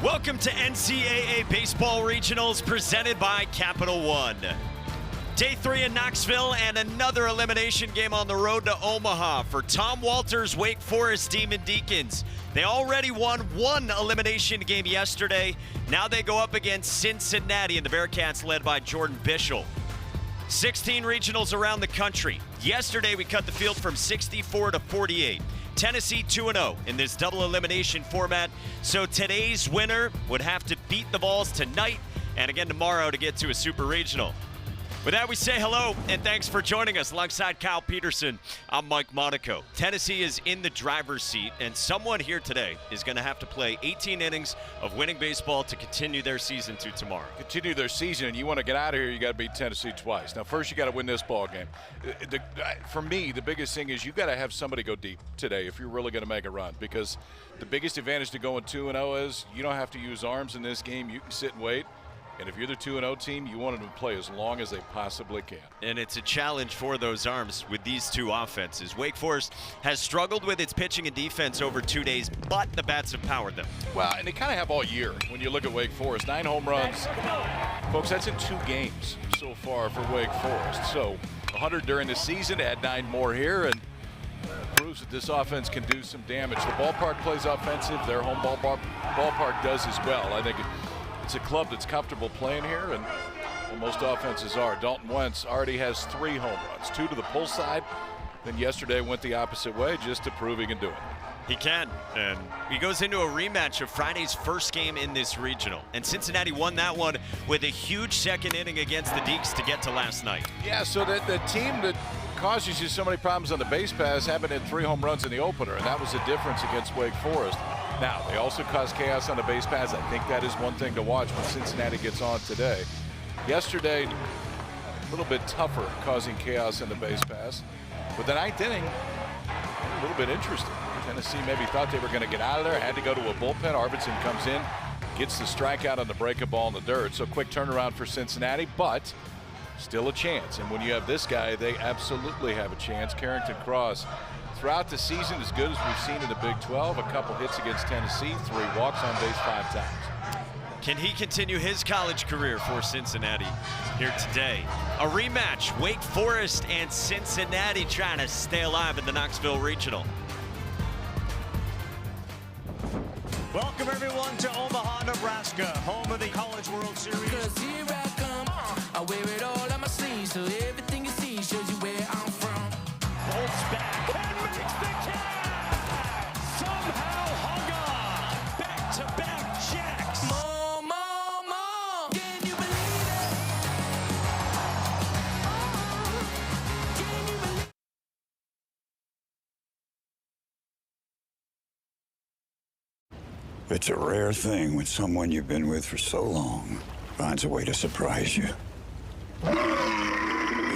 Welcome to NCAA Baseball Regionals presented by Capital One. Day 3 in Knoxville and another elimination game on the road to Omaha for Tom Walter's Wake Forest Demon Deacons. They already won one elimination game yesterday. Now they go up against Cincinnati and the Bearcats led by Jordan Bischel. 16 regionals around the country. Yesterday we cut the field from 64 to 48. Tennessee 2-0 in this double elimination format. So today's winner would have to beat the Vols tonight and again tomorrow to get to a super regional. With that, we say hello and thanks for joining us. Alongside Kyle Peterson, I'm Mike Monaco. Tennessee is in the driver's seat, and someone here today is going to have to play 18 innings of winning baseball to continue their season to tomorrow. Continue their season, and you want to get out of here, you got to beat Tennessee twice. Now, first you got to win this ball game. For me, the biggest thing is you got to have somebody go deep today if you're really going to make a run, because the biggest advantage to going 2-0 is you don't have to use arms in this game. You can sit and wait. And if you're the 2-0 team, you want them to play as long as they possibly can. And it's a challenge for those arms with these two offenses. Wake Forest has struggled with its pitching and defense over 2 days, but the bats have powered them. Well, and they kind of have all year when you look at Wake Forest. 9 home runs. Folks, that's in 2 games so far for Wake Forest. So 100 during the season, add 9 more here, and proves that this offense can do some damage. The ballpark plays offensive. Their home ballpark does as well. I think it's a club that's comfortable playing here, and well, most offenses are. Dalton Wentz already has 3 home runs, 2 to the pull side. Then yesterday went the opposite way just to prove he can do it. He can, and he goes into a rematch of Friday's first game in this regional. And Cincinnati won that one with a huge second inning against the Deacs to get to last night. Yeah, so the team that causes you so many problems on the base pass haven't had 3 home runs in the opener, and that was the difference against Wake Forest. Now, they also caused chaos on the base pass. I think that is one thing to watch when Cincinnati gets on today. Yesterday, a little bit tougher causing chaos in the base pass. But the 9th inning, a little bit interesting. Tennessee maybe thought they were going to get out of there, had to go to a bullpen. Arvidsson comes in, gets the strikeout on the breaking ball in the dirt. So quick turnaround for Cincinnati, but still a chance. And when you have this guy, they absolutely have a chance. Carrington Cross, throughout the season, as good as we've seen in the Big 12, a couple hits against Tennessee, 3 walks on base 5 times. Can he continue his college career for Cincinnati here today? A rematch, Wake Forest and Cincinnati trying to stay alive in the Knoxville Regional. Welcome everyone to Omaha, Nebraska, home of the College World Series. 'Cause here I come, I wear it all on my sleeve, so everything you see shows you where I'm from. Bolts back and makes the catch! Somehow hung on! Back-to-back jacks! More, can you believe it? Can you believe it? It's a rare thing when someone you've been with for so long finds a way to surprise you.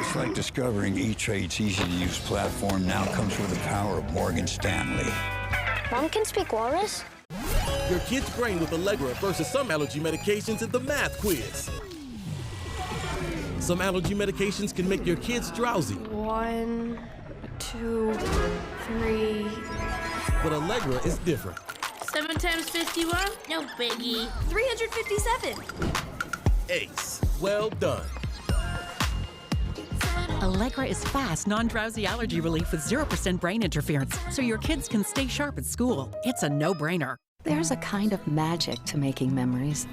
It's like discovering E-Trade's easy-to-use platform now comes with the power of Morgan Stanley. Mom can speak walrus? Your kid's brain with Allegra versus some allergy medications in the math quiz. Some allergy medications can make your kids drowsy. 1, 2, 3. But Allegra is different. 7 times 51? No biggie. 357. Ace. Well done. Allegra is fast, non-drowsy allergy relief with 0% brain interference, so your kids can stay sharp at school. It's a no-brainer. There's a kind of magic to making memories,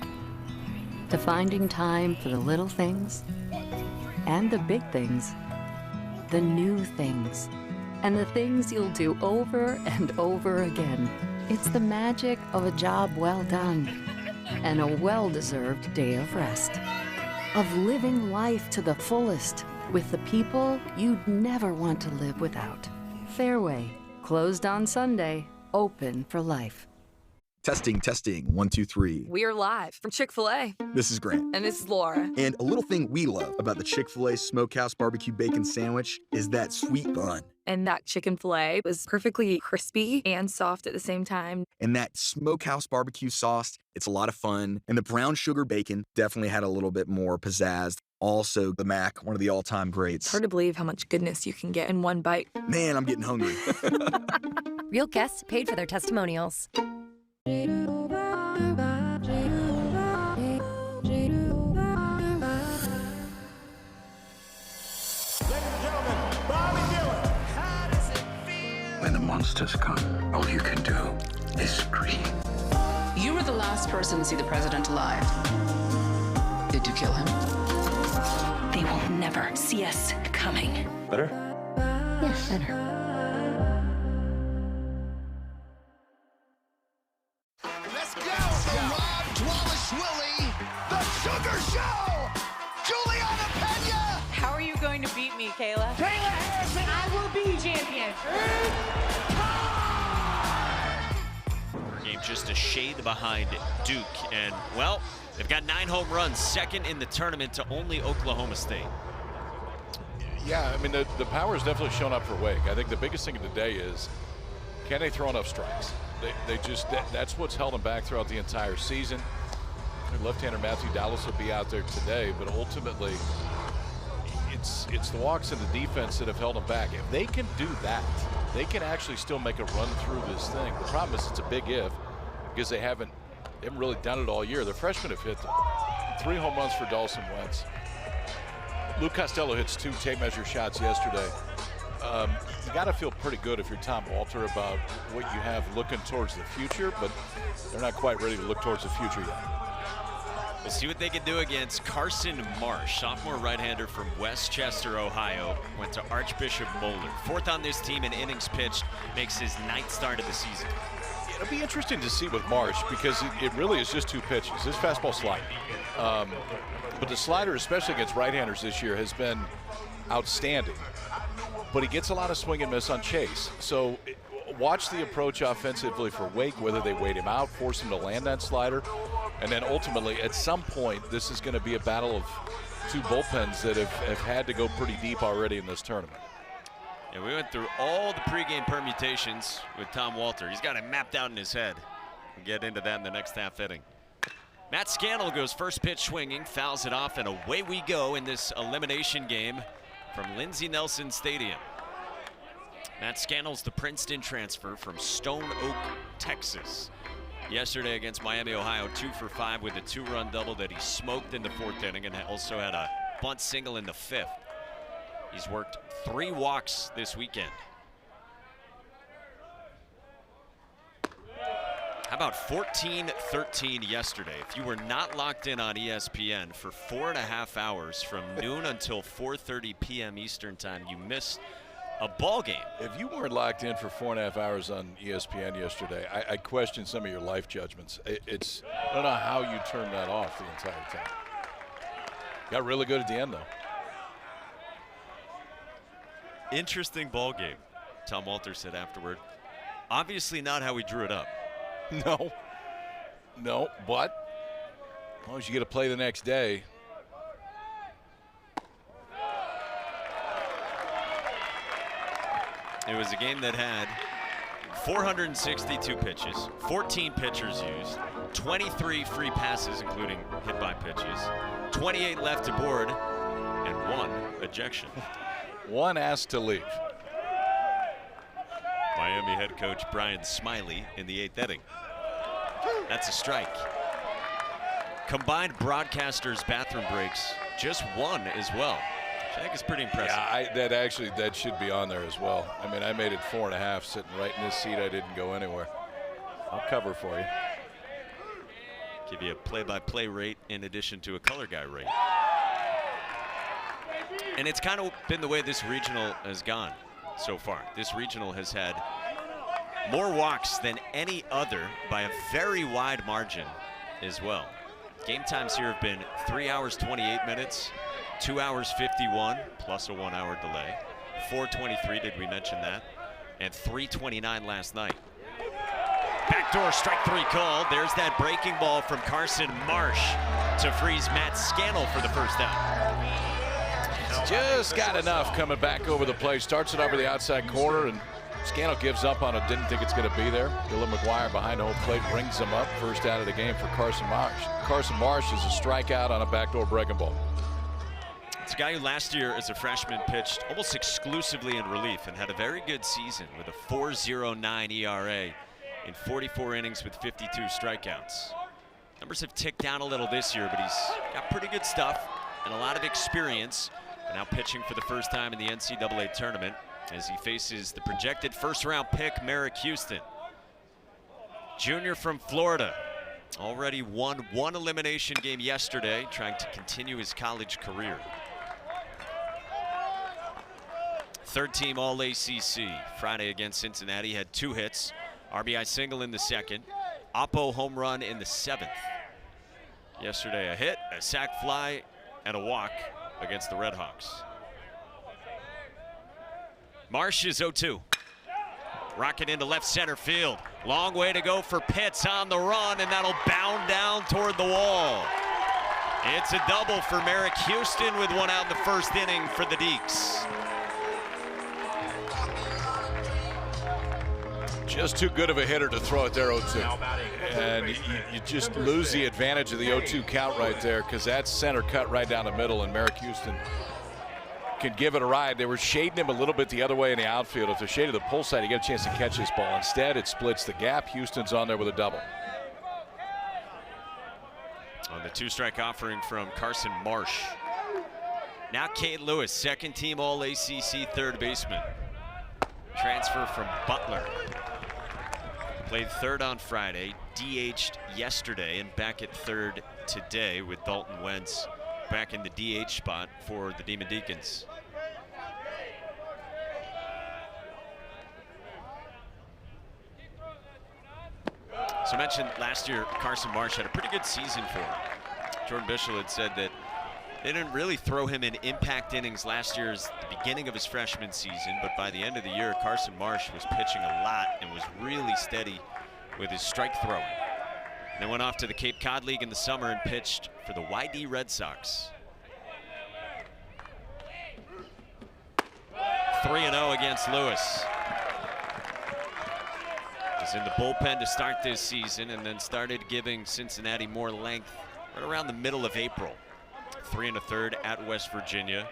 to finding time for the little things and the big things, the new things, and the things you'll do over and over again. It's the magic of a job well done and a well-deserved day of rest, of living life to the fullest with the people you'd never want to live without. Fairway, closed on Sunday, open for life. Testing, 1, 2, 3. We are live from Chick-fil-A. This is Grant. And this is Laura. And a little thing we love about the Chick-fil-A Smokehouse Barbecue Bacon Sandwich is that sweet bun. And that chicken filet was perfectly crispy and soft at the same time. And that Smokehouse Barbecue sauce, it's a lot of fun. And the brown sugar bacon definitely had a little bit more pizzazz. Also, the Mac, one of the all-time greats. It's hard to believe how much goodness you can get in one bite. Man, I'm getting hungry. Real guests paid for their testimonials. last person to see the president alive. Did you kill him? They will never see us coming. Better? Yes, better. Let's go! The Rob Dwalish-Willie, the Sugar Show! Juliana Pena! How are you going to beat me, Kayla? Kayla Harrison! I will be champion. Game just a shade behind Duke, and well, they've got 9 home runs, second in the tournament to only Oklahoma State. Yeah, I mean, the power has definitely shown up for Wake. I think the biggest thing of the day is, can they throw enough strikes? They just, that's what's held them back throughout the entire season. Left-hander Matthew Dallas will be out there today, but ultimately, it's the walks and the defense that have held them back. If they can do that, they can actually still make a run through this thing. The problem is it's a big if, because they haven't really done it all year. The freshmen have hit 3 home runs for Dawson Wentz. Luke Costello hits 2 tape measure shots yesterday. You got to feel pretty good if you're Tom Walter about what you have looking towards the future, but they're not quite ready to look towards the future yet. We'll see what they can do against Carson Marsh, sophomore right-hander from Westchester, Ohio. Went to Archbishop Moeller. 4th on this team in innings pitched, makes his 9th start of the season. It'll be interesting to see with Marsh because it really is just 2 pitches. His fastball slider. But the slider, especially against right-handers this year, has been outstanding. But he gets a lot of swing and miss on chase. So watch the approach offensively for Wake, whether they wait him out, force him to land that slider. And then ultimately, at some point, this is going to be a battle of 2 bullpens that have had to go pretty deep already in this tournament. Yeah, we went through all the pregame permutations with Tom Walter. He's got it mapped out in his head. We'll get into that in the next half inning. Matt Scannell goes first pitch swinging, fouls it off, and away we go in this elimination game from Lindsey Nelson Stadium. Matt Scannell's the Princeton transfer from Stone Oak, Texas. Yesterday against Miami, Ohio, 2 for 5 with a 2-run double that he smoked in the 4th inning, and also had a bunt single in the 5th. He's worked 3 walks this weekend. How about 14-13 yesterday? If you were not locked in on ESPN for 4.5 hours from noon until 4:30 p.m. Eastern time, you missed a ball game. If you weren't locked in for 4.5 hours on ESPN yesterday, I question some of your life judgments. I don't know how you turned that off the entire time. Got really good at the end, though. Interesting ball game, Tom Walter said afterward. Obviously not how he drew it up. No, but as long as you get to play the next day. It was a game that had 462 pitches, 14 pitchers used, 23 free passes, including hit by pitches, 28 left to board, and 1 ejection. 1 asked to leave. Miami head coach Brian Smiley in the 8th inning. That's a strike. Combined broadcasters' bathroom breaks, just 1 as well. I think it's pretty impressive. Yeah, that should be on there as well. I mean, I made it 4.5 sitting right in this seat. I didn't go anywhere. I'll cover for you. Give you a play-by-play rate in addition to a color guy rate. And it's kind of been the way this regional has gone so far. This regional has had more walks than any other by a very wide margin as well. Game times here have been 3 hours, 28 minutes, 2 hours, 51, plus a 1-hour delay. 4:23, did we mention that? And 3:29 last night. Backdoor strike 3 called. There's that breaking ball from Carson Marsh to freeze Matt Scannell for the first out. Just got enough coming back over the plate. Starts it over the outside corner, and Scannell gives up on it. Didn't think it's going to be there. Dylan McGuire behind home plate brings him up. First out of the game for Carson Marsh. Carson Marsh is a strikeout on a backdoor breaking ball. It's a guy who last year as a freshman pitched almost exclusively in relief and had a very good season with a 4.09 ERA in 44 innings with 52 strikeouts. Numbers have ticked down a little this year, but he's got pretty good stuff and a lot of experience. And now pitching for the first time in the NCAA tournament as he faces the projected first-round pick, Merrick Houston. Junior from Florida. Already won one elimination game yesterday, trying to continue his college career. Third team All-ACC. Friday against Cincinnati, had 2 hits. RBI single in the second. Oppo home run in the 7th. Yesterday a hit, a sac fly, and a walk against the Redhawks. Marsh is 0-2. Rocket into left center field. Long way to go for Pitts on the run, and that'll bound down toward the wall. It's a double for Merrick Houston with 1 out in the first inning for the Deeks. Just too good of a hitter to throw it there 0-2. And you just lose the advantage of the 0-2 count right there, because that's center cut right down the middle, and Merrick Houston can give it a ride. They were shading him a little bit the other way in the outfield. If they're shaded the pull side, you get a chance to catch this ball. Instead, it splits the gap. Houston's on there with a double. On the 2-strike offering from Carson Marsh. Now Cade Lewis, second team All-ACC third baseman. Transfer from Butler. Played third on Friday, DH'd yesterday, and back at third today with Dalton Wentz back in the DH spot for the Demon Deacons. So I mentioned last year Carson Marsh had a pretty good season for him. Jordan Bischel had said that they didn't really throw him in impact innings last year's the beginning of his freshman season, but by the end of the year, Carson Marsh was pitching a lot and was really steady with his strike throwing. Then went off to the Cape Cod League in the summer and pitched for the YD Red Sox. 3-0 against Lewis. Was in the bullpen to start this season and then started giving Cincinnati more length right around the middle of April. 3 1/3 at West Virginia,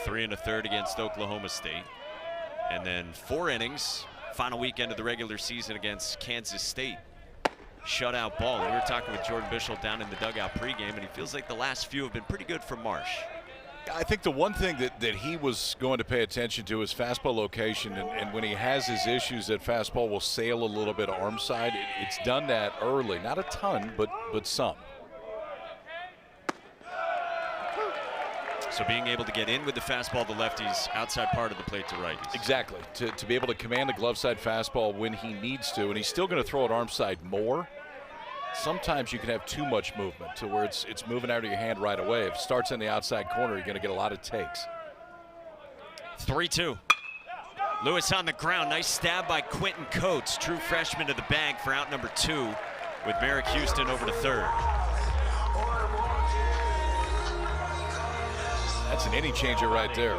3 1/3 against Oklahoma State, and then 4 innings, final weekend of the regular season against Kansas State. Shutout ball. We were talking with Jordan Bischel down in the dugout pregame, and he feels like the last few have been pretty good for Marsh. I think the one thing that he was going to pay attention to is fastball location, and when he has his issues, that fastball will sail a little bit arm side. It's done that early, not a ton, but some. So being able to get in with the fastball to lefties, outside part of the plate to righties. Exactly. To be able to command the glove side fastball when he needs to, and he's still going to throw it arm side more. Sometimes you can have too much movement to where it's moving out of your hand right away. If it starts in the outside corner, you're going to get a lot of takes. 3-2. Lewis on the ground. Nice stab by Quentin Coates, true freshman to the bag for out number 2 with Merrick Houston over to third. That's an inning changer right there.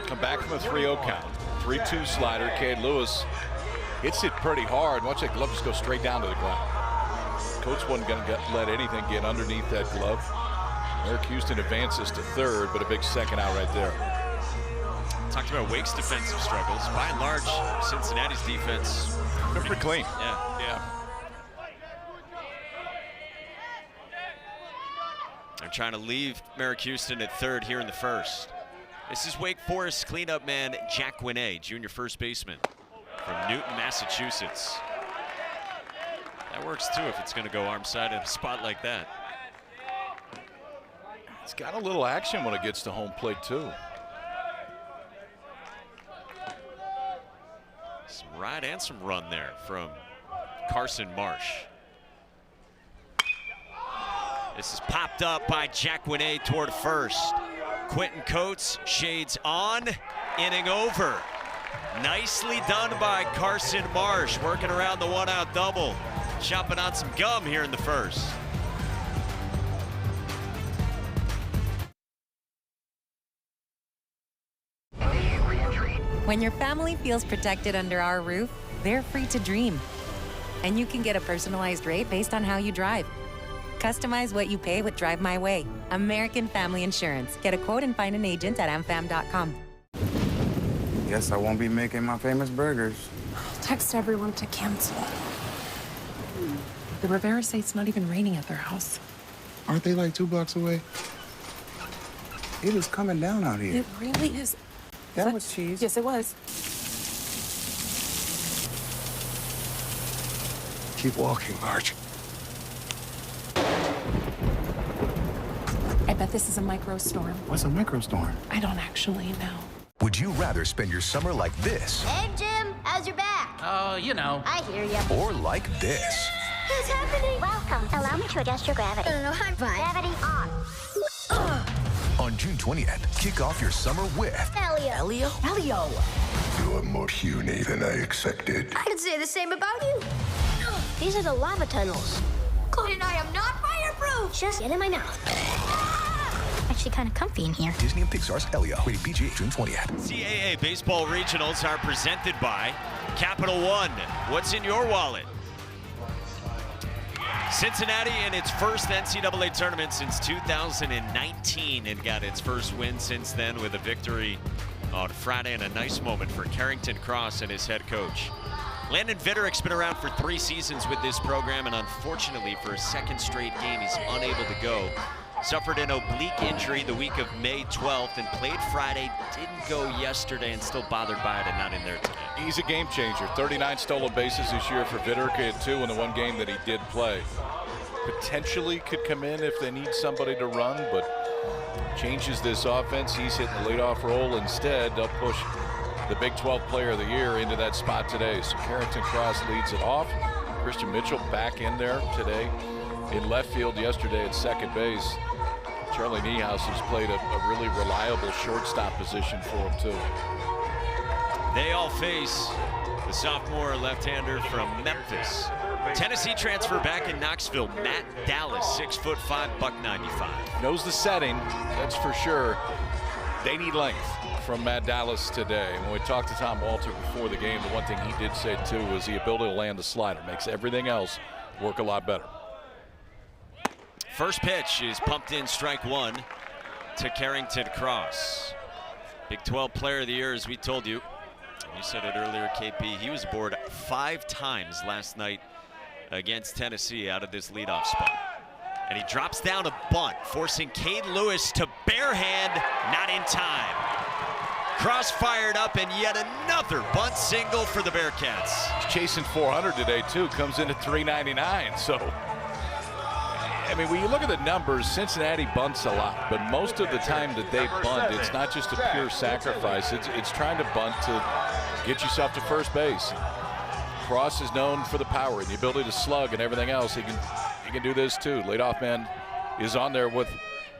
Come back from a 3-0 count. 3-2 slider. Cade Lewis hits it pretty hard. Watch that glove just go straight down to the ground. Coates wasn't going to let anything get underneath that glove. Merrick Houston advances to third, but a big second out right there. Talked about Wake's defensive struggles. By and large, Cincinnati's defense pretty clean. Yeah. They're trying to leave Merrick Houston at third here in the first. This is Wake Forest cleanup man Jack Winnay, junior first baseman from Newton, Massachusetts. That works too if it's going to go arm side in a spot like that. It's got a little action when it gets to home plate too. Some ride and some run there from Carson Marsh. This is popped up by Jack Winnay toward first. Quentin Coates shades on, inning over. Nicely done by Carson Marsh, working around the 1-out double. Chopping on some gum here in the first. When your family feels protected under our roof, they're free to dream. And you can get a personalized rate based on how you drive. Customize what you pay with Drive My Way. American Family Insurance. Get a quote and find an agent at amfam.com. Guess I won't be making my famous burgers. Text everyone to cancel. The Rivera say it's not even raining at their house. Aren't they like 2 blocks away? It is coming down out here. It really is. That was cheese. Yes, it was. Keep walking, Marge. that this is a microstorm. What's a microstorm? I don't actually know. Would you rather spend your summer like this? Hey, Jim, how's your back? Oh, you know. I hear ya. Or like this? What's happening? Welcome. Allow me to adjust your gravity. No, I'm fine. Gravity on. On June 20th, kick off your summer with Elio. Elio. You're more puny than I expected. I could say the same about you. These are the lava tunnels. And I am not fireproof. Just get in my mouth. Actually kind of comfy in here. Disney and Pixar's Elio. Rated PG, June 20th. CAA Baseball Regionals are presented by Capital One. What's in your wallet? Cincinnati in its first NCAA tournament since 2019 and got its first win since then with a victory on Friday and a nice moment for Carrington Cross and his head coach. Landon Vitterick's been around for 3 seasons with this program, and unfortunately for a second straight game, he's unable to go. Suffered an oblique injury the week of May 12th and played Friday, didn't go yesterday and still bothered by it and not in there today. He's a game changer. 39 stolen bases this year for Vitterick. He had 2 in the one game that he did play. Potentially could come in if they need somebody to run, but changes this offense. He's hitting the leadoff role instead. They'll push the Big 12 Player of the Year into that spot today. So Carrington Cross leads it off. Christian Mitchell back in there today. In left field yesterday at second base. Charlie Niehaus has played a really reliable shortstop position for him too. They all face the sophomore left-hander from Memphis. Tennessee transfer back in Knoxville, Matt Dallas, 6'5", $195. Knows the setting, that's for sure. They need length from Matt Dallas today. When we talked to Tom Walter before the game, the one thing he did say too was the ability to land the slider. Makes everything else work a lot better. First pitch is pumped in, strike 1 to Carrington Cross. Big 12 Player of the Year, as we told you. You said it earlier, KP. He was aboard 5 times last night against Tennessee out of this leadoff spot. And he drops down a bunt, forcing Cade Lewis to barehand, not in time. Cross fired up, and yet another bunt single for the Bearcats. He's chasing 400 today, too. Comes in at 399, so... I mean, when you look at the numbers, Cincinnati bunts a lot, but most of the time that they bunt, it's not just a pure sacrifice. It's trying to bunt to get yourself to first base. Cross is known for the power and the ability to slug and everything else. He can do this too. Leadoff man is on there with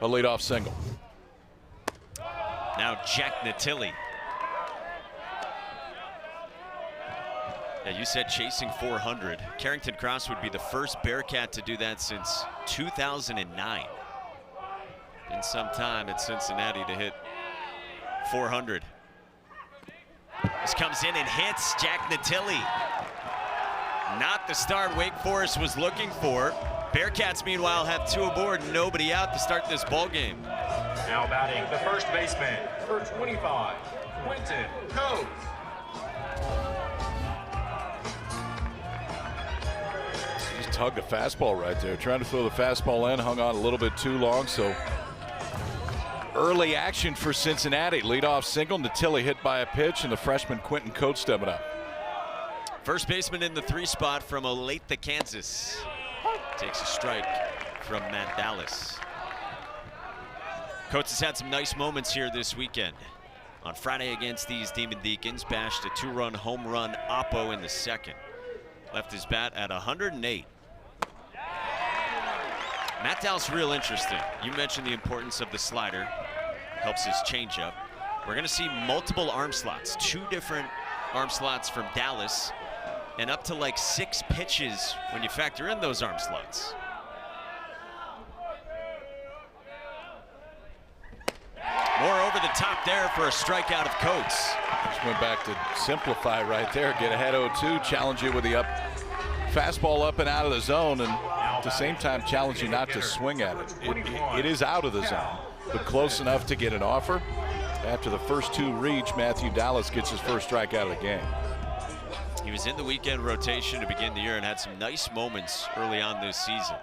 a leadoff single. Now Jack Natilli. Yeah, you said chasing 400. Carrington Cross would be the first Bearcat to do that since 2009. In some time at Cincinnati to hit 400. This comes in and hits Jack Natilli. Not the start Wake Forest was looking for. Bearcats, meanwhile, have 2 aboard, nobody out to start this ball game. Now batting the first baseman for 25, Quentin Coates. Just tugged a fastball right there. Trying to throw the fastball in, hung on a little bit too long, so early action for Cincinnati. Leadoff single, Natilli hit by a pitch, and the freshman Quentin Coates stepping up. First baseman in the 3 spot from Olathe, Kansas. Takes a strike from Matt Dallas. Coates has had some nice moments here this weekend. On Friday against these Demon Deacons, bashed a 2-run home run oppo in the 2nd. Left his bat at 108. Matt Dallas real interesting. You mentioned the importance of the slider. Helps his changeup. We're going to see multiple arm slots. 2 different arm slots from Dallas. And up to like 6 pitches when you factor in those arm slots. More over the top there for a strikeout of Coates. Just went back to simplify right there. Get ahead 0-2, challenge you with the fastball up and out of the zone, and at the same time challenge you not to swing at it. It is out of the zone, but close enough to get an offer. After the first 2 reach, Matthew Dallas gets his first strikeout of the game. He was in the weekend rotation to begin the year and had some nice moments early on this season.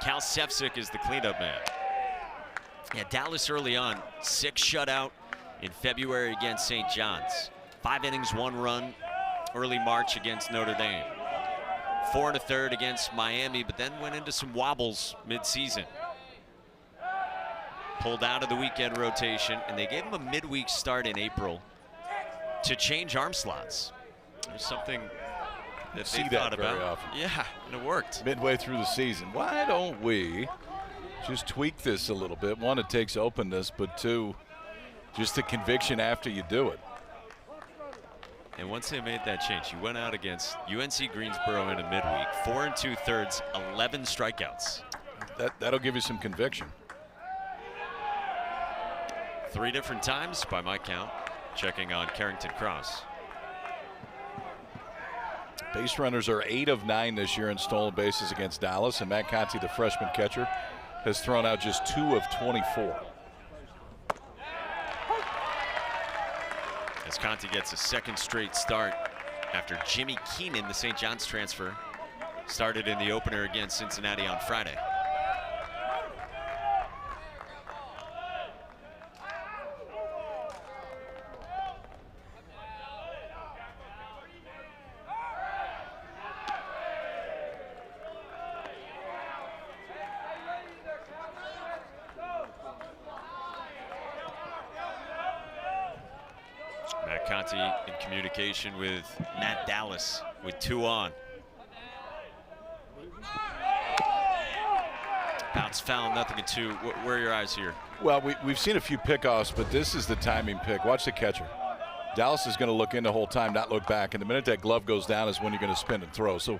Cal Sefcik is the cleanup man. Yeah, Dallas early on, 6 shutout in February against St. John's. 5 innings, 1 run, early March against Notre Dame. 4 1/3 against Miami, but then went into some wobbles mid-season. Pulled out of the weekend rotation, and they gave him a midweek start in April to change arm slots. It was something that they thought about. Very often. Yeah, and it worked. Midway through the season, why don't we just tweak this a little bit? One, it takes openness, but two, just the conviction after you do it. And once they made that change, you went out against UNC Greensboro in a midweek, 4 2/3, 11 strikeouts. That'll give you some conviction. 3 different times by my count, checking on Carrington Cross. Base runners are 8 of 9 this year in stolen bases against Dallas, and Matt Conti, the freshman catcher, has thrown out just 2 of 24. As Conti gets a second straight start after Jimmy Keenan, the St. John's transfer, started in the opener against Cincinnati on Friday. Matt Conti in communication with Matt Dallas with 2 on. Bounce foul, 0-2. Where are your eyes here? Well, we've seen a few pickoffs, but this is the timing pick. Watch the catcher. Dallas is going to look in the whole time, not look back. And the minute that glove goes down is when you're going to spin and throw. So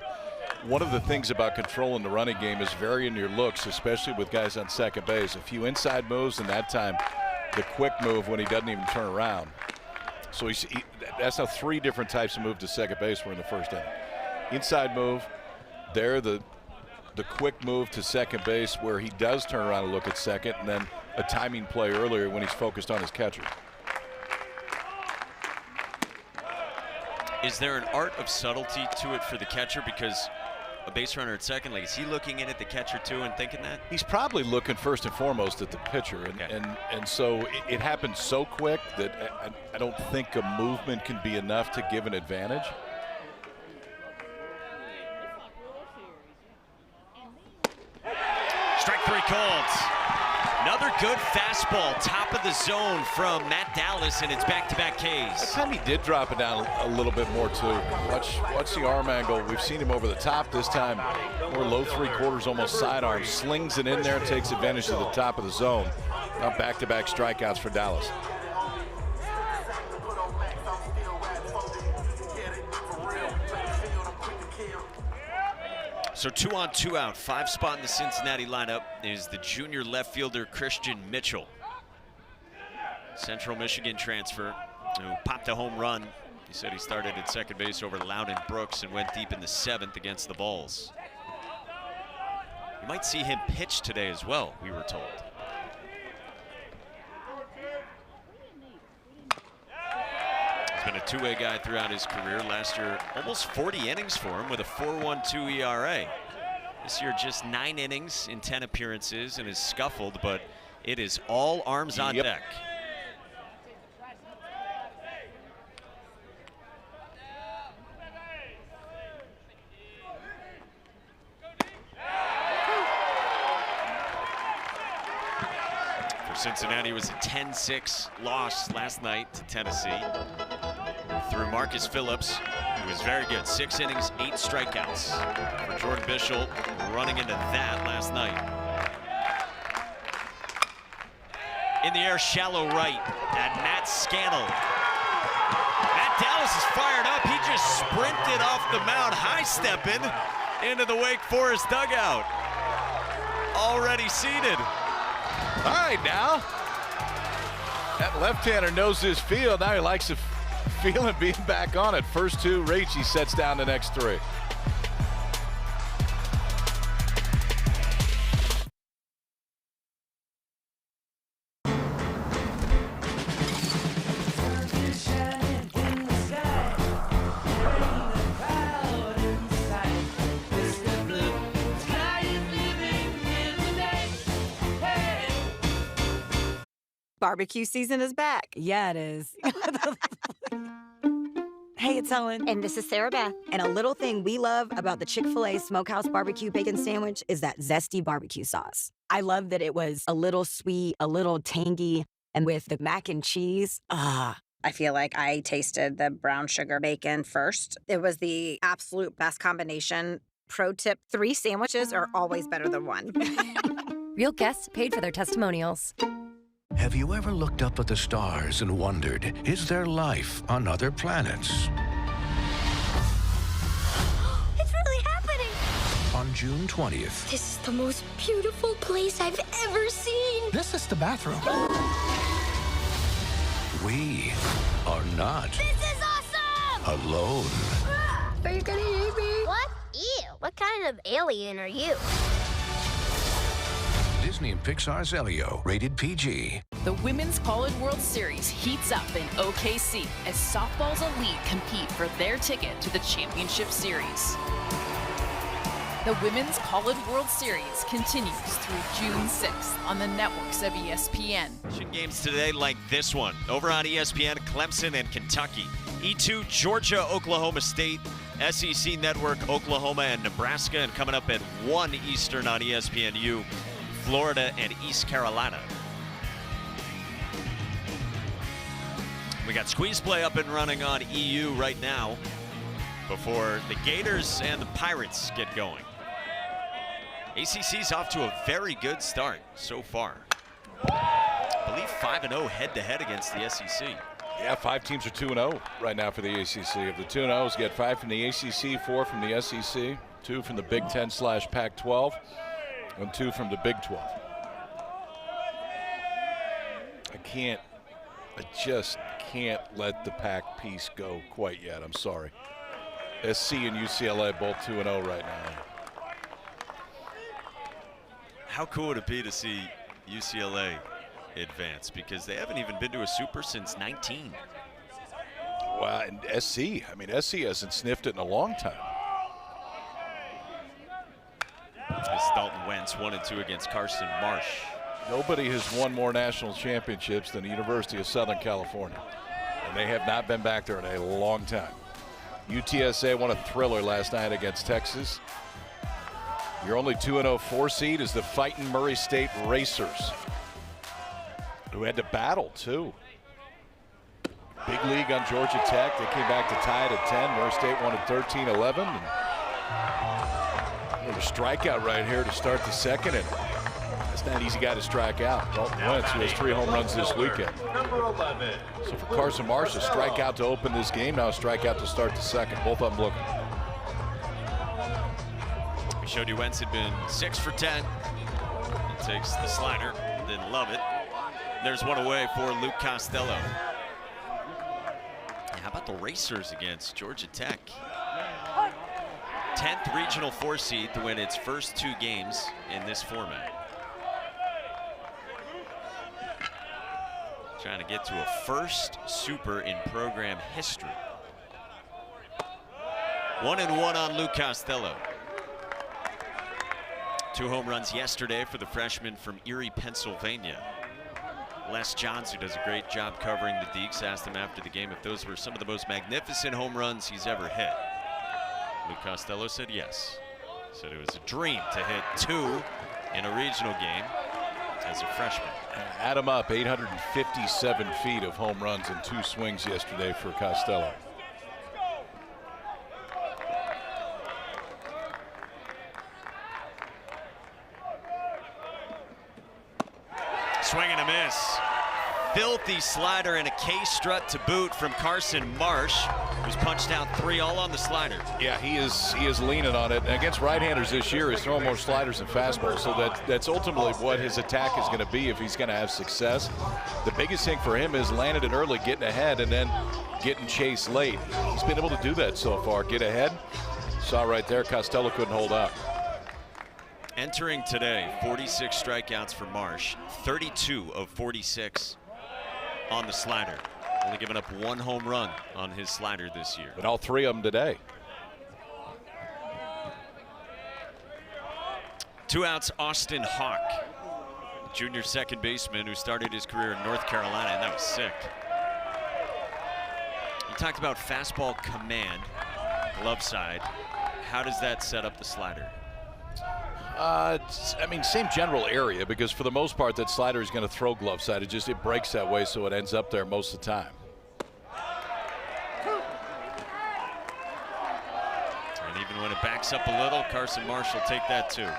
one of the things about controlling the running game is varying your looks, especially with guys on second base. A few inside moves, and that time the quick move when he doesn't even turn around. So that's how 3 different types of move to second base were in the first inning. Inside move, there the quick move to second base where he does turn around and look at second, and then a timing play earlier when he's focused on his catcher. Is there an art of subtlety to it for the catcher? Because a base runner at second, like, is he looking in at the catcher too and thinking that? He's probably looking first and foremost at the pitcher, and so it happens so quick that I don't think a movement can be enough to give an advantage. Strike 3 called. Another good fastball, top of the zone from Matt Dallas, and it's back-to-back Ks. That time he did drop it down a little bit more too. Watch the arm angle. We've seen him over the top this time, more low 3/4, almost sidearm. Slings it in there, takes advantage of the top of the zone. Now back-to-back strikeouts for Dallas. So 2 on, 2 out. 5 spot in the Cincinnati lineup is the junior left fielder Christian Mitchell. Central Michigan transfer who popped a home run. He said he started at second base over Loudon Brooks and went deep in the 7th against the Bulls. You might see him pitch today as well, we were told. He's been a two-way guy throughout his career. Last year, almost 40 innings for him with a 4.12 ERA. This year, just 9 innings in 10 appearances and is scuffled, but it is all arms on deck. Cincinnati was a 10-6 loss last night to Tennessee. Through Marcus Phillips, who was very good. 6 innings, 8 strikeouts for Jordan Bischel, running into that last night. In the air, shallow right at Matt Scannell. Matt Dallas is fired up. He just sprinted off the mound, high-stepping into the Wake Forest dugout. Already seated. All right, now that left-hander knows his field. Now he likes the feeling being back on it. First 2 reach, he sets down the next 3. Barbecue season is back. Yeah, it is. Hey, it's Ellen. And this is Sarah Beth. And a little thing we love about the Chick-fil-A Smokehouse Barbecue Bacon Sandwich is that zesty barbecue sauce. I love that it was a little sweet, a little tangy, and with the mac and cheese, I feel like I tasted the brown sugar bacon first. It was the absolute best combination. Pro tip, 3 sandwiches are always better than 1. Real guests paid for their testimonials. Have you ever looked up at the stars and wondered, is there life on other planets? It's really happening. On June 20th, This is the most beautiful place I've ever seen. this is the bathroom. We are not This is awesome! alone. Are you gonna eat me? What? Ew. What kind of alien are you? Disney and Pixar's Elio, rated PG. The Women's College World Series heats up in OKC as softball's elite compete for their ticket to the championship series. The Women's College World Series continues through June 6th on the networks of ESPN. Games today like this one. Over on ESPN, Clemson and Kentucky. E2, Georgia, Oklahoma State. SEC Network, Oklahoma and Nebraska. And coming up at 1 Eastern on ESPNU, Florida and East Carolina. We got squeeze play up and running on EU right now before the Gators and the Pirates get going. ACC's off to a very good start so far. I believe 5-0 head-to-head against the SEC. Yeah, 5 teams are 2-0 right now for the ACC. Of the 2-0s, get 5 from the ACC, 4 from the SEC, 2 from the Big 10/Pac-12, and 2 from the Big 12. I just can't let the Pac piece go quite yet. I'm sorry. SC and UCLA both 2-0 right now. How cool would it be to see UCLA advance? Because they haven't even been to a Super since 19. Wow, and SC, I mean, SC hasn't sniffed it in a long time. As Dalton Wentz 1-2 against Carson Marsh. Nobody has won more national championships than the University of Southern California. And they have not been back there in a long time. UTSA won a thriller last night against Texas. Your only 2-0 4 seed is the Fighting Murray State Racers, who had to battle too. Big league on Georgia Tech. They came back to tie it at 10. Murray State won at 13-11. And a strikeout right here to start the second. And it's not an easy guy to strike out. Dalton Wentz, who has 3 home runs this weekend. So for Carson Marsh, a strikeout to open this game. Now a strikeout to start the second. Both of them looking. We showed you Wentz had been 6 for 10. He takes the slider, didn't love it. There's one away for Luke Costello. How about the Racers against Georgia Tech? 10th Regional 4 seed to win its first 2 games in this format. Trying to get to a first Super in program history. 1-1 on Luke Costello. 2 home runs yesterday for the freshman from Erie, Pennsylvania. Les Johns, who does a great job covering the Deeks, asked him after the game if those were some of the most magnificent home runs he's ever hit. Luke Costello said yes. Said it was a dream to hit 2 in a regional game as a freshman. Add him up, 857 feet of home runs in 2 swings yesterday for Costello. Swing and a miss. Filthy slider and a K-strut to boot from Carson Marsh, who's punched out 3 all on the slider. Yeah, he is leaning on it. And against right-handers this year, he's throwing more sliders than fastballs. So that's ultimately what his attack is going to be if he's going to have success. The biggest thing for him is landing it early, getting ahead, and then getting chased late. He's been able to do that so far. Get ahead. Saw right there, Costello couldn't hold up. Entering today, 46 strikeouts for Marsh, 32 of 46 on the slider. Only giving up 1 home run on his slider this year. But all 3 of them today. 2 outs, Austin Hawk, junior second baseman who started his career in North Carolina, and that was sick. He talked about fastball command, glove side. How does that set up the slider? I mean, same general area, because for the most part, that slider is going to throw glove side. It breaks that way, so it ends up there most of the time. And even when it backs up a little, Carson Marsh will take that too.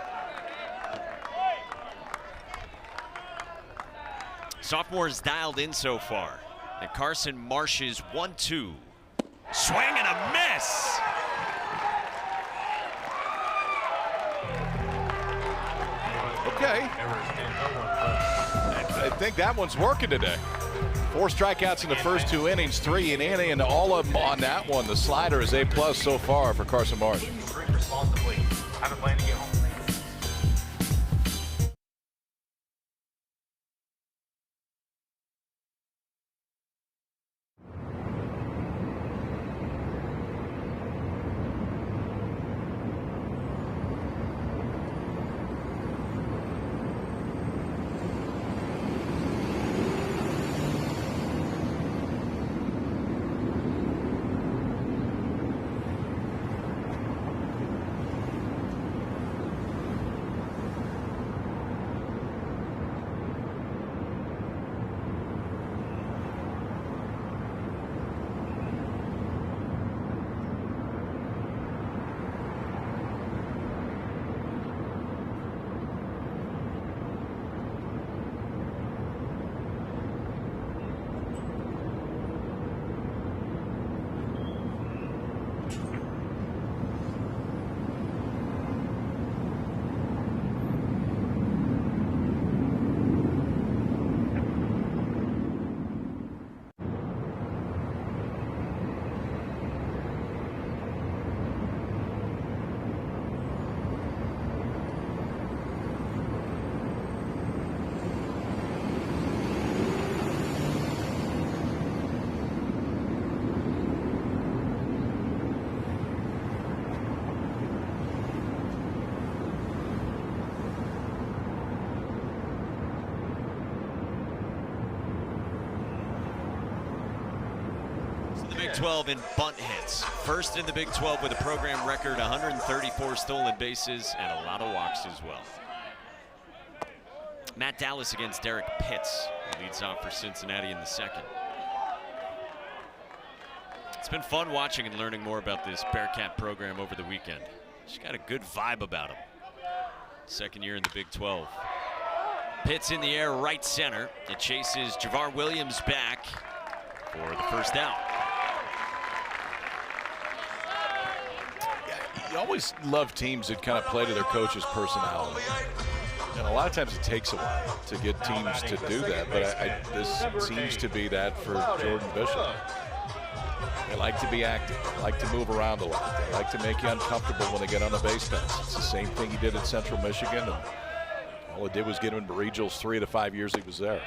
Sophomore is dialed in so far. And Carson Marsh's 1-2. Swing and a miss. Okay. I think that one's working today. 4 strikeouts in the first 2 innings, 3 in inning, and all of them on that one. The slider is A+ so far for Carson Marsh. Drink responsibly. I have a plan to get home. Big 12 in bunt hits. First in the Big 12 with a program record 134 stolen bases and a lot of walks as well. Matt Dallas against Derek Pitts, who leads off for Cincinnati in the second. It's been fun watching and learning more about this Bearcat program over the weekend. She's got a good vibe about him. Second year in the Big 12. Pitts in the air, right center. It chases Javar Williams back for the first out. You always love teams that kind of play to their coach's personality. And a lot of times it takes a while to get teams to do that, but this seems to be that for Jordan Bishop. They like to be active. They like to move around a lot. They like to make you uncomfortable when they get on the base paths. It's the same thing he did at Central Michigan, and all it did was get him into regionals 3 of the 5 years he was there.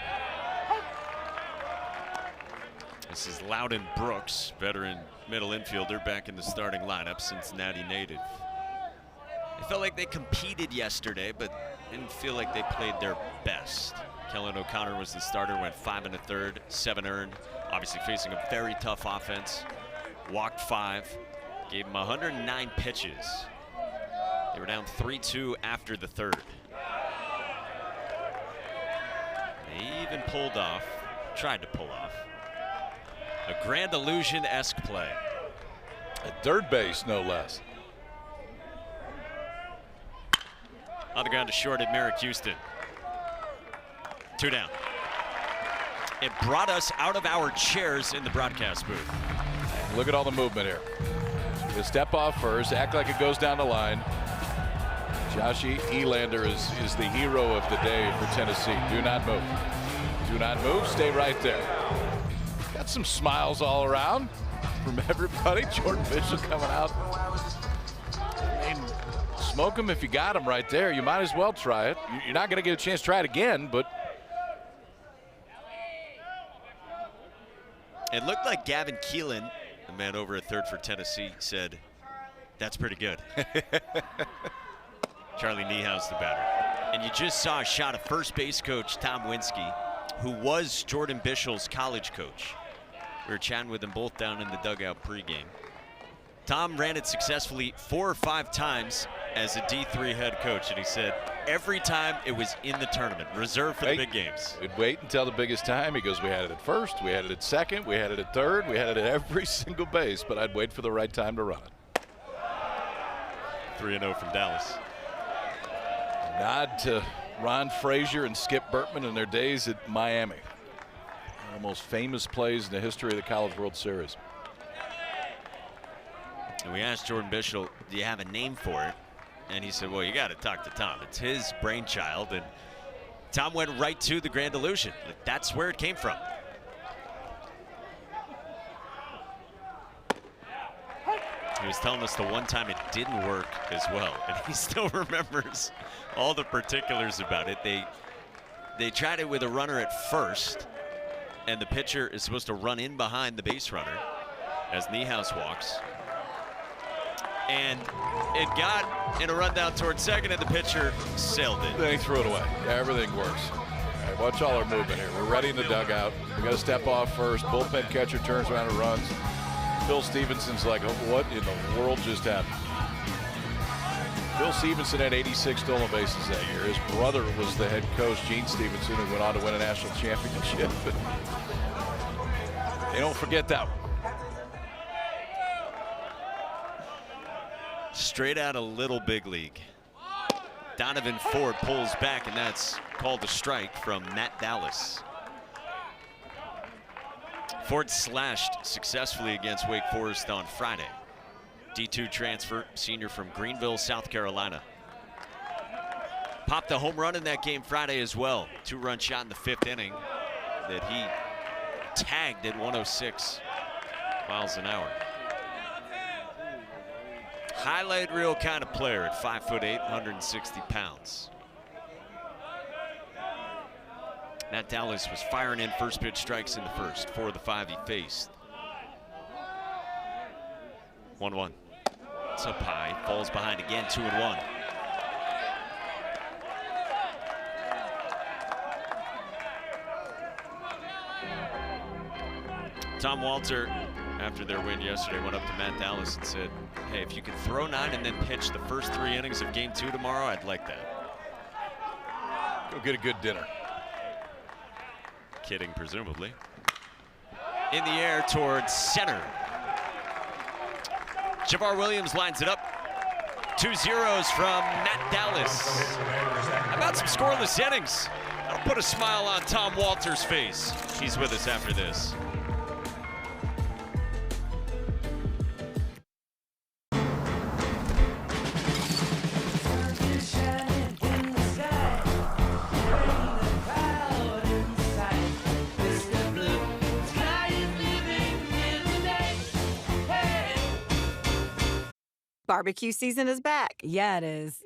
This is Loudon Brooks, veteran middle infielder, back in the starting lineup, Cincinnati native. It felt like they competed yesterday, but didn't feel like they played their best. Kellen O'Connor was the starter, went 5 1/3, 7 earned. Obviously facing a very tough offense. Walked 5, gave him 109 pitches. They were down 3-2 after the third. They even pulled off, tried to pull off, a Grand Illusion-esque play. At third base, no less. On the ground to short at Merrick Houston. 2 down. It brought us out of our chairs in the broadcast booth. Look at all the movement here. The step off first, act like it goes down the line. Josh Elander is the hero of the day for Tennessee. Do not move. Do not move. Stay right there. Got some smiles all around from everybody. Jordan Bishop coming out. I mean, smoke him if you got him right there. You might as well try it. You're not going to get a chance to try it again, but. It looked like Gavin Keelan, the man over at third for Tennessee, said, "That's pretty good." Charlie Niehaus, the batter. And you just saw a shot of first base coach Tom Winsky, who was Jordan Bischel's college coach. We were chatting with them both down in the dugout pregame. Tom ran it successfully 4 or 5 times as a D3 head coach, and he said every time it was in the tournament, reserved for the big games. We'd wait until the biggest time. He goes, we had it at first, we had it at second, we had it at third, we had it at every single base, but I'd wait for the right time to run it. 3-0 from Dallas. Nod to Ron Frazier and Skip Bertman in their days at Miami. One of the most famous plays in the history of the College World Series. And we asked Jordan Bischel, do you have a name for it? And he said, well, you got to talk to Tom. It's his brainchild. And Tom went right to the Grand Illusion. That's where it came from. He was telling us the one time it didn't work as well. And he still remembers all the particulars about it. They tried it with a runner at first. And the pitcher is supposed to run in behind the base runner as Niehaus walks. And it got in a rundown towards second, and the pitcher sailed it. Then he threw it away. Yeah, everything works. All right, watch all our movement here. We're ready in the dugout. We got to step off first. Bullpen catcher turns around and runs. Phil Stevenson's like, what in the world just happened? Phil Stevenson had 86 stolen bases that year. His brother was the head coach, Gene Stevenson, who went on to win a national championship. They don't forget that one. Straight out of Little Big League. Donovan Ford pulls back, and that's called a strike from Matt Dallas. Ford slashed successfully against Wake Forest on Friday. D2 transfer, senior from Greenville, South Carolina. Popped a home run in that game Friday as well. 2-run shot in the 5th inning that he tagged at 106 miles an hour. Highlight reel kind of player at 5'8", 160 pounds. Matt Dallas was firing in first pitch strikes in the first. 4 of the 5 he faced. 1-1. It's up high, falls behind again, 2-1. Tom Walter, after their win yesterday, went up to Matt Dallas and said, hey, if you can throw 9 and then pitch the first 3 innings of game 2 tomorrow, I'd like that. Go get a good dinner. Kidding, presumably. In the air towards center. Javar Williams lines it up. 2 zeros from Matt Dallas. How about some scoreless innings? That'll put a smile on Tom Walter's face. He's with us after this. Barbecue season is back. Yeah, it is.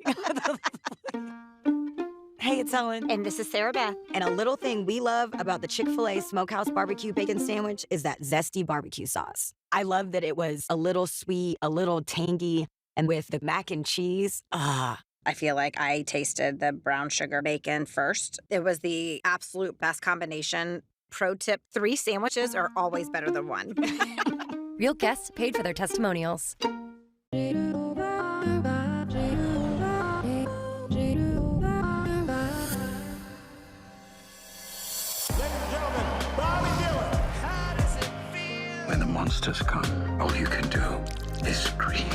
Hey, it's Ellen. And this is Sarah Beth. And a little thing we love about the Chick-fil-A Smokehouse Barbecue Bacon Sandwich is that zesty barbecue sauce. I love that it was a little sweet, a little tangy, and with the mac and cheese, I feel like I tasted the brown sugar bacon first. It was the absolute best combination. Pro tip, 3 sandwiches are always better than 1. Real guests paid for their testimonials. When the monsters come, all you can do is scream.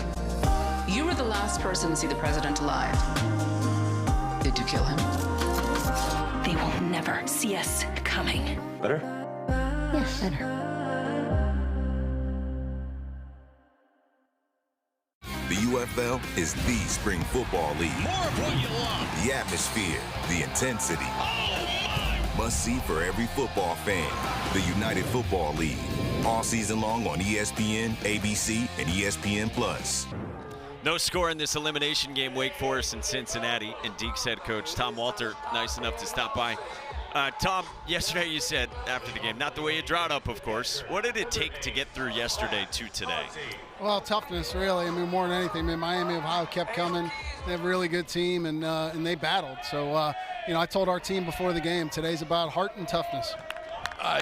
You were the last person to see the president alive. Did you kill him? They will never see us coming. Better? Yes, better. The UFL is the spring football league. More of what you love. The atmosphere, the intensity. Must see for every football fan. The United Football League. All season long on ESPN, ABC, and ESPN+. No score in this elimination game, Wake Forest and Cincinnati. And Deacs head coach Tom Walter, nice enough to stop by. Tom, yesterday you said after the game, not the way you drawn up, of course. What did it take to get through yesterday to today? Well, toughness, really. I mean, more than anything. I mean, Miami of Ohio kept coming. They have a really good team, and they battled. So, I told our team before the game, today's about heart and toughness.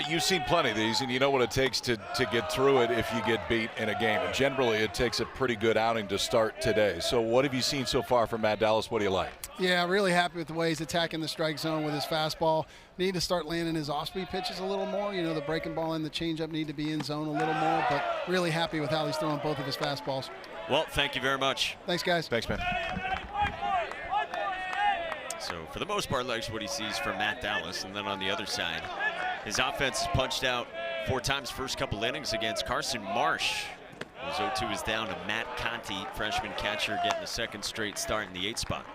You've seen plenty of these, and you know what it takes to get through it if you get beat in a game. And generally, it takes a pretty good outing to start today. So what have you seen so far from Matt Dallas? What do you like? Yeah, really happy with the way he's attacking the strike zone with his fastball. Need to start landing his off-speed pitches a little more. You know, the breaking ball and the changeup need to be in zone a little more, but really happy with how he's throwing both of his fastballs. Well, thank you very much. Thanks, guys. Thanks, man. So for the most part, likes what he sees from Matt Dallas. And then on the other side, his offense is punched out 4 times first couple innings against Carson Marsh. His 0-2 is down to Matt Conti, freshman catcher, getting a second straight start in the 8th spot.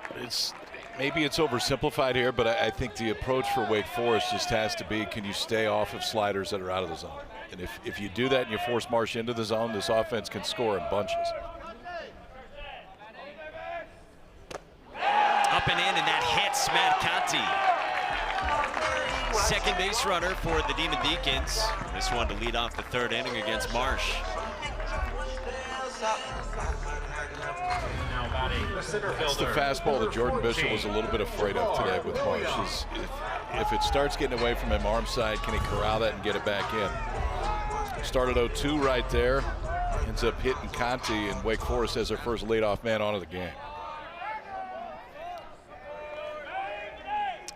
Maybe it's oversimplified here, but I think the approach for Wake Forest just has to be, can you stay off of sliders that are out of the zone? And if you do that and you force Marsh into the zone, this offense can score in bunches. Up and in, and that hits Matt Conti. Second base runner for the Demon Deacons. This one to lead off the 3rd inning against Marsh. That's the fastball that Jordan Bishop was a little bit afraid of today with Marsh. If it starts getting away from him arm side, can he corral that and get it back in? Started 0-2 right there. Ends up hitting Conti, and Wake Forest as their first leadoff man onto the game.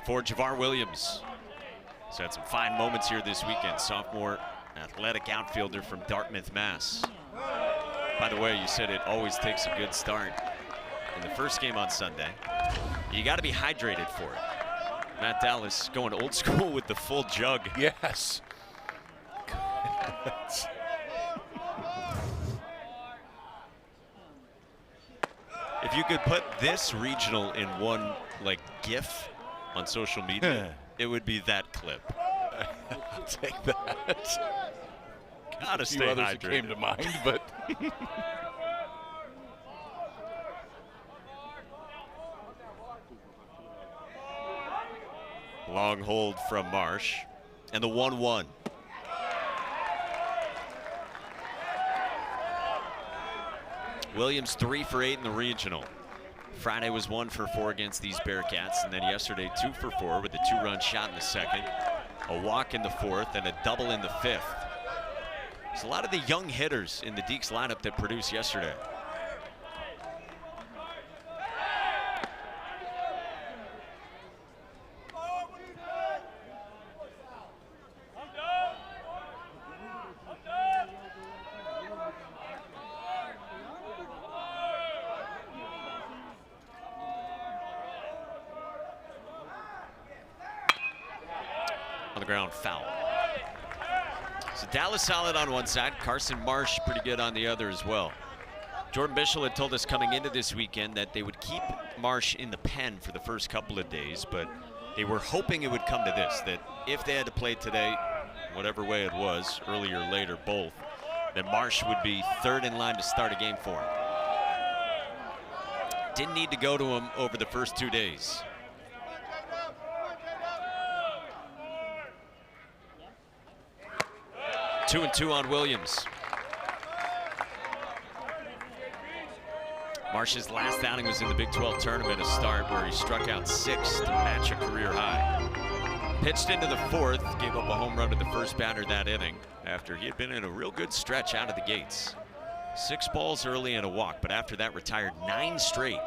For Javar Williams. He's had some fine moments here this weekend. Sophomore athletic outfielder from Dartmouth, Mass. By the way, you said it always takes a good start. In the first game on Sunday, you got to be hydrated for it. Matt Dallas going old school with the full jug. Yes. If you could put this regional in one GIF on social media, it would be that clip. I'll take that. Gotta stay others hydrated. Came to mind, but long hold from Marsh, and the 1-1. Williams 3 for 8 in the regional. Friday was 1 for 4 against these Bearcats, and then yesterday 2 for 4 with a 2-run shot in the 2nd, a walk in the 4th, and a double in the 5th. There's a lot of the young hitters in the Deacs lineup that produced yesterday. On the ground, foul. So Dallas solid on one side, Carson Marsh pretty good on the other as well. Jordan Bischel had told us coming into this weekend that they would keep Marsh in the pen for the first couple of days, but they were hoping it would come to this, that if they had to play today, whatever way it was, earlier or later, both, that Marsh would be 3rd in line to start a game for him. Didn't need to go to him over the first 2 days. Two and 2 on Williams. Marsh's last outing was in the Big 12 tournament, a start where he struck out 6 to match a career high. Pitched into the 4th, gave up a home run to the first batter that inning after he had been in a real good stretch out of the gates. 6 balls early and a walk, but after that retired 9 straight.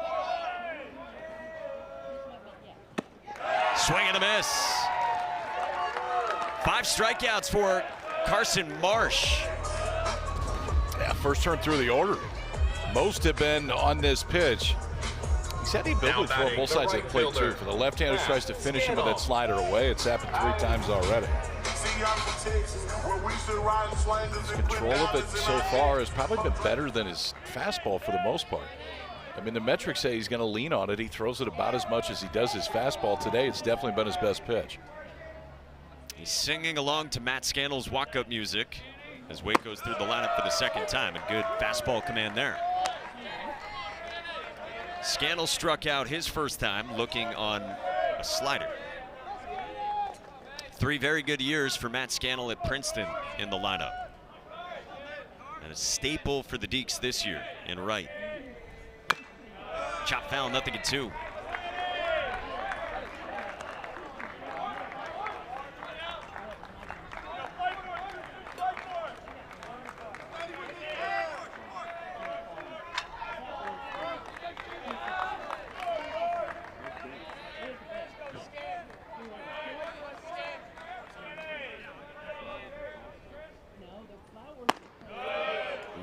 Swing and a miss. 5 strikeouts for Carson Marsh. Yeah, first turn through the order. Most have been on this pitch. He's had the ability to throw both sides of the plate too. For the left-hander who tries to finish him with that slider away, it's happened 3 times already. His control of it so far has probably been better than his fastball for the most part. I mean, the metrics say he's going to lean on it. He throws it about as much as he does his fastball. Today, it's definitely been his best pitch. He's singing along to Matt Scannell's walk-up music as Wake goes through the lineup for the 2nd time. A good fastball command there. Scannell struck out his first time looking on a slider. 3 very good years for Matt Scannell at Princeton in the lineup. And a staple for the Deacs this year in right. Chop foul, 0-2.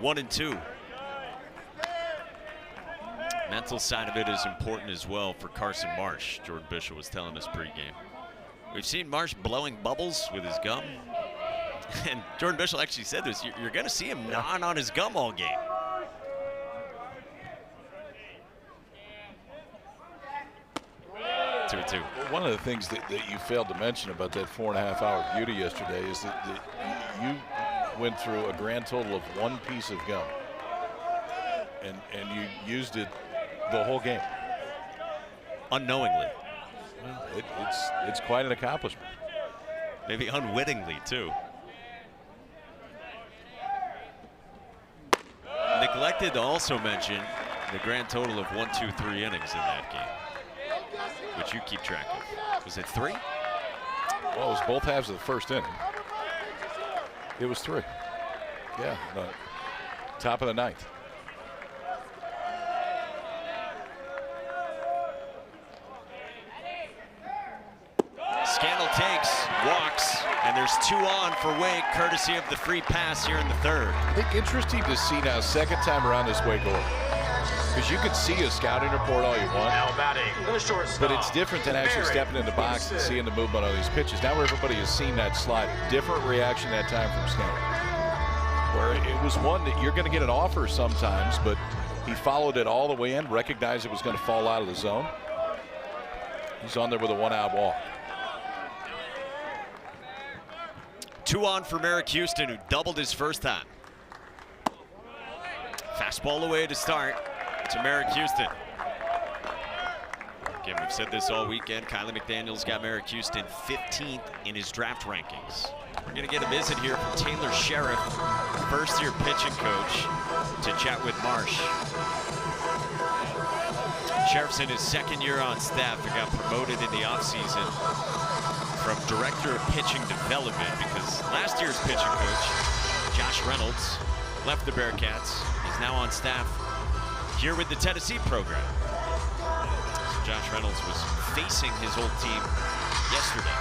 1-2. Mental side of it is important as well for Carson Marsh. Jordan Bishop was telling us pregame. We've seen Marsh blowing bubbles with his gum. And Jordan Bishop actually said this, you're going to see him gnawing on his gum all game. Two. One of the things that you failed to mention about that 4.5-hour beauty yesterday is that you went through a grand total of one piece of gum. And you used it the whole game. Unknowingly. Well, it's quite an accomplishment. Maybe unwittingly, too. Neglected to also mention the grand total of 1, 2, 3 innings in that game, which you keep track of. Was it 3? Well, it was both halves of the first inning. It was 3. Yeah, top of the 9th. Scandal takes, walks, and there's 2 on for Wake, courtesy of the free pass here in the 3rd. I think interesting to see now, second time around this Wake order. Because you can see a scouting report all you want. Now batting, the shortstop. But it's different than actually stepping in the box and seeing the movement on these pitches. Now everybody has seen that slide. Different reaction that time from Scandal. Where it was one that you're going to get an offer sometimes, but he followed it all the way in, recognized it was going to fall out of the zone. He's on there with a 1-out walk. 2 on for Merrick Houston, who doubled his first time. Fastball away to start to Merrick Houston. Again, we've said this all weekend. Kylie McDaniel's got Merrick Houston 15th in his draft rankings. We're going to get a visit here from Taylor Sheriff, first-year pitching coach, to chat with Marsh. Sheriff's in his 2nd year on staff and got promoted in the offseason from Director of Pitching Development because last year's pitching coach, Josh Reynolds, left the Bearcats. He's now on staff here with the Tennessee program. So Josh Reynolds was facing his old team yesterday.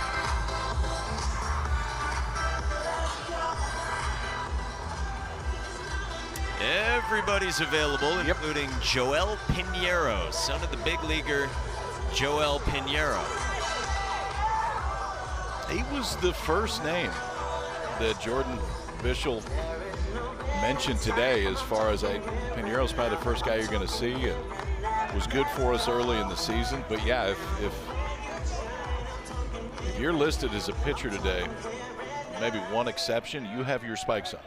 Everybody's available, including Joel Pinheiro, son of the big leaguer Joel Pinheiro. He was the first name that Jordan Bishop mentioned today as far as Pinheiro's probably the first guy you're going to see, and was good for us early in the season. But yeah, if you're listed as a pitcher today, maybe one exception, you have your spikes on.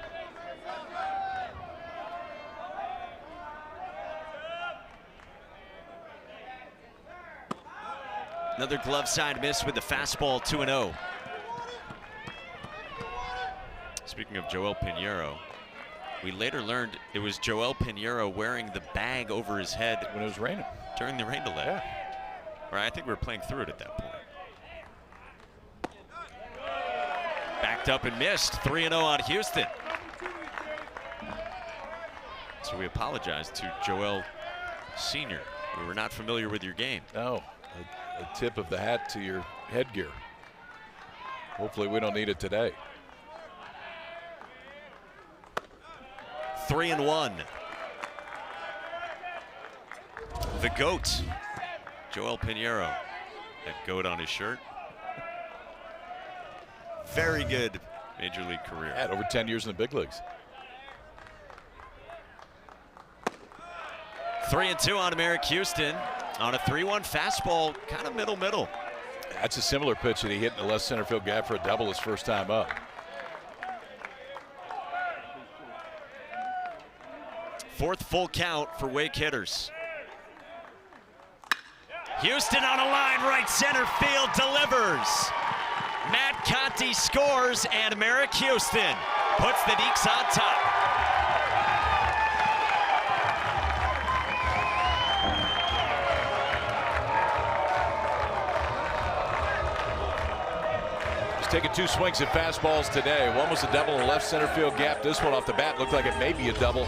Another glove side miss with the fastball, 2-0. Speaking of Joel Pinheiro, we later learned it was Joel Pinheiro wearing the bag over his head when it was raining. During the rain delay. Yeah. Or I think we were playing through it at that point. Backed up and missed. 3-0 on Houston. So we apologize to Joel Sr. We were not familiar with your game. No. A tip of the hat to your headgear. Hopefully we don't need it today. 3-1. The GOAT, Joel Pinheiro. That GOAT on his shirt. Very good major league career. Had over 10 years in the big leagues. 3-2 on Merrick Houston on a 3-1 fastball, kind of middle. That's a similar pitch that he hit in the left center field gap for a double his first time up. Fourth full count for Wake hitters. Houston on a line, right center field, delivers. Matt Conti scores, and Merrick Houston puts the Deeks on top. Taking 2 swings at fastballs today. One was a double in the left center field gap. This one off the bat looked like it may be a double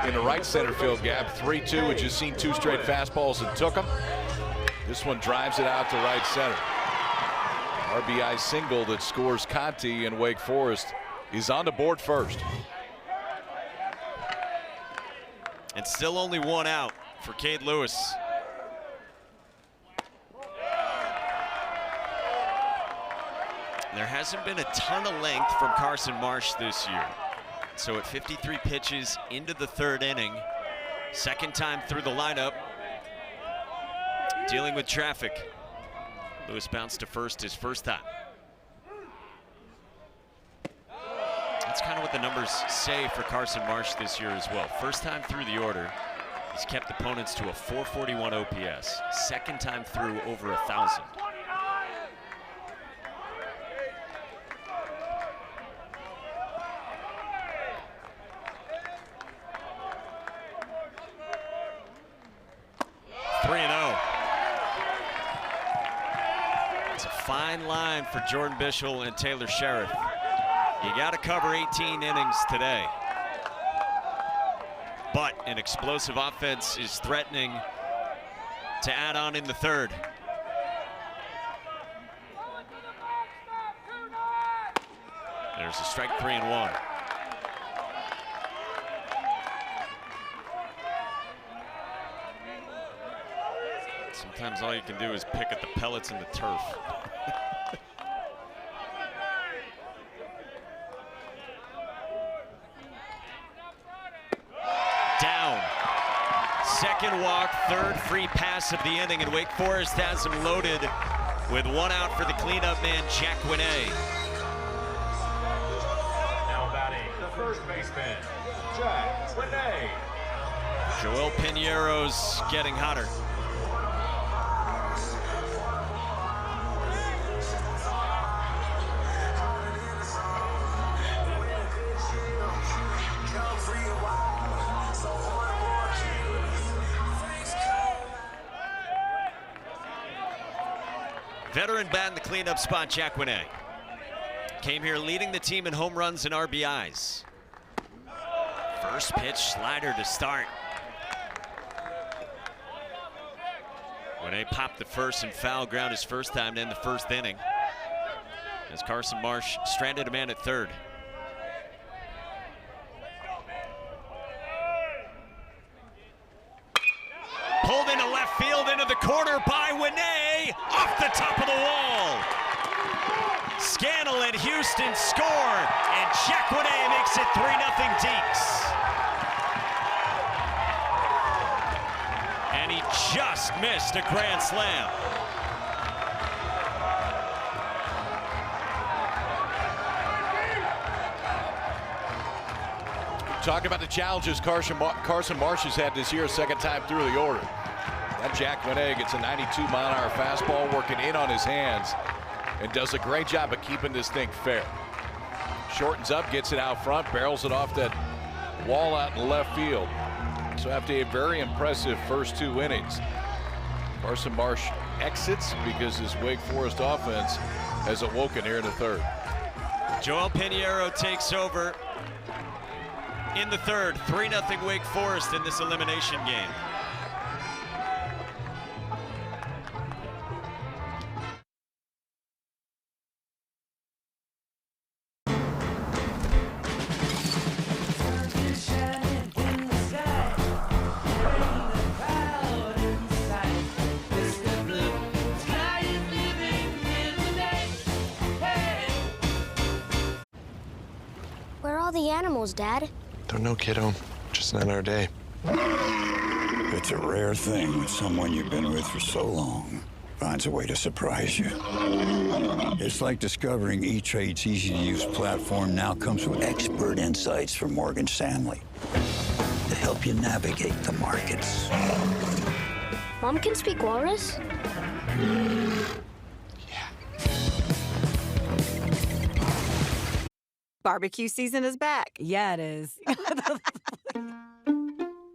in the right center field gap. 3-2, which has seen 2 straight fastballs and took them. This one drives it out to right center. RBI single that scores Conti, and Wake Forest is on the board first. And still only one out for Cade Lewis. There hasn't been a ton of length from Carson Marsh this year. So at 53 pitches into the third inning, second time through the lineup, dealing with traffic. Lewis bounced to first his first time. That's kind of what the numbers say for Carson Marsh this year as well. First time through the order, he's kept opponents to a 441 OPS. Second time through, over 1,000. It's a fine line for Jordan Bischel and Taylor Sheriff. You got to cover 18 innings today. But an explosive offense is threatening to add on in the third. There's a strike, 3-1. Sometimes all you can do is pick at the pellets in the turf. Down. Second walk, third free pass of the inning, and Wake Forest has him loaded with one out for the cleanup man, Jack Winney. Now batting, the first baseman, Jack Winney. Joel Piñeiro's getting hotter. Veteran bat in the cleanup spot, Jack Winney. Came here leading the team in home runs and RBIs. First pitch, slider to start. Winney popped the first and foul ground his first time to end the first inning, as Carson Marsh stranded a man at third. Pulled into left field, into the corner by Winney, off the top of the wall. Scannell and Houston score, and Jack Winney makes it 3-0 Deeks. And he just missed a grand slam. Talking about the challenges Carson Marsh has had this year, second time through the order. That Jack Winney gets a 92-mile-an-hour fastball working in on his hands and does a great job of keeping this thing fair. Shortens up, gets it out front, barrels it off that wall out in left field. So after a very impressive first two innings, Carson Marsh exits because his Wake Forest offense has awoken here in the third. Joel Piñeiro takes over in the third, 3-0 Wake Forest in this elimination game. Where are all the animals, Dad? Don't know, kiddo. Just not our day. It's a rare thing when someone you've been with for so long finds a way to surprise you. It's like discovering E-Trade's easy-to-use platform now comes with expert insights from Morgan Stanley to help you navigate the markets. Mom can speak walrus? Barbecue season is back. Yeah, it is.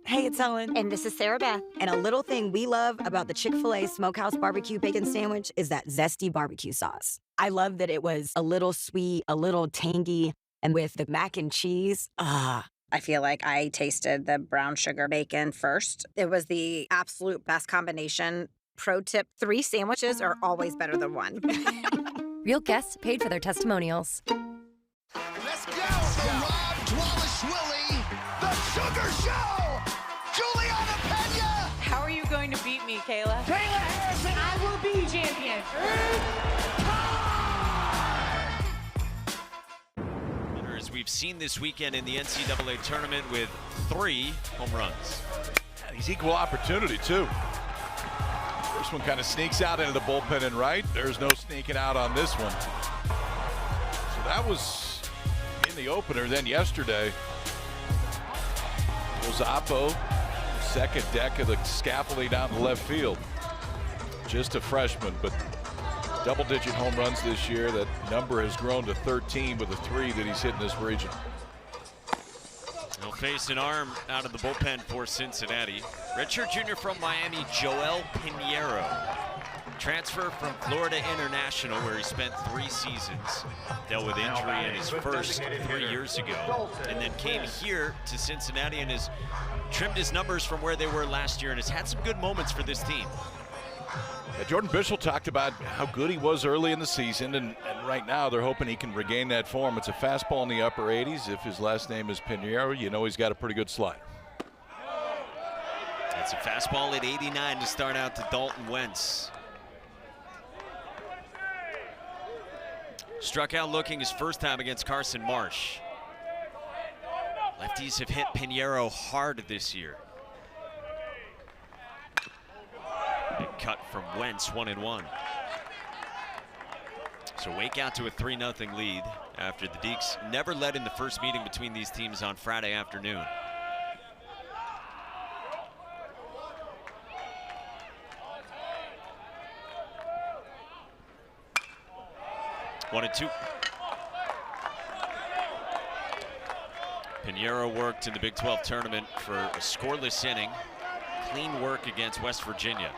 Hey, it's Ellen. And this is Sarah Beth. And a little thing we love about the Chick-fil-A Smokehouse Barbecue Bacon Sandwich is that zesty barbecue sauce. I love that it was a little sweet, a little tangy, and with the mac and cheese, I feel like I tasted the brown sugar bacon first. It was the absolute best combination. Pro tip, 3 sandwiches are always better than 1. Real guests paid for their testimonials. Let's go! The Rob Dwalishvili, the Sugar Show! beat me, Kayla. Kayla Harrison, I will be champion. Winners we've seen this weekend in the NCAA tournament with 3 home runs. And he's equal opportunity, too. First one kind of sneaks out into the bullpen and right. There's no sneaking out on this one. So that was in the opener. Then yesterday, Lozappo, second deck of the scaffolding down the left field. Just a freshman, but double-digit home runs this year. That number has grown to 13 with the 3 that he's hit in this region. He'll face an arm out of the bullpen for Cincinnati. Redshirt junior from Miami, Joel Pinheiro. Transfer from Florida International, where he spent 3 seasons. Dealt with injury in his first 3 years ago. And then came here to Cincinnati and has trimmed his numbers from where they were last year and has had some good moments for this team. Yeah, Jordan Bischel talked about how good he was early in the season, and right now they're hoping he can regain that form. It's a fastball in the upper 80s. If his last name is Pinheiro, you know he's got a pretty good slider. That's a fastball at 89 to start out to Dalton Wentz. Struck out looking his first time against Carson Marsh. Lefties have hit Pinheiro hard this year. Big cut from Wentz, 1-1. So Wake out to a 3-0 lead after the Deacs never led in the first meeting between these teams on Friday afternoon. One and 2. Pinheiro worked in the Big 12 tournament for a scoreless inning. Clean work against West Virginia.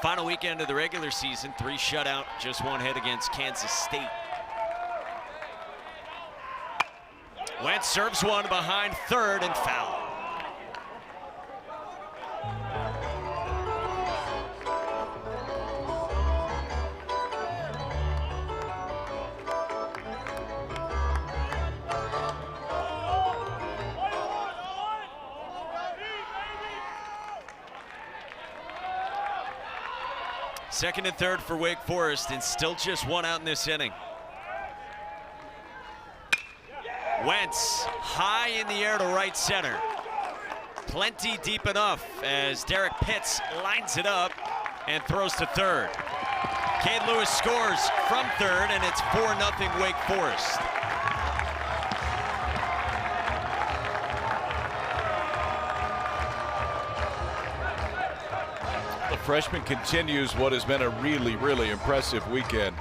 Final weekend of the regular season, 3 shutout, just 1 hit against Kansas State. Wentz serves one behind third and foul. Second and third for Wake Forest, and still just 1 out in this inning. Wentz high in the air to right center. Plenty deep enough as Derek Pitts lines it up and throws to third. Cade Lewis scores from third, and it's 4-0 Wake Forest. The freshman continues what has been a really, really impressive weekend.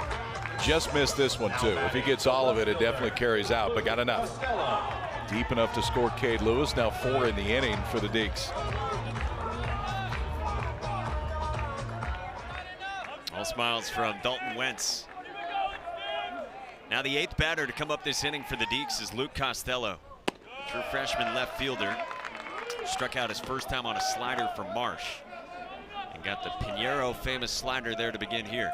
Just missed this one, too. If he gets all of it, it definitely carries out, but got enough. Deep enough to score Cade Lewis. Now 4 in the inning for the Deacs. All smiles from Dalton Wentz. Now the 8th batter to come up this inning for the Deacs is Luke Costello. True freshman left fielder. Struck out his first time on a slider from Marsh. And got the Pinheiro famous slider there to begin here.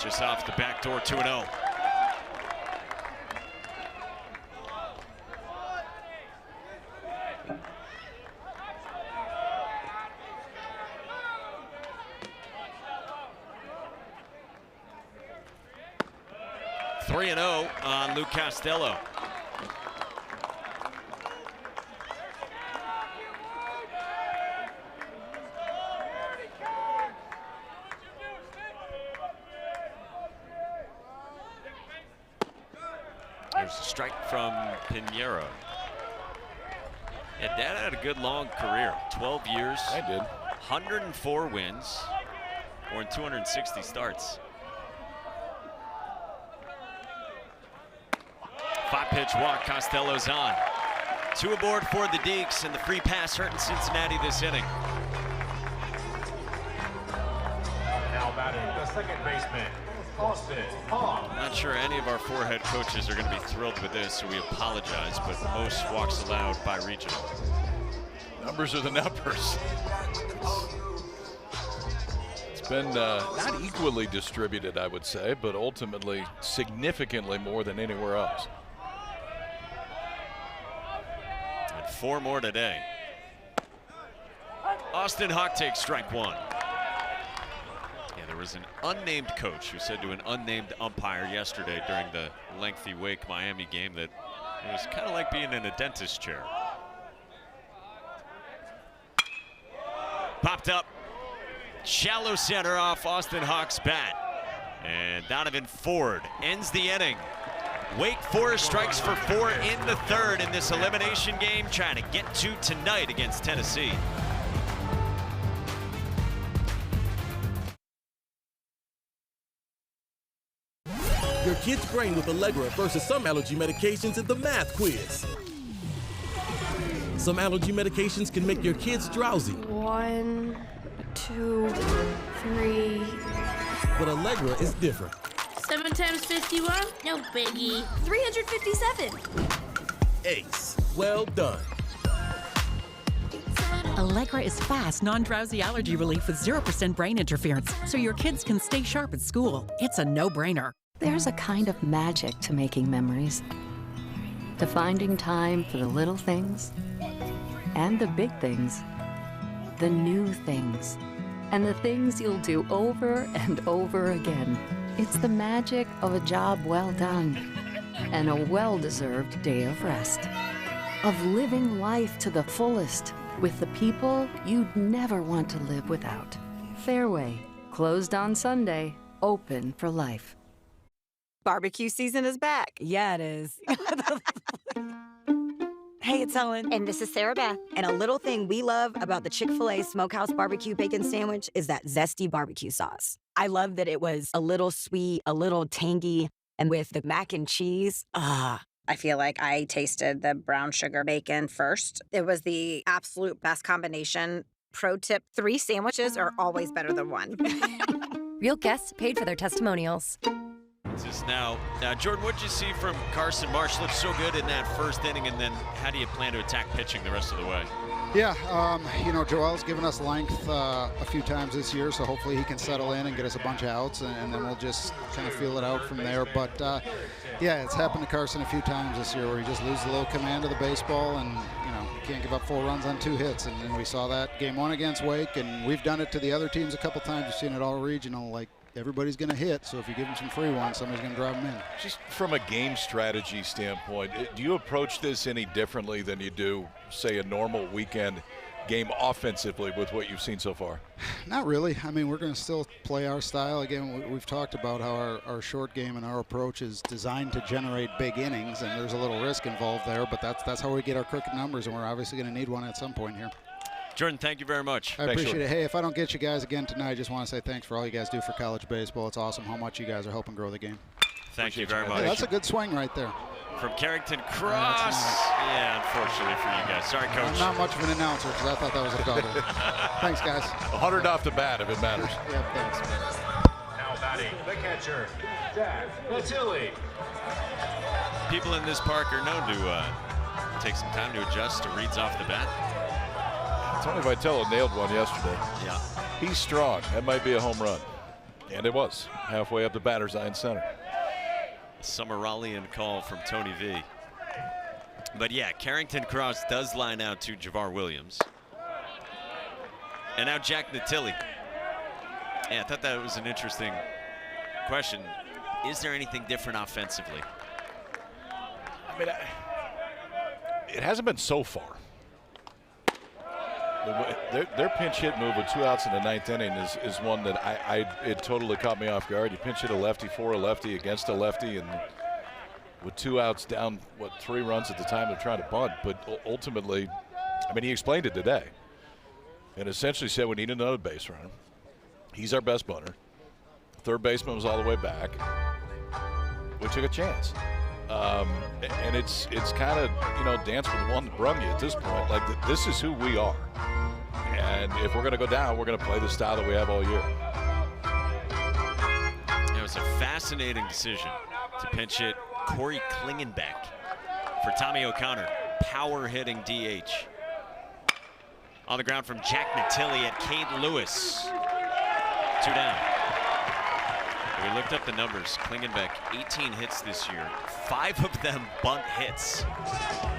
Just off the back door, 2-0. On Luke Costello. There's a strike from Pinheiro. Yeah, Dad had a good long career. 12 years. I did. 104 wins. More than 260 starts. 5-pitch walk, Costello's on. 2 aboard for the Deacs, and the free pass hurting Cincinnati this inning. Now batting the second baseman, Austin Hawk. Not sure any of our 4 head coaches are going to be thrilled with this, so we apologize, but most walks allowed by regional. Numbers are the numbers. It's been not equally distributed, I would say, but ultimately significantly more than anywhere else. And 4 more today. Austin Hawk takes strike 1. Yeah, there was an unnamed coach who said to an unnamed umpire yesterday during the lengthy Wake Miami game that it was kind of like being in a dentist chair. Popped up. Shallow center off Austin Hawk's bat. And Donovan Ford ends the inning. Wake Forest strikes for 4 in the 3rd in this elimination game, trying to get to tonight against Tennessee. Your kid's brain with Allegra versus some allergy medications in the math quiz. Some allergy medications can make your kids drowsy. 1, 2, 3. But Allegra is different. 7 times 51? No biggie. 357. Ace. Well done. Allegra is fast, non-drowsy allergy relief with 0% brain interference, so your kids can stay sharp at school. It's a no-brainer. There's a kind of magic to making memories, to finding time for the little things and the big things, the new things, and the things you'll do over and over again. It's the magic of a job well done and a well-deserved day of rest, of living life to the fullest with the people you'd never want to live without. Fairway, closed on Sunday, open for life. Barbecue season is back. Yeah, it is. Hey, it's Helen. And this is Sarah Beth. And a little thing we love about the Chick-fil-A Smokehouse Barbecue Bacon Sandwich is that zesty barbecue sauce. I love that it was a little sweet, a little tangy, and with the mac and cheese, I feel like I tasted the brown sugar bacon first. It was the absolute best combination. Pro tip, 3 sandwiches are always better than 1. Real guests paid for their testimonials. This is now, Jordan, what did you see from Carson Marsh? Looked so good in that first inning, and then how do you plan to attack pitching the rest of the way? Yeah, you know, Joel's given us length a few times this year, so hopefully he can settle in and get us a bunch of outs, and then we'll just kind of feel it out from there. But, yeah, it's happened to Carson a few times this year where he just loses a little command of the baseball, and, you know, he can't give up 4 runs on 2 hits. And we saw that game 1 against Wake, and we've done it to the other teams a couple times. You've seen it all regional, like, everybody's going to hit, so if you give them some free ones, somebody's going to drive them in. Just from a game strategy standpoint, do you approach this any differently than you do, say, a normal weekend game offensively with what you've seen so far? Not really. I mean, we're going to still play our style. Again, we've talked about how our short game and our approach is designed to generate big innings, and there's a little risk involved there, but that's how we get our crooked numbers, and we're obviously going to need one at some point here. Jordan, thank you very much. I appreciate it. Hey, if I don't get you guys again tonight, I just want to say thanks for all you guys do for college baseball. It's awesome how much you guys are helping grow the game. Thank you very much. Hey, that's a good swing right there. From Carrington Cross. Yeah, unfortunately for you guys. Sorry, Coach. I'm not much of an announcer because I thought that was a double. Thanks, guys. 100 off the bat if it matters. Yeah, thanks. Now batting, the catcher, Jack Natili. People in this park are known to take some time to adjust to reads off the bat. Tony Vitello nailed one yesterday. Yeah. He's strong. That might be a home run. And it was. Halfway up the batter's eye in center. Summeralian call from Tony V. But yeah, Carrington Cross does line out to Javar Williams. And now Jack Natili. Yeah, I thought that was an interesting question. Is there anything different offensively? I mean, it hasn't been so far. Their pinch hit move with 2 outs in the 9th inning is one that it totally caught me off guard. You pinch hit a lefty for a lefty against a lefty, and with 2 outs down, 3 runs at the time they're trying to bunt. But ultimately, I mean, he explained it today and essentially said we need another base runner. He's our best bunter. Third baseman was all the way back. We took a chance. And it's kind of, you know, dance with the one that brung you at this point. Like, this is who we are. And if we're going to go down, we're going to play the style that we have all year. It was a fascinating decision to pinch hit Corey Klingenbeck for Tommy O'Connor. Power hitting DH. On the ground from Jack Natili at Cade Lewis. 2 down. We looked up the numbers. Klingenbeck, 18 hits this year. 5 of them bunt hits.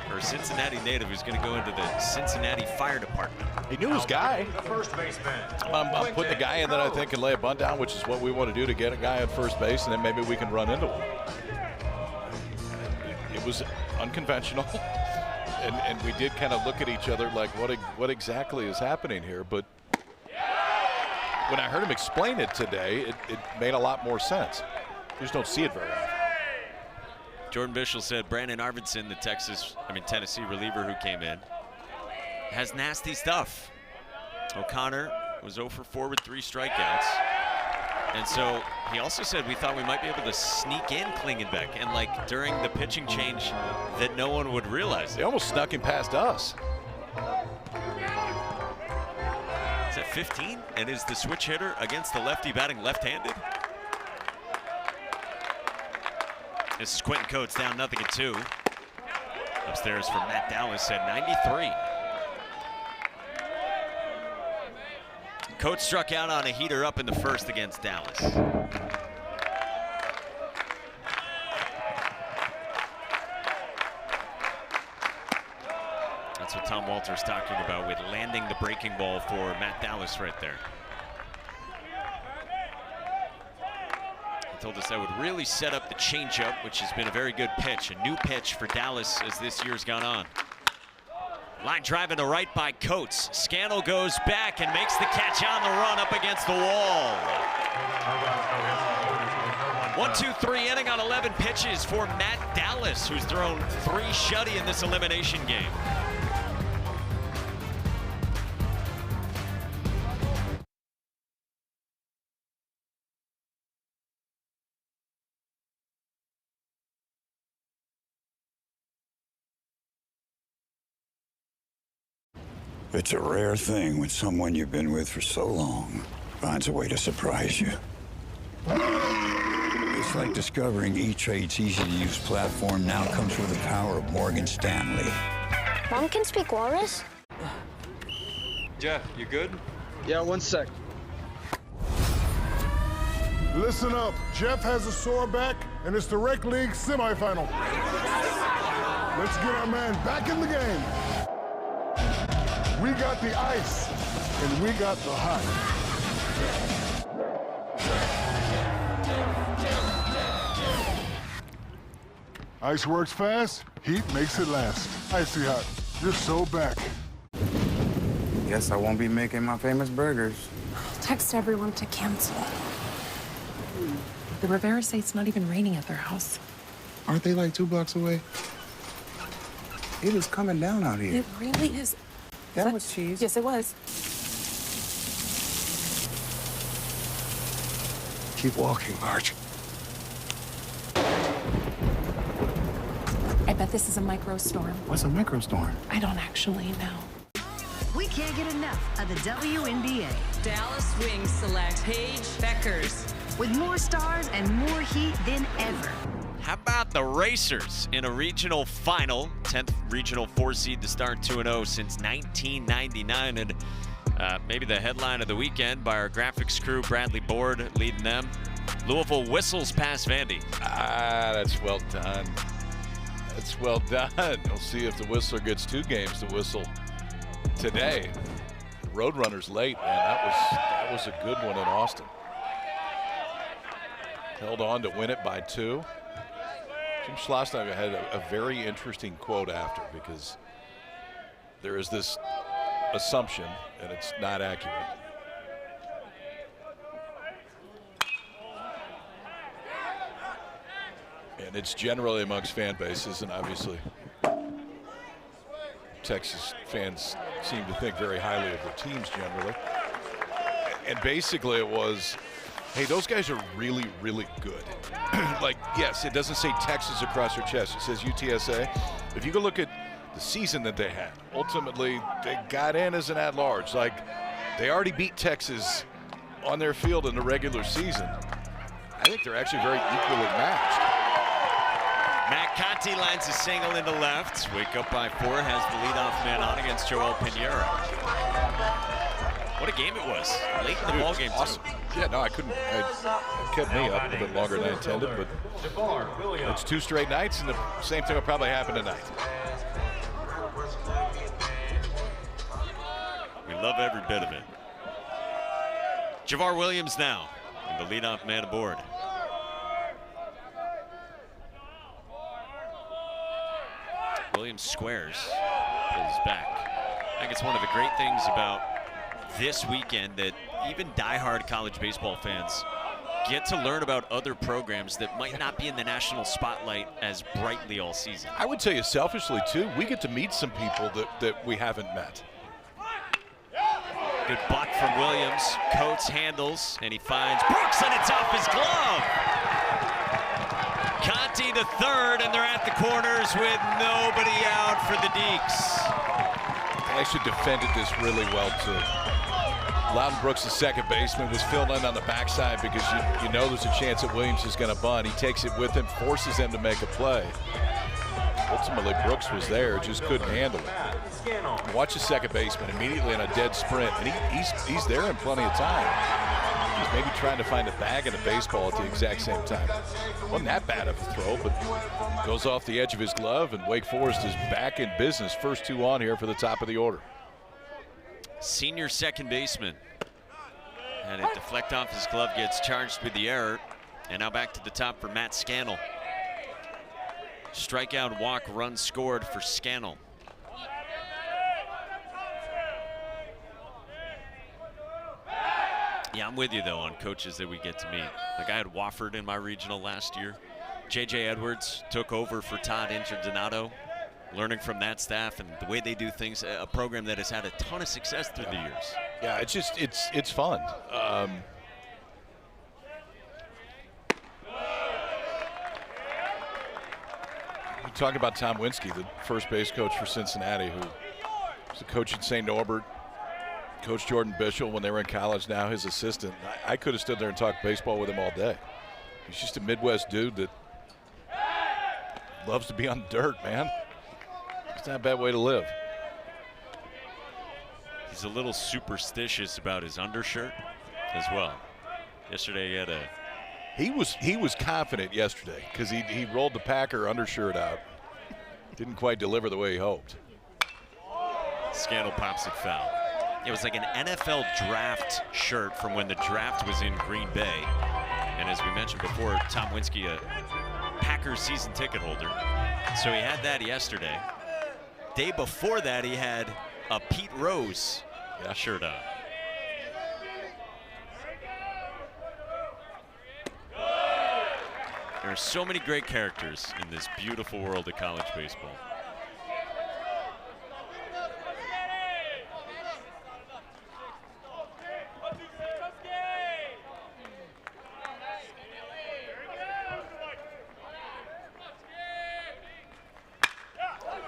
For a Cincinnati native who's going to go into the Cincinnati Fire Department. He knew his guy. The first baseman. I'm putting a guy in that I think can lay a bunt down, which is what we want to do to get a guy at first base, and then maybe we can run into him. It was unconventional, and we did kind of look at each other like, what exactly is happening here? But when I heard him explain it today, it made a lot more sense. You just don't see it very often. Jordan Bischel said Brandon Arvidsson, the Tennessee reliever who came in, has nasty stuff. O'Connor was 0 for 4 with 3 strikeouts. And so he also said we thought we might be able to sneak in Klingenbeck, and like during the pitching change that no one would realize. They almost snuck him past us. Is that 15? And is the switch hitter against the lefty batting left-handed? This is Quentin Coates down 0-2. Upstairs from Matt Dallas at 93. Coates struck out on a heater up in the first against Dallas. That's what Tom Walter's talking about with landing the breaking ball for Matt Dallas right there. He told us that would really set up the changeup, which has been a very good pitch, a new pitch for Dallas as this year's gone on. Line drive in the right by Coates. Scannell goes back and makes the catch on the run up against the wall. 1-2-3 inning on 11 pitches for Matt Dallas, who's thrown 3 shutty in this elimination game. It's a rare thing when someone you've been with for so long finds a way to surprise you. It's like discovering E-Trade's easy-to-use platform now comes with the power of Morgan Stanley. Mom can speak walrus? Jeff, you good? Yeah, 1 sec. Listen up. Jeff has a sore back, and it's the Rec League semifinal. Let's get our man back in the game. We got the ice, and we got the hot. Ice works fast, heat makes it last. Icy Hot, you're so back. Guess I won't be making my famous burgers. Text everyone to cancel. The Rivera say it's not even raining at their house. Aren't they like 2 blocks away? It is coming down out here. It really is. That was cheese. Yes, it was. Keep walking, Marge. I bet this is a microstorm. What's a microstorm? I don't actually know. We can't get enough of the WNBA. Dallas Wings select Paige Beckers. With more stars and more heat than ever. How about the Racers in a regional final? 10th regional 4 seed to start 2-0 since 1999. And maybe the headline of the weekend by our graphics crew, Bradley Board leading them. Louisville whistles past Vandy. Ah, that's well done. That's well done. We'll see if the Whistler gets 2 games to whistle today. The Roadrunners late, man. That was a good one in Austin. Held on to win it by 2. Jim Schlossnagle had a very interesting quote after, because there is this assumption, and it's not accurate. And it's generally amongst fan bases, and obviously Texas fans seem to think very highly of their teams generally. And basically it was, hey, those guys are really, really good. Like, yes, it doesn't say Texas across their chest. It says UTSA. If you go look at the season that they had, ultimately they got in as an at-large. Like, they already beat Texas on their field in the regular season. I think they're actually very equally matched. Matt Conti lines a single into left. Wake Up by 4 has the leadoff man on against Joel Pinheiro. What a game it was. Late in the ball game, awesome. Yeah, no, I couldn't. It kept me up a little bit longer than I intended, but it's 2 straight nights, and the same thing will probably happen tonight. We love every bit of it. Javar Williams now, the leadoff man aboard. Williams squares, pulls back. I think it's one of the great things about this weekend that even diehard college baseball fans get to learn about other programs that might not be in the national spotlight as brightly all season. I would tell you selfishly, too, we get to meet some people that we haven't met. Good buck from Williams. Coates handles, and he finds Brooks, and it's off his glove. Conti to third, and they're at the corners with nobody out for the Deeks. They actually defended this really well, too. Loudon Brooks, the second baseman, was filled in on the backside because you know there's a chance that Williams is going to bunt. He takes it with him, forces him to make a play. Ultimately, Brooks was there, just couldn't handle it. Watch the second baseman immediately on a dead sprint, and he's there in plenty of time. He's maybe trying to find a bag and a baseball at the exact same time. Wasn't that bad of a throw, but goes off the edge of his glove, and Wake Forest is back in business. First 2 on here for the top of the order. Senior second baseman. And it deflect off his glove, gets charged with the error. And now back to the top for Matt Scannell. Strikeout, walk, run scored for Scannell. Yeah, I'm with you, though, on coaches that we get to meet. Like, I had Wofford in my regional last year. J.J. Edwards took over for Todd Interdonato, learning from that staff and the way they do things, a program that has had a ton of success through the years. Yeah, it's fun. We talked about Tom Winsky, the first base coach for Cincinnati, who was a coach in St. Norbert. Coach Jordan Bishel when they were in college, now his assistant. I could have stood there and talked baseball with him all day. He's just a Midwest dude that loves to be on dirt, man. It's not a bad way to live. He's a little superstitious about his undershirt as well. Yesterday he had a... He was confident yesterday because he rolled the Packer undershirt out. Didn't quite deliver the way he hoped. Scandal pops it foul. It was like an NFL draft shirt from when the draft was in Green Bay. And as we mentioned before, Tom Winsky, a Packers season ticket holder. So he had that yesterday. Day before that, he had a Pete Rose shirt on. There are so many great characters in this beautiful world of college baseball.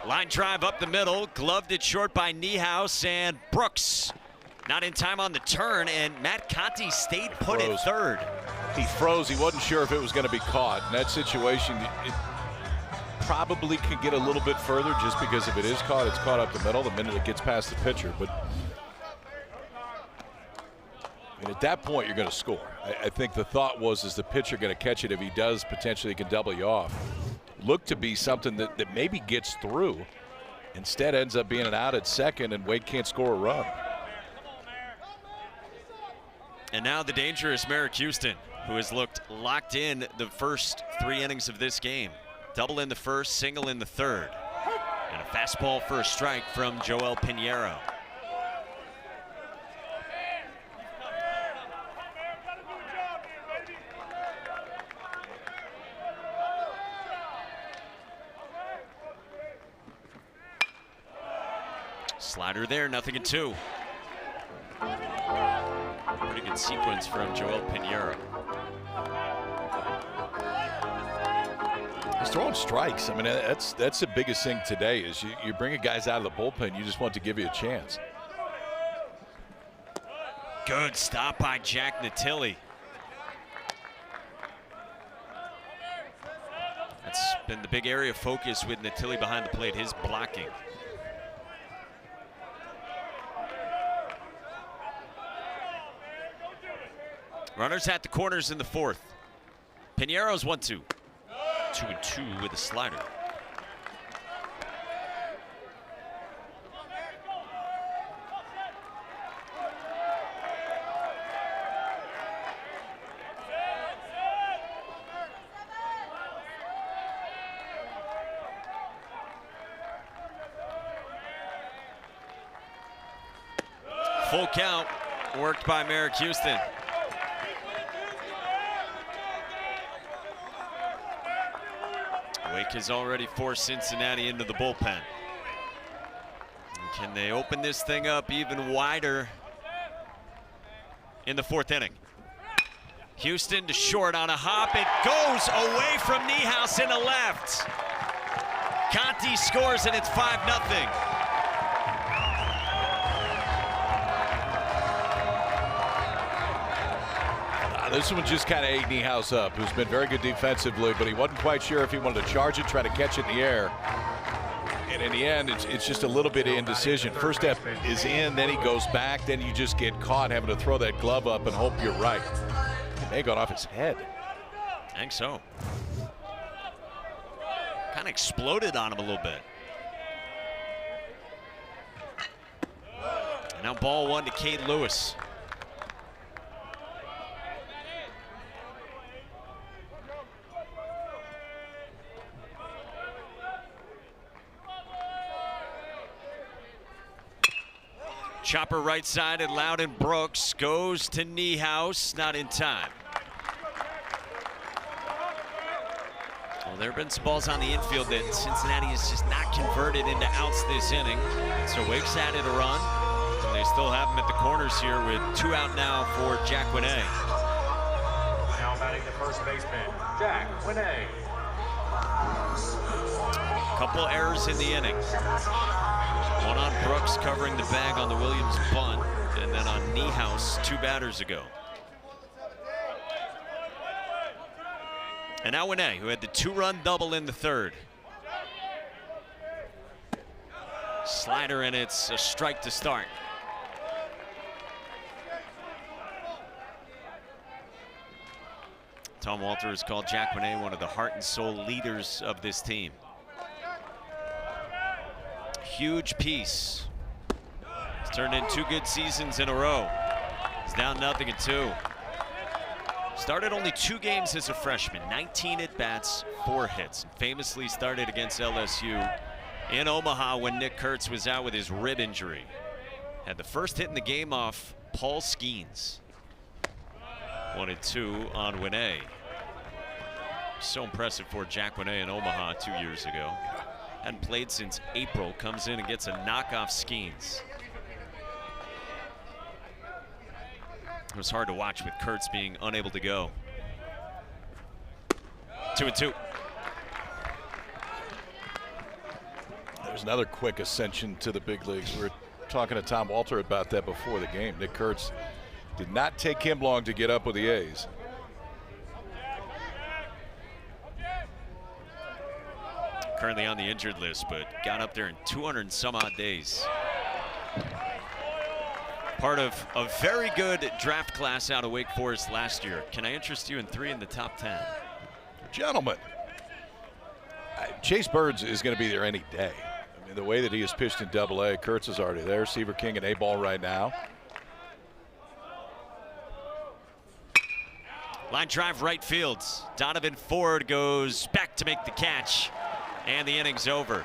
Line drive up the middle, gloved it short by Niehaus, and Brooks not in time on the turn, and Matt Conti stayed put at third. He froze. He wasn't sure if it was going to be caught. In that situation, it probably could get a little bit further just because if it is caught, it's caught up the middle the minute it gets past the pitcher. But at that point, you're going to score. I think the thought was, is the pitcher going to catch it? If he does, potentially he can double you off. Looked to be something that maybe gets through. Instead ends up being an out at second, and Wade can't score a run. And now the dangerous Merrick Houston, who has looked locked in the first 3 innings of this game. Double in the first, single in the third. And a fastball for a strike from Joel Pinheiro. Slider there, 0-2. Pretty good sequence from Joel Pinheiro. He's throwing strikes. I mean, that's the biggest thing today is you bring guys out of the bullpen, you just want to give you a chance. Good stop by Jack Natili. That's been the big area of focus with Natili behind the plate, his blocking. Runners at the corners in the fourth. Piñeiro's 1-2. 2-2 with a slider. Full count worked by Merrick Houston. Wake has already forced Cincinnati into the bullpen. And can they open this thing up even wider in the fourth inning? Houston to short on a hop. It goes away from Niehaus in the left. Conti scores and it's 5-0. This one just kind of ate Niehaus up, who's been very good defensively, but he wasn't quite sure if he wanted to charge it, try to catch it in the air. And in the end, it's just a little bit of indecision. First step is in, then he goes back, then you just get caught having to throw that glove up and hope you're right. It may have gone off his head. I think so. Kind of exploded on him a little bit. And now ball one to Cade Lewis. Chopper right side and Loudon Brooks goes to Niehaus, not in time. Well, there have been some balls on the infield that Cincinnati has just not converted into outs this inning. So Wake's added a run, and they still have him at the corners here with 2 out now for Jack Winay. Now batting the first baseman, Jack Winay. Couple errors in the inning. One on Brooks covering the bag on the Williams bunt, and then on Niehaus 2 batters ago. And now Winay, who had the 2-run double in the third. Slider, and it's a strike to start. Tom Walter has called Jack Winay one of the heart and soul leaders of this team. Huge piece. He's turned in 2 good seasons in a row. He's down 0-2. Started only 2 games as a freshman, 19 at-bats, 4 hits. Famously started against LSU in Omaha when Nick Kurtz was out with his rib injury. Had the first hit in the game off Paul Skeens. 1-2 on Winay. So impressive for Jack Winay in Omaha 2 years ago. Hadn't played since April, comes in and gets a knockoff Skeens. It was hard to watch with Kurtz being unable to go. 2-2. There's another quick ascension to the big leagues. We were talking to Tom Walter about that before the game. Nick Kurtz did not take him long to get up with the A's. Currently on the injured list, but got up there in 200 and some odd days. Part of a very good draft class out of Wake Forest last year. Can I interest you in 3 in the top 10? Gentlemen, Chase Burns is going to be there any day. I mean, the way that he has pitched in Double-A, Kurtz is already there. Seaver King and A-ball right now. Line drive right field. Donovan Ford goes back to make the catch, and the inning's over.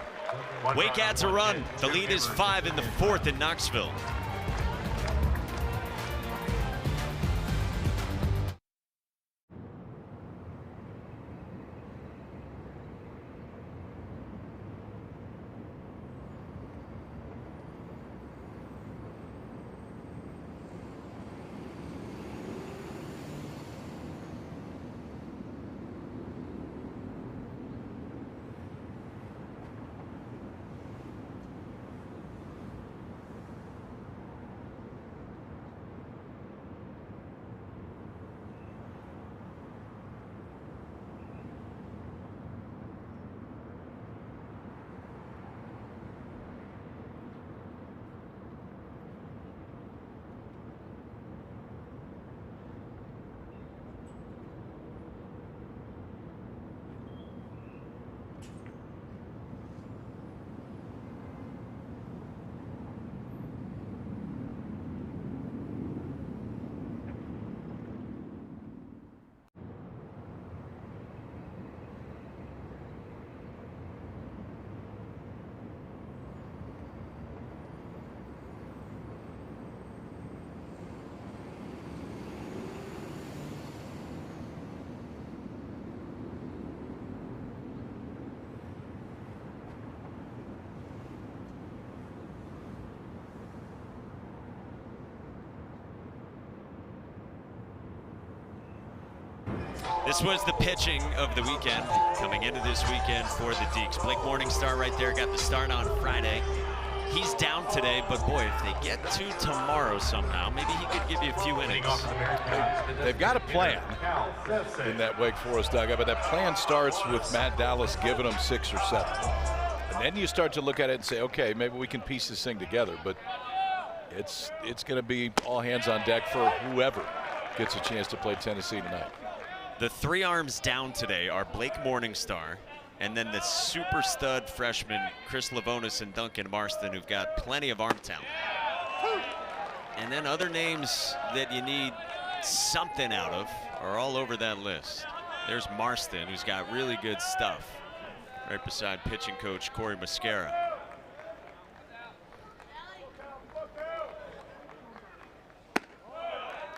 Wake adds a run. The lead is 5 in the 4th in Knoxville. This was the pitching of the weekend, coming into this weekend for the Deeks. Blake Morningstar right there got the start on Friday. He's down today, but boy, if they get to tomorrow somehow, maybe he could give you a few innings. They've got a plan in that Wake Forest dugout, but that plan starts with Matt Dallas giving them 6 or 7. And then you start to look at it and say, okay, maybe we can piece this thing together, but it's going to be all hands on deck for whoever gets a chance to play Tennessee tonight. The 3 arms down today are Blake Morningstar, and then the super stud freshmen Chris Lavonis and Duncan Marston, who've got plenty of arm talent. And then other names that you need something out of are all over that list. There's Marston, who's got really good stuff, right beside pitching coach Corey Mascara.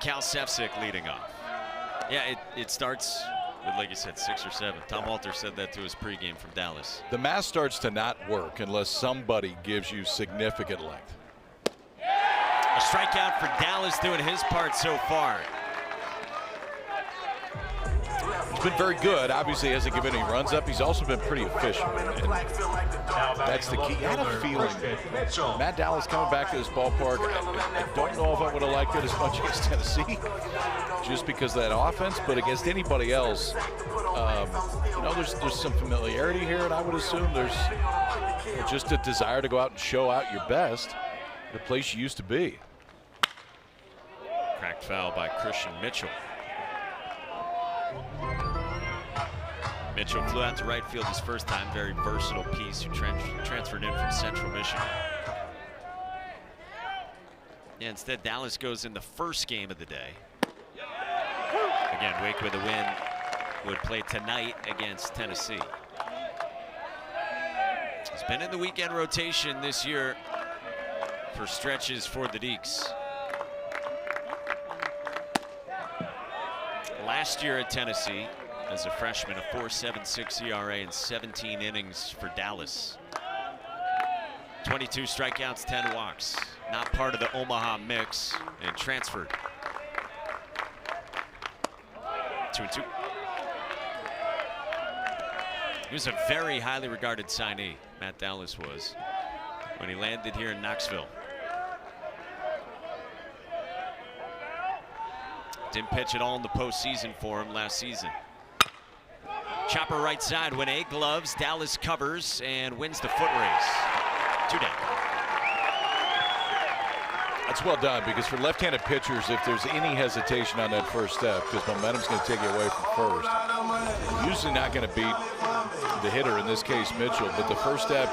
Cal Sefcik leading off. Yeah, it starts with, like you said, 6 or 7. Tom Walter said that to his pregame from Dallas. The math starts to not work unless somebody gives you significant length. A strikeout for Dallas doing his part so far. He's been very good. Obviously, he hasn't given any runs up. He's also been pretty efficient. And that's the key. I had a feeling Matt Dallas coming back to this ballpark, I don't know if I would have liked it as much against Tennessee, just because of that offense, but against anybody else, you know, there's some familiarity here, and I would assume there's just a desire to go out and show out your best, the place you used to be. Cracked foul by Christian Mitchell. Mitchell flew out to right field his first time. Very versatile piece who transferred in from Central Michigan. Yeah, instead Dallas goes in the first game of the day. Again, Wake with a win would play tonight against Tennessee. He's been in the weekend rotation this year for stretches for the Deeks. Last year at Tennessee, as a freshman, a 4.76 ERA and 17 innings for Dallas. 22 strikeouts, 10 walks. Not part of the Omaha mix and transferred. 2-2. He was a very highly regarded signee, Matt Dallas was, when he landed here in Knoxville. Didn't pitch at all in the postseason for him last season. Chopper right side, when A gloves, Dallas covers and wins the foot race. 2 down. That's well done, because for left-handed pitchers, if there's any hesitation on that first step, because momentum's going to take you away from first, usually not going to beat the hitter, in this case Mitchell, but the first step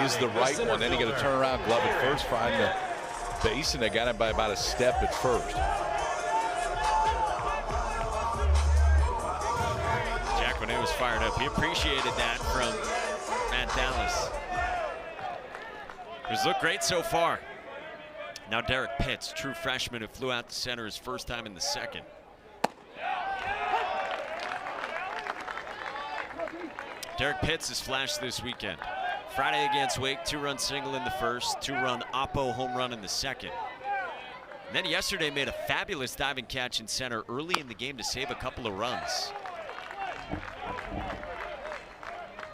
is the right one. Then you got to turn around, glove at first, find the base, and they got him by about a step at first. It was fired up. He appreciated that from Matt Dallas. He's looked great so far. Now Derek Pitts, true freshman who flew out to center his first time in the second. Derek Pitts has flashed this weekend. Friday against Wake, 2-run single in the first, 2-run Oppo home run in the second. And then yesterday made a fabulous diving catch in center early in the game to save a couple of runs.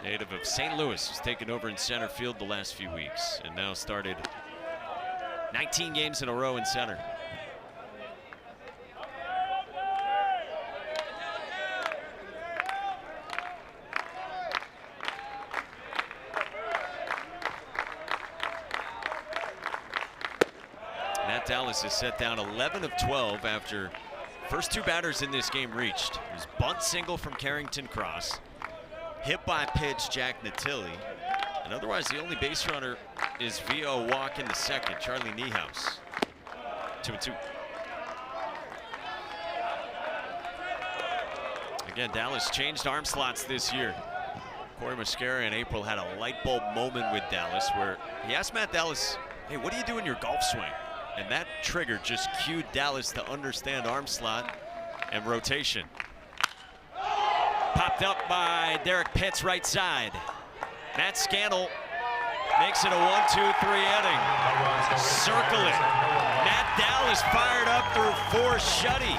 Native of St. Louis, has taken over in center field the last few weeks and now started 19 games in a row in center. Matt Dallas has set down 11 of 12 after first 2 batters in this game reached. It was bunt single from Carrington Cross, hit by pitch Jack Natilli, and otherwise the only base runner is via a walk in the second, Charlie Niehaus. 2-2. Again, Dallas changed arm slots this year. Corey Mascara in April had a light bulb moment with Dallas where he asked Matt Dallas, hey, what do you do in your golf swing? And that trigger just cued Dallas to understand arm slot and rotation. Popped up by Derek Pitts right side. Matt Scannell makes it a 1-2-3 inning. Circle it. Matt Dallas fired up through 4 shutty.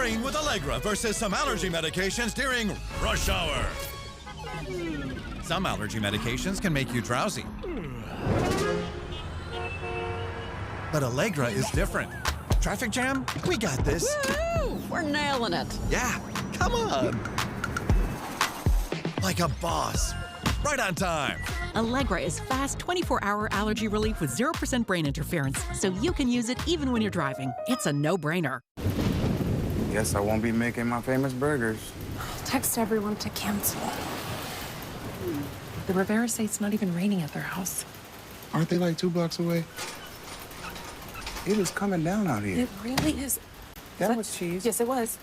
brain with Allegra versus some allergy medications during rush hour. Some allergy medications can make you drowsy. But Allegra is different. Traffic jam? We got this. Woo! We're nailing it. Yeah, come on. Like a boss. Right on time. Allegra is fast 24-hour allergy relief with 0% brain interference, so you can use it even when you're driving. It's a no-brainer. Guess I won't be making my famous burgers. Text everyone to cancel. The Rivera say it's not even raining at their house. Aren't they like 2 blocks away? It is coming down out here. It really is. That was cheese. Yes, it was.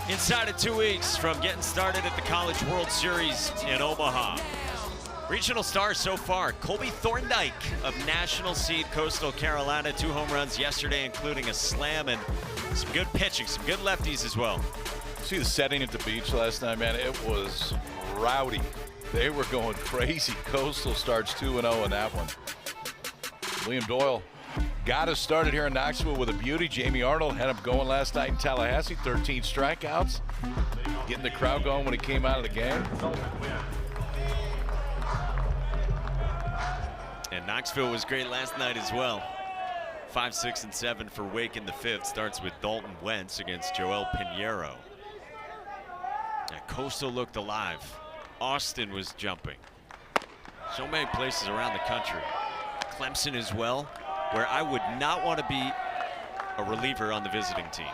Inside of 2 weeks from getting started at the College World Series in Omaha. Regional stars so far, Colby Thorndike of national seed Coastal Carolina, 2 home runs yesterday, including a slam and some good pitching, some good lefties as well. See the setting at the beach last night, man, it was rowdy. They were going crazy. Coastal starts 2-0 in that one. Liam Doyle got us started here in Knoxville with a beauty. Jamie Arnold had him going last night in Tallahassee, 13 strikeouts. Getting the crowd going when he came out of the game. And Knoxville was great last night as well. 5, 6, and 7 for Wake in the 5th. Starts with Dalton Wentz against Joel Pinheiro. Coastal looked alive. Austin was jumping. So many places around the country. Clemson as well, where I would not want to be a reliever on the visiting team.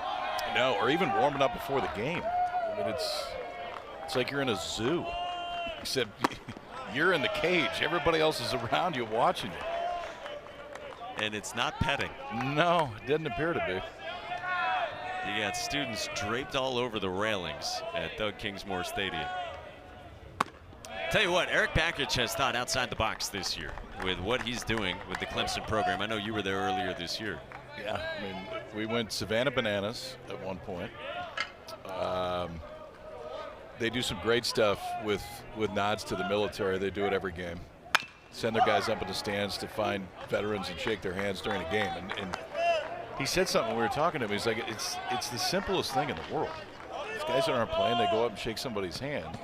No, or even warming up before the game. I mean, it's like you're in a zoo, except you're in the cage. Everybody else is around you watching you. And it's not petting. No, it didn't appear to be. You got students draped all over the railings at Doug Kingsmore Stadium. Tell you what, Eric Bakich has thought outside the box this year with what he's doing with the Clemson program. I know you were there earlier this year. Yeah, I mean, we went Savannah Bananas at one point. They do some great stuff with nods to the military. They do it every game. Send their guys up in the stands to find veterans and shake their hands during a game. And he said something when we were talking to him. He's like, it's the simplest thing in the world. These guys that aren't playing, they go up and shake somebody's hand.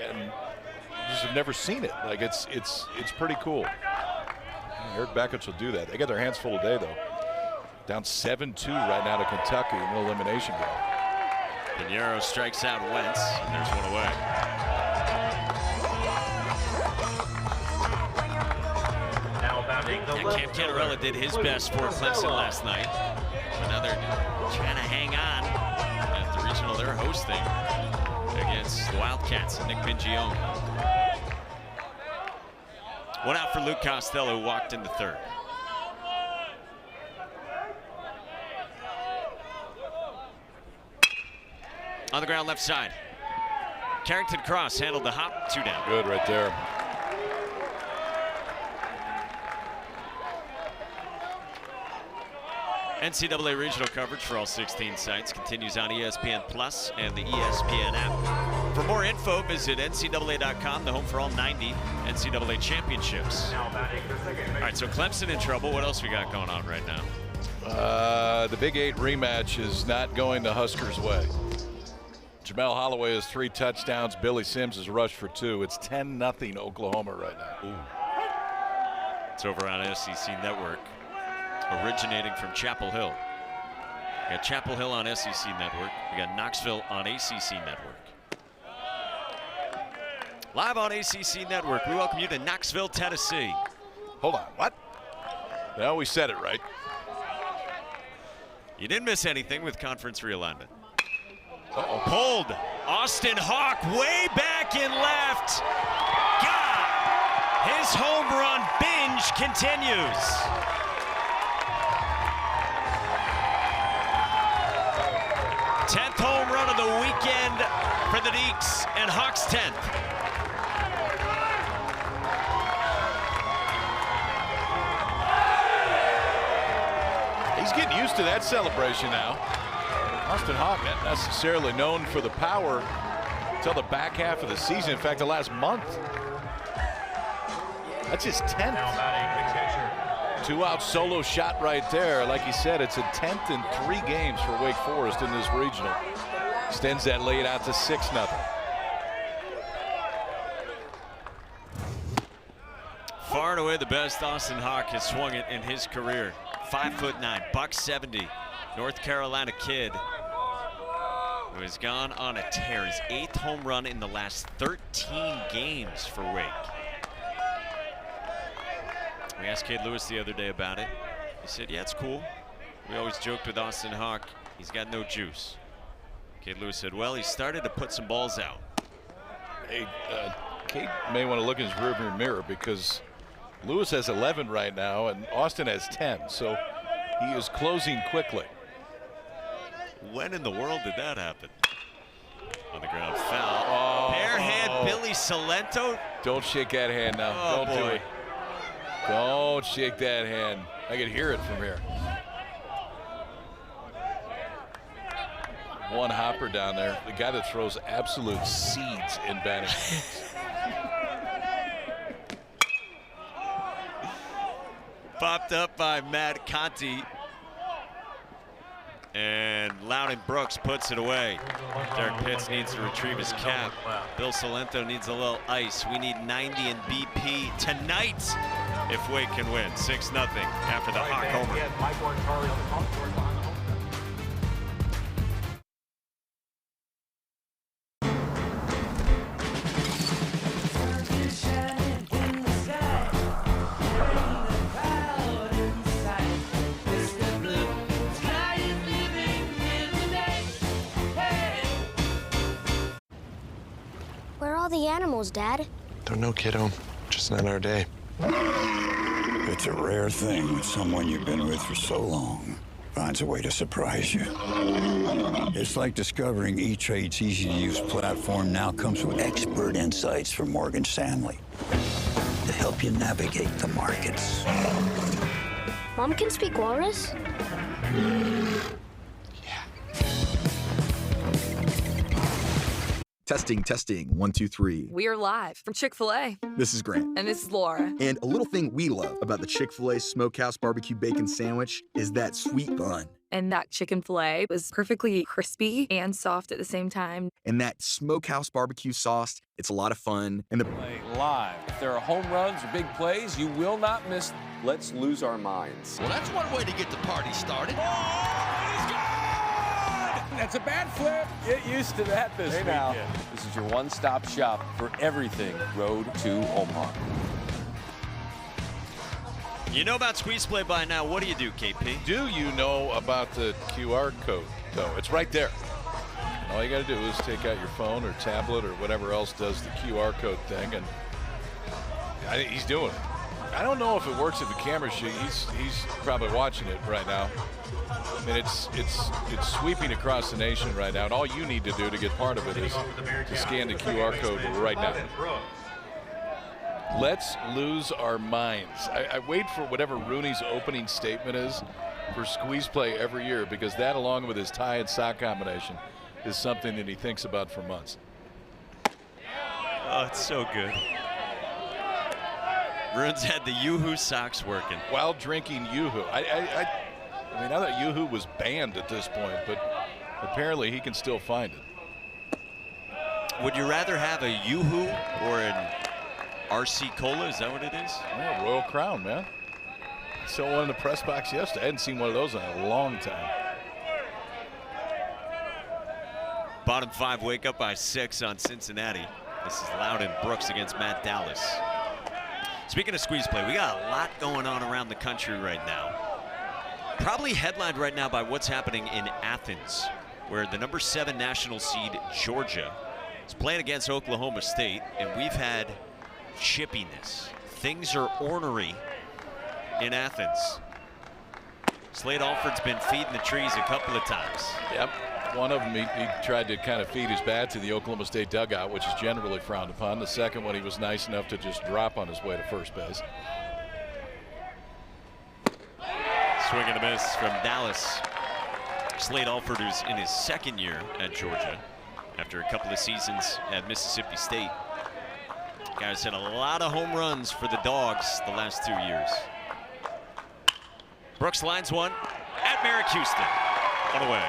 And you just have never seen it. Like, it's pretty cool. Eric Bakich will do that. They got their hands full today, though. Down 7-2 right now to Kentucky in an elimination game. Pinheiro strikes out Wentz, and there's one away. And Cam Cantarella did his best for Clemson last night. But now they're trying to hang on at the regional they're hosting against the Wildcats and Nick Mingione. One out for Luke Costello, who walked in the 3rd. On the ground left side. Carrington Cross handled the hop, 2 down. Good right there. NCAA regional coverage for all 16 sites continues on ESPN Plus and the ESPN app. For more info, visit NCAA.com, the home for all 90 NCAA championships. All right, so Clemson in trouble. What else we got going on right now? The Big 8 rematch is not going the Huskers' way. Jamel Holloway has 3 touchdowns. Billy Sims has rushed for 2. It's 10-0 Oklahoma right now. Ooh. It's over on SEC Network, originating from Chapel Hill. We got Chapel Hill on SEC Network. We got Knoxville on ACC Network. Live on ACC Network, we welcome you to Knoxville, Tennessee. Hold on, what? No, we said it right. You didn't miss anything with conference realignment. Pulled. Austin Hawk way back in left. God, his home run binge continues. Tenth home run of the weekend for the Deeks, and Hawk's 10th. He's getting used to that celebration now. Austin Hawk not necessarily known for the power until the back half of the season. In fact, the last month. That's his 10th. Two-out solo shot right there. Like you said, it's a 10th in 3 games for Wake Forest in this regional. Extends that lead out to 6-0. Far and away the best Austin Hawk has swung it in his career. 5'9", $170, North Carolina kid who has gone on a tear. His 8th home run in the last 13 games for Wake. We asked Cade Lewis the other day about it. He said, yeah, it's cool. We always joked with Austin Hawk, he's got no juice. Cade Lewis said, well, he started to put some balls out. Hey, Cade may want to look in his rearview mirror because Lewis has 11 right now and Austin has 10, so he is closing quickly. When in the world did that happen? On the ground, foul. Bare hand, Billy Salento. Don't shake that hand now. Oh, Don't do it. Don't shake that hand. I can hear it from here. One hopper down there. The guy that throws absolute seeds in batting. Popped up by Matt Conti. And Loudon Brooks puts it away. Derek Pitts needs to retrieve his cap. Bill Salento needs a little ice. We need 90 in BP tonight if Wake can win. 6-0 after the Hawk homer. Where are all the animals, Dad? Don't know, kiddo. Just not our day. It's a rare thing when someone you've been with for so long finds a way to surprise you. It's like discovering E-Trade's easy-to-use platform now comes with expert insights from Morgan Stanley to help you navigate the markets. Mom can speak walrus? Testing, testing, 1, 2, 3. We're live from Chick-fil-A. This is Grant. And this is Laura. And a little thing we love about the Chick-fil-A Smokehouse Barbecue Bacon Sandwich is that sweet bun. And that chicken filet was perfectly crispy and soft at the same time. And that Smokehouse Barbecue sauce, it's a lot of fun. And the play live. If there are home runs or big plays, you will not miss Let's Lose Our Minds. Well, that's one way to get the party started. That's a bad flip. Get used to that this weekend. Now, this is your one-stop shop for everything Road to Omaha. You know about Squeeze Play by now. What do you do, KP? Do you know about the QR code, though? It's right there. And all you got to do is take out your phone or tablet or whatever else does the QR code thing, and he's doing it. I don't know if it works at the camera sheet. He's probably watching it right now. I mean, it's sweeping across the nation right now, and all you need to do to get part of it is to scan the QR code right now. Let's lose our minds. I wait for whatever Rooney's opening statement is for Squeeze Play every year, because that, along with his tie and sock combination, is something that he thinks about for months. Oh, it's so good. Runes had the Yoo-Hoo socks working. While drinking Yoo-Hoo. I mean, I thought Yoo-Hoo was banned at this point, but apparently he can still find it. Would you rather have a Yoo-Hoo or an RC Cola? Is that what it is? Yeah, Royal Crown, man. Saw one in the press box yesterday. I hadn't seen one of those in a long time. Bottom 5 Wake up by 6 on Cincinnati. This is Loudon Brooks against Matt Dallas. Speaking of Squeeze Play, we got a lot going on around the country right now. Probably headlined right now by what's happening in Athens, where the number 7 national seed Georgia is playing against Oklahoma State, and we've had chippiness. Things are ornery in Athens. Slade Alford's been feeding the trees a couple of times. Yep. One of them, he tried to kind of feed his bat to the Oklahoma State dugout, which is generally frowned upon. The second one, he was nice enough to just drop on his way to first base. Swing and a miss from Dallas. Slade Alford, who's in his 2nd year at Georgia after a couple of seasons at Mississippi State. Guys hit a lot of home runs for the Dogs the last 2 years. Brooks lines one at Merrick Houston. On the way.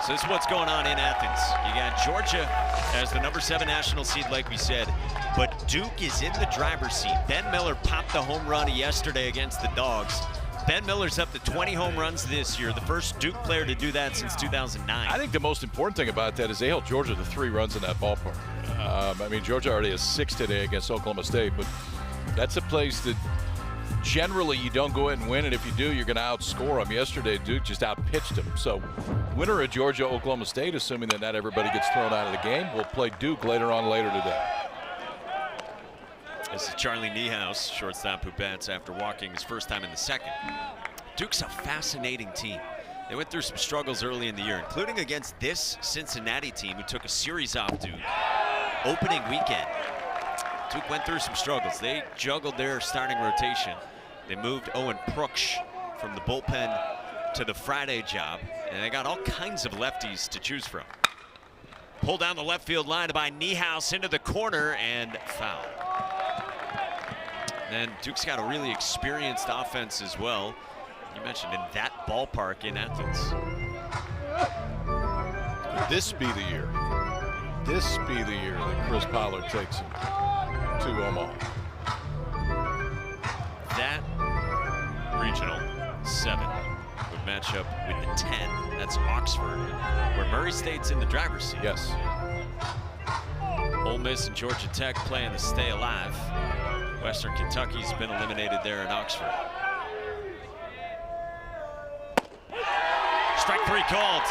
So this is what's going on in Athens. You got Georgia as the number 7 national seed, like we said, but Duke is in the driver's seat. Ben Miller popped the home run yesterday against the Dogs. Ben Miller's up to 20 home runs this year, the first Duke player to do that since 2009. I think the most important thing about that is they held Georgia to 3 runs in that ballpark. I mean, Georgia already has 6 today against Oklahoma State, but that's a place that generally you don't go in and win, and if you do, you're going to outscore them. Yesterday, Duke just outpitched them. So winner of Georgia, Oklahoma State, assuming that not everybody gets thrown out of the game, will play Duke later today. This is Charlie Niehaus, shortstop, who bats after walking his first time in the second. Duke's a fascinating team. They went through some struggles early in the year, including against this Cincinnati team who took a series off Duke opening weekend. Duke went through some struggles. They juggled their starting rotation. They moved Owen Pruksch from the bullpen to the Friday job, and they got all kinds of lefties to choose from. Pulled down the left field line by Niehaus into the corner and foul. Then Duke's got a really experienced offense as well. You mentioned in that ballpark in Athens. Could this be the year? This be the year that Chris Pollard takes him to Omaha. That regional 7 would match up with the 10. That's Oxford, where Murray State's in the driver's seat. Yes. Ole Miss and Georgia Tech playing to stay alive. Western Kentucky's been eliminated there in Oxford. Strike 3 called.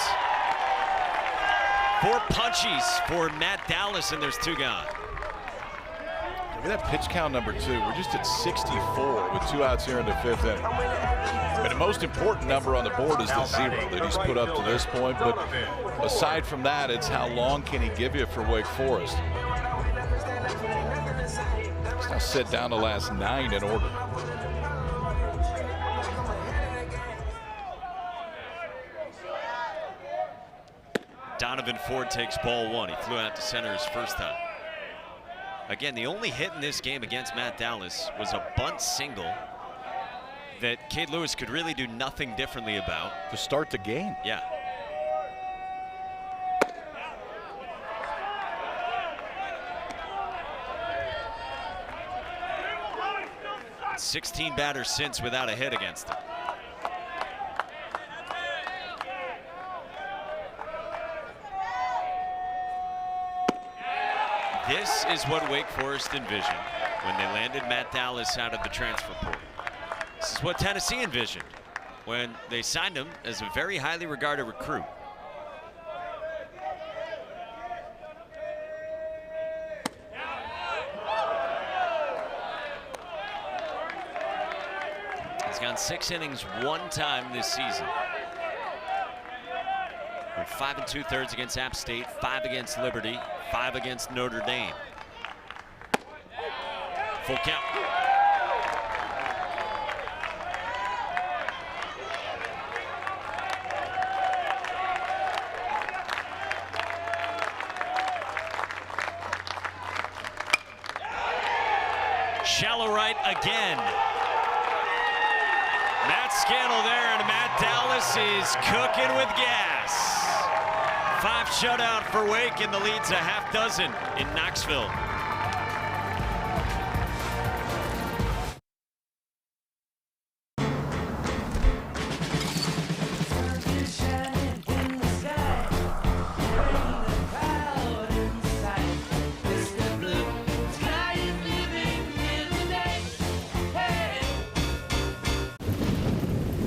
4 punchies for Matt Dallas, and there's 2 gone. Look at that pitch count number 2. We're just at 64 with 2 outs here in the 5th inning. But the most important number on the board is the 0 that he's put up to this point. But aside from that, it's how long can he give you for Wake Forest. He's now set down the last 9 in order. Donovan Ford takes ball 1. He flew out to center his first time. Again, the only hit in this game against Matt Dallas was a bunt single that Cade Lewis could really do nothing differently about. To start the game. Yeah. "16 batters since without a hit against him." This is what Wake Forest envisioned when they landed Matt Dallas out of the transfer portal. This is what Tennessee envisioned when they signed him as a very highly regarded recruit. He's gone 6 innings 1 time this season. 5 2/3 against App State, 5 against Liberty, 5 against Notre Dame. Full count. Shallow right again. Matt Scannell there, and Matt Dallas is cooking with gas. 5 shutout for Wake, and the lead's a half dozen in Knoxville.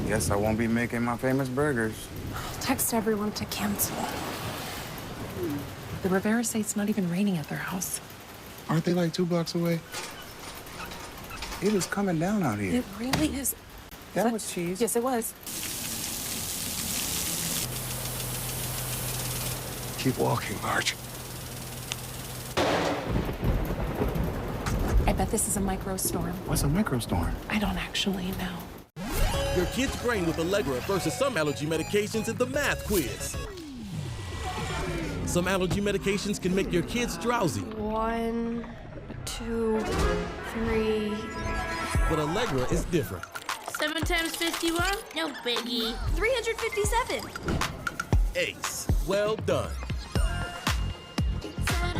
Guess I won't be making my famous burgers. Text everyone to cancel. The Rivera say it's not even raining at their house. Aren't they like 2 blocks away? It is coming down out here. It really is. That was cheese. Yes, it was. Keep walking, Marge. I bet this is a microstorm. What's a microstorm? I don't actually know. Your kid's brain with Allegra versus some allergy medications in the math quiz. Some allergy medications can make your kids drowsy. 1, 2, 3. But Allegra is different. 7 times 51? No biggie. 357. Ace. Well done.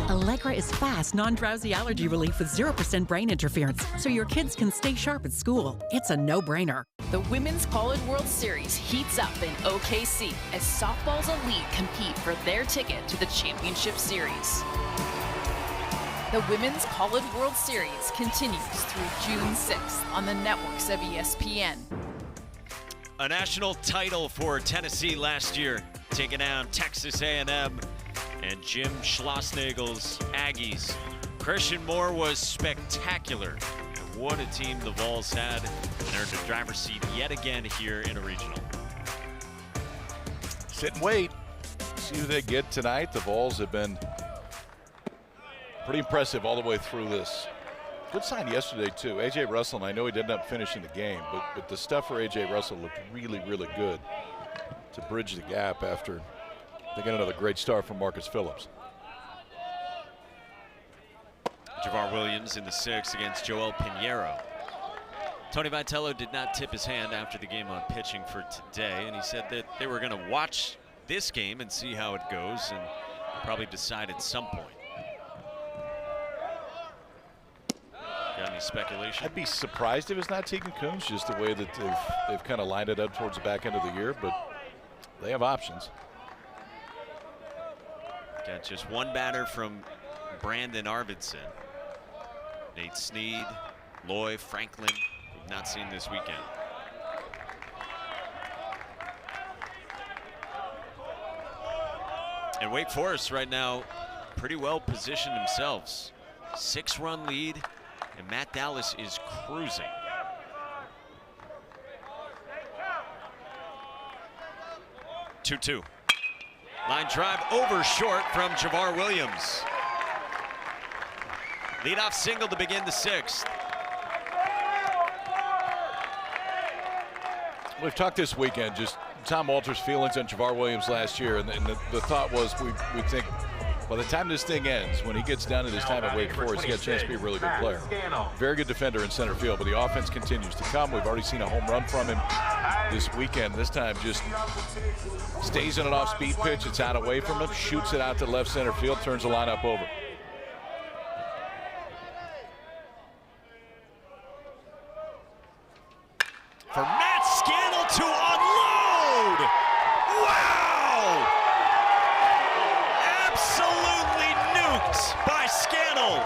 Allegra is fast, non-drowsy allergy relief with 0% brain interference, so your kids can stay sharp at school. It's a no-brainer. The Women's College World Series heats up in OKC as softball's elite compete for their ticket to the championship series. The Women's College World Series continues through June 6th on the networks of ESPN. A national title for Tennessee last year, taking down Texas A&M and Jim Schlossnagel's Aggies. Christian Moore was spectacular. And what a team the Vols had, and earned a driver's seat yet again here in a regional. Sit and wait. See who they get tonight. The Vols have been pretty impressive all the way through this. Good sign yesterday, too. A.J. Russell, and I know he didn't end up finishing the game, but the stuff for A.J. Russell looked really, really good to bridge the gap after they get another great start from Marcus Phillips. Javar Williams in the 6th against Joel Pinheiro. Tony Vitello did not tip his hand after the game on pitching for today, and he said that they were going to watch this game and see how it goes and probably decide at some point. Got any speculation? I'd be surprised if it's not Tegan Coombs, just the way that they've kind of lined it up towards the back end of the year, but they have options. Got just one batter from Brandon Arvidsson. Nate Snead, Loy, Franklin, we've not seen this weekend. And Wake Forest right now pretty well positioned themselves. 6-run lead, and Matt Dallas is cruising. Two. Line drive over short from Javar Williams. Leadoff single to begin the 6th. We've talked this weekend, just Tom Walter's feelings on Javar Williams last year, and the thought was we think by the time this thing ends, when he gets done at his time at Wake Forest, he got a chance to be a really good player. Very good defender in center field, but the offense continues to come. We've already seen a home run from him this weekend. This time just stays on an off-speed pitch. It's out away from him, shoots it out to left center field, turns the lineup over. For Matt Scannell to unload! Wow! Absolutely nuked by Scannell.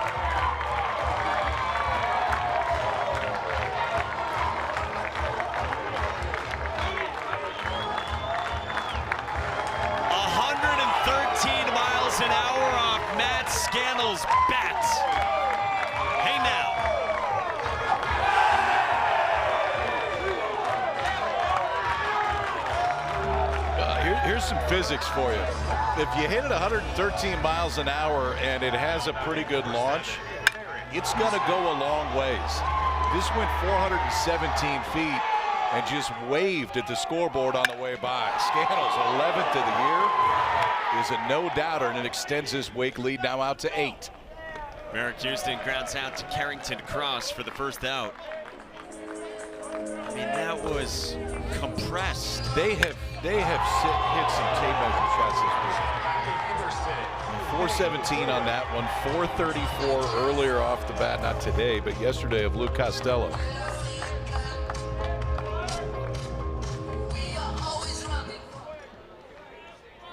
An hour off Matt Scannell's bat. Hey now. Here's some physics for you. If you hit it 113 miles an hour and it has a pretty good launch, it's going to go a long ways. This went 417 feet and just waved at the scoreboard on the way by. Scannell's 11th of the year is a no-doubter, and it extends his Wake lead now out to 8. Merrick Houston grounds out to Carrington Cross for the first out. I mean, that was compressed. They have hit some tape measure shots this week. 417 on that one, 434 earlier off the bat, not today, but yesterday of Luke Costello.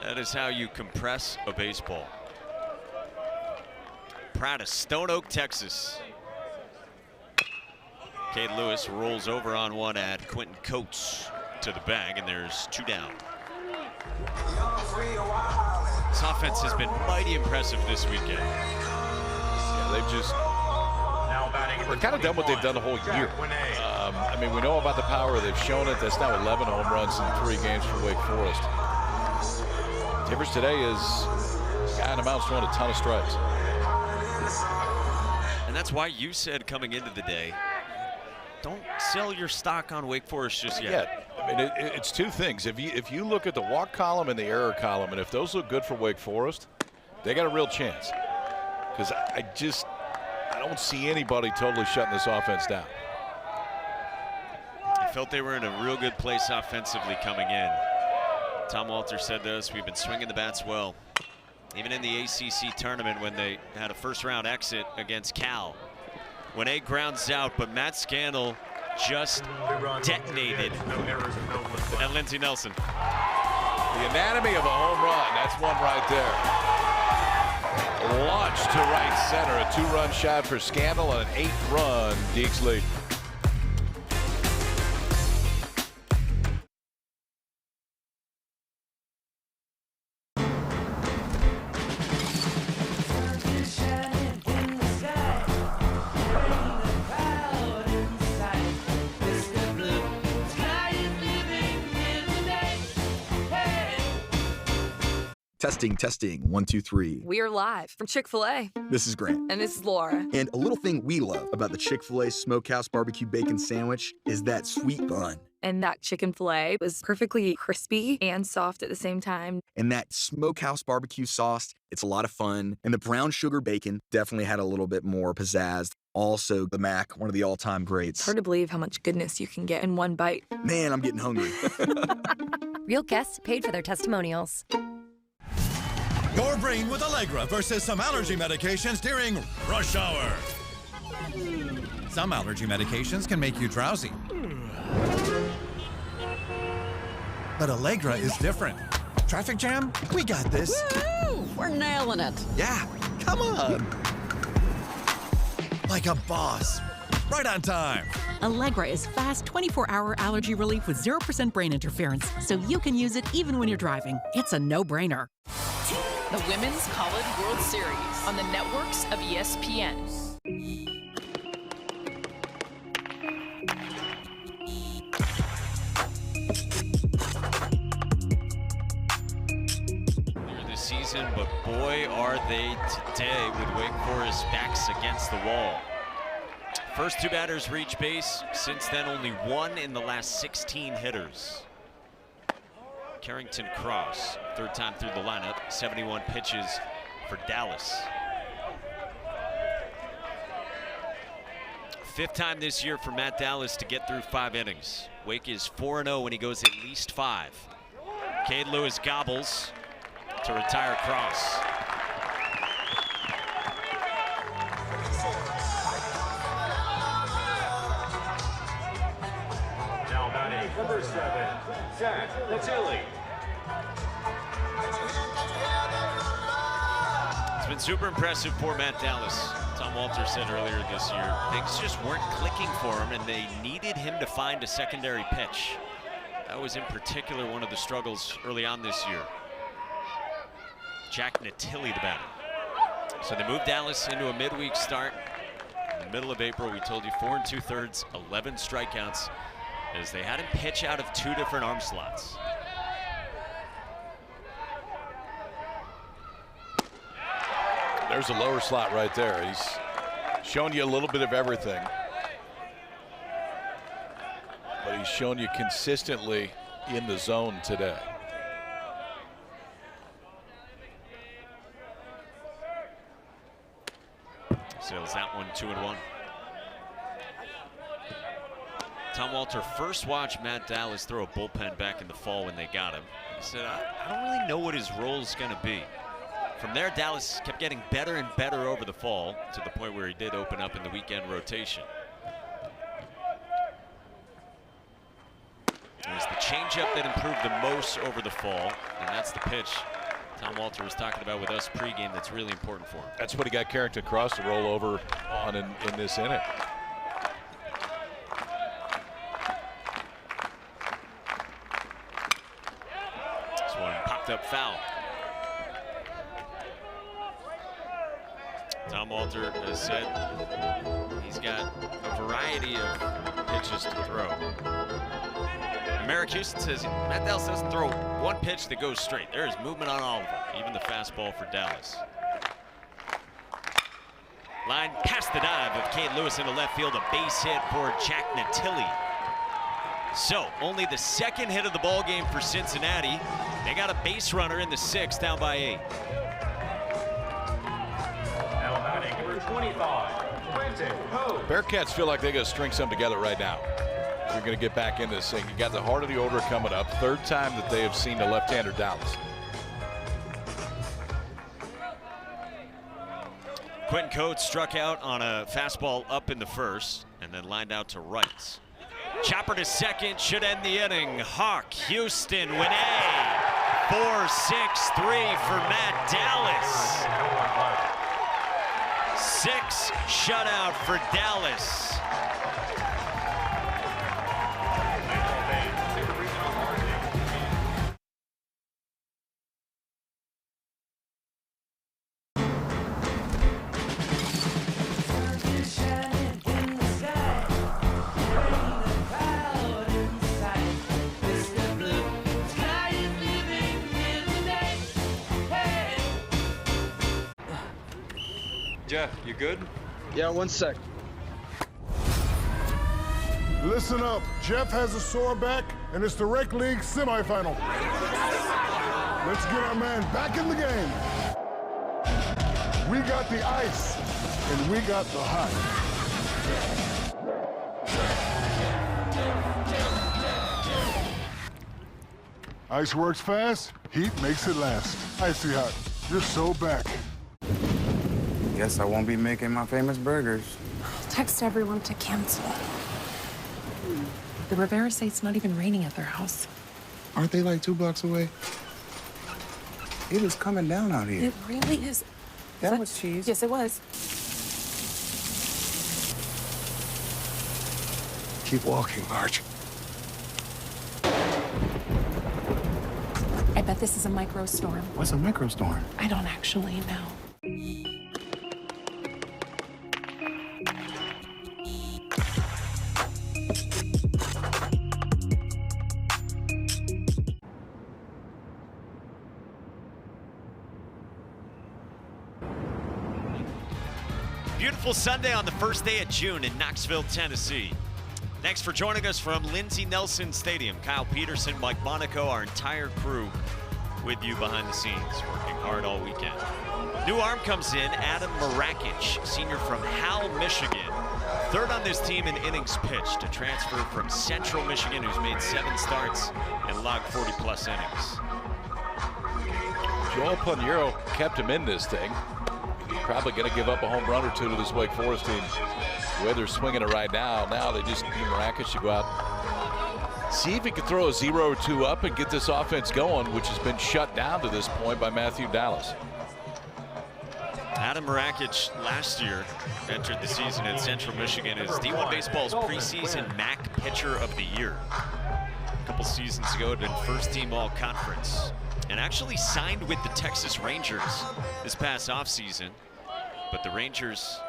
That is how you compress a baseball. Proud of Stone Oak, Texas. Cade Lewis rolls over on one at Quentin Coates to the bag, and there's 2 down. This offense has been mighty impressive this weekend. Yeah, they're kind of done what they've done the whole year. I mean, we know about the power. They've shown it. That's now 11 home runs in 3 games for Wake Forest. The difference today is the guy on the mound's throwing a ton of strikes. And that's why you said coming into the day, don't sell your stock on Wake Forest just yet. I mean, it's 2 things. If you look at the walk column and the error column, and if those look good for Wake Forest, they got a real chance. Because I don't see anybody totally shutting this offense down. felt they were in a real good place offensively coming in. Tom Walter said to us, we've been swinging the bats well. Even in the ACC tournament when they had a first-round exit against Cal. When A grounds out, but Matt Scandal just detonated at Lindsey Nelson. The anatomy of a home run, that's one right there. Launch to right center, a 2-run shot for Scandal and an 8-run Deeks lead. Testing, testing, 1, 2, 3. We're live from Chick-fil-A. This is Grant. And this is Laura. And a little thing we love about the Chick-fil-A Smokehouse Barbecue Bacon Sandwich is that sweet bun. And that chicken filet was perfectly crispy and soft at the same time. And that Smokehouse barbecue sauce, it's a lot of fun. And the brown sugar bacon definitely had a little bit more pizzazz. Also, the Mac, one of the all-time greats. It's hard to believe how much goodness you can get in one bite. Man, I'm getting hungry. Real guests paid for their testimonials. Your brain with Allegra versus some allergy medications during rush hour. Some allergy medications can make you drowsy. But Allegra is different. Traffic jam? We got this. Woo! We're nailing it. Yeah, come on. Like a boss. Right on time. Allegra is fast 24-hour allergy relief with 0% brain interference, so you can use it even when you're driving. It's a no-brainer. The Women's College World Series on the networks of ESPN. This season, but boy, are they today with Wake Forest backs against the wall. First 2 batters reach base. Since then, only 1 in the last 16 hitters. Carrington Cross, 3rd time through the lineup, 71 pitches for Dallas. 5th time this year for Matt Dallas to get through 5 innings. Wake is 4-0 when he goes at least 5. Cade Lewis gobbles to retire Cross. Now batting number 7, Jack Natili. It's been super impressive for Matt Dallas. Tom Walter said earlier this year, things just weren't clicking for him and they needed him to find a secondary pitch. That was in particular one of the struggles early on this year. Jack Natili, the batter. So they moved Dallas into a midweek start. In the middle of April, we told you 4 2/3, 11 strikeouts, as they had him pitch out of 2 different arm slots. There's a lower slot right there. He's shown you a little bit of everything. But he's shown you consistently in the zone today. Sails that one 2-1. Tom Walter first watched Matt Dallas throw a bullpen back in the fall when they got him. He said, I don't really know what his role is going to be. From there, Dallas kept getting better and better over the fall to the point where he did open up in the weekend rotation. There's the changeup that improved the most over the fall, and that's the pitch Tom Walter was talking about with us pregame that's really important for him. That's what he got Carrington Cross to roll over on in this inning. This one popped up foul. Tom Walter has said he's got a variety of pitches to throw. Merrick Houston says Matt Dallas doesn't throw one pitch that goes straight. There is movement on all of them, even the fastball for Dallas. Line past the dive of Cade Lewis into left field, a base hit for Jack Natili. So only the 2nd hit of the ball game for Cincinnati. They got a base runner in the 6th, down by 8. Now batting number 25, Quentin Poe. Bearcats feel like they got to string something together right now. you're going to get back into this thing. You got the heart of the order coming up. Third time that they have seen the left-hander Dallas. Quentin Coates struck out on a fastball up in the first and then lined out to right. Chopper to second, should end the inning. Hawk, Houston, Winay. 4-6-3 for Matt Dallas. 6 shutout for Dallas. Jeff, you good? Yeah, 1 sec. Listen up. Jeff has a sore back, and it's the Rec League semifinal. Let's get our man back in the game. We got the ice, and we got the hot. Ice works fast, heat makes it last. Icy Hot, you're so back. Guess I won't be making my famous burgers. Text everyone to cancel. The Rivera say it's not even raining at their house. Aren't they like 2 blocks away? It is coming down out here. It really is. That was cheese. Yes, it was. Keep walking, Marge. I bet this is a microstorm. What's a microstorm? I don't actually know. Beautiful Sunday on the first day of June in Knoxville, Tennessee. Thanks for joining us from Lindsey Nelson Stadium. Kyle Peterson, Mike Monaco, our entire crew with you behind the scenes, working hard all weekend. New arm comes in, Adam Marakic, senior from Howell, Michigan. Third on this team in innings pitched, a transfer from Central Michigan who's made 7 starts and logged 40-plus innings. Joel Panero kept him in this thing. Probably going to give up a home run or 2 to this Wake Forest team. The way they're swinging it right now, they just need Marakic to go out, see if he can throw a 0 or 2 up and get this offense going, which has been shut down to this point by Matthew Dallas. Adam Marakic last year entered the season at Central Michigan as D1 Baseball's preseason MAC Pitcher of the Year. A couple seasons ago, had been first team all-conference and actually signed with the Texas Rangers this past offseason. But the Rangers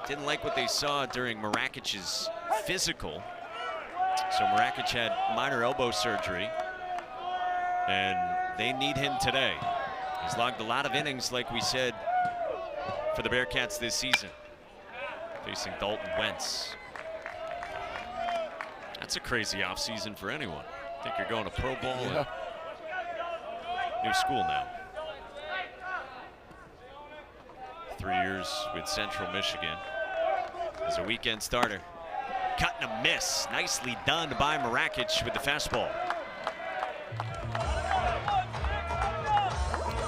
didn't like what they saw during Marakic's physical. So Marakic had minor elbow surgery, and they need him today. He's logged a lot of innings, like we said, for the Bearcats this season, facing Dalton Wentz. That's a crazy offseason for anyone. I think you're going to pro ball at new school now. 3 years with Central Michigan as a weekend starter. Cut and a miss. Nicely done by Marakic with the fastball.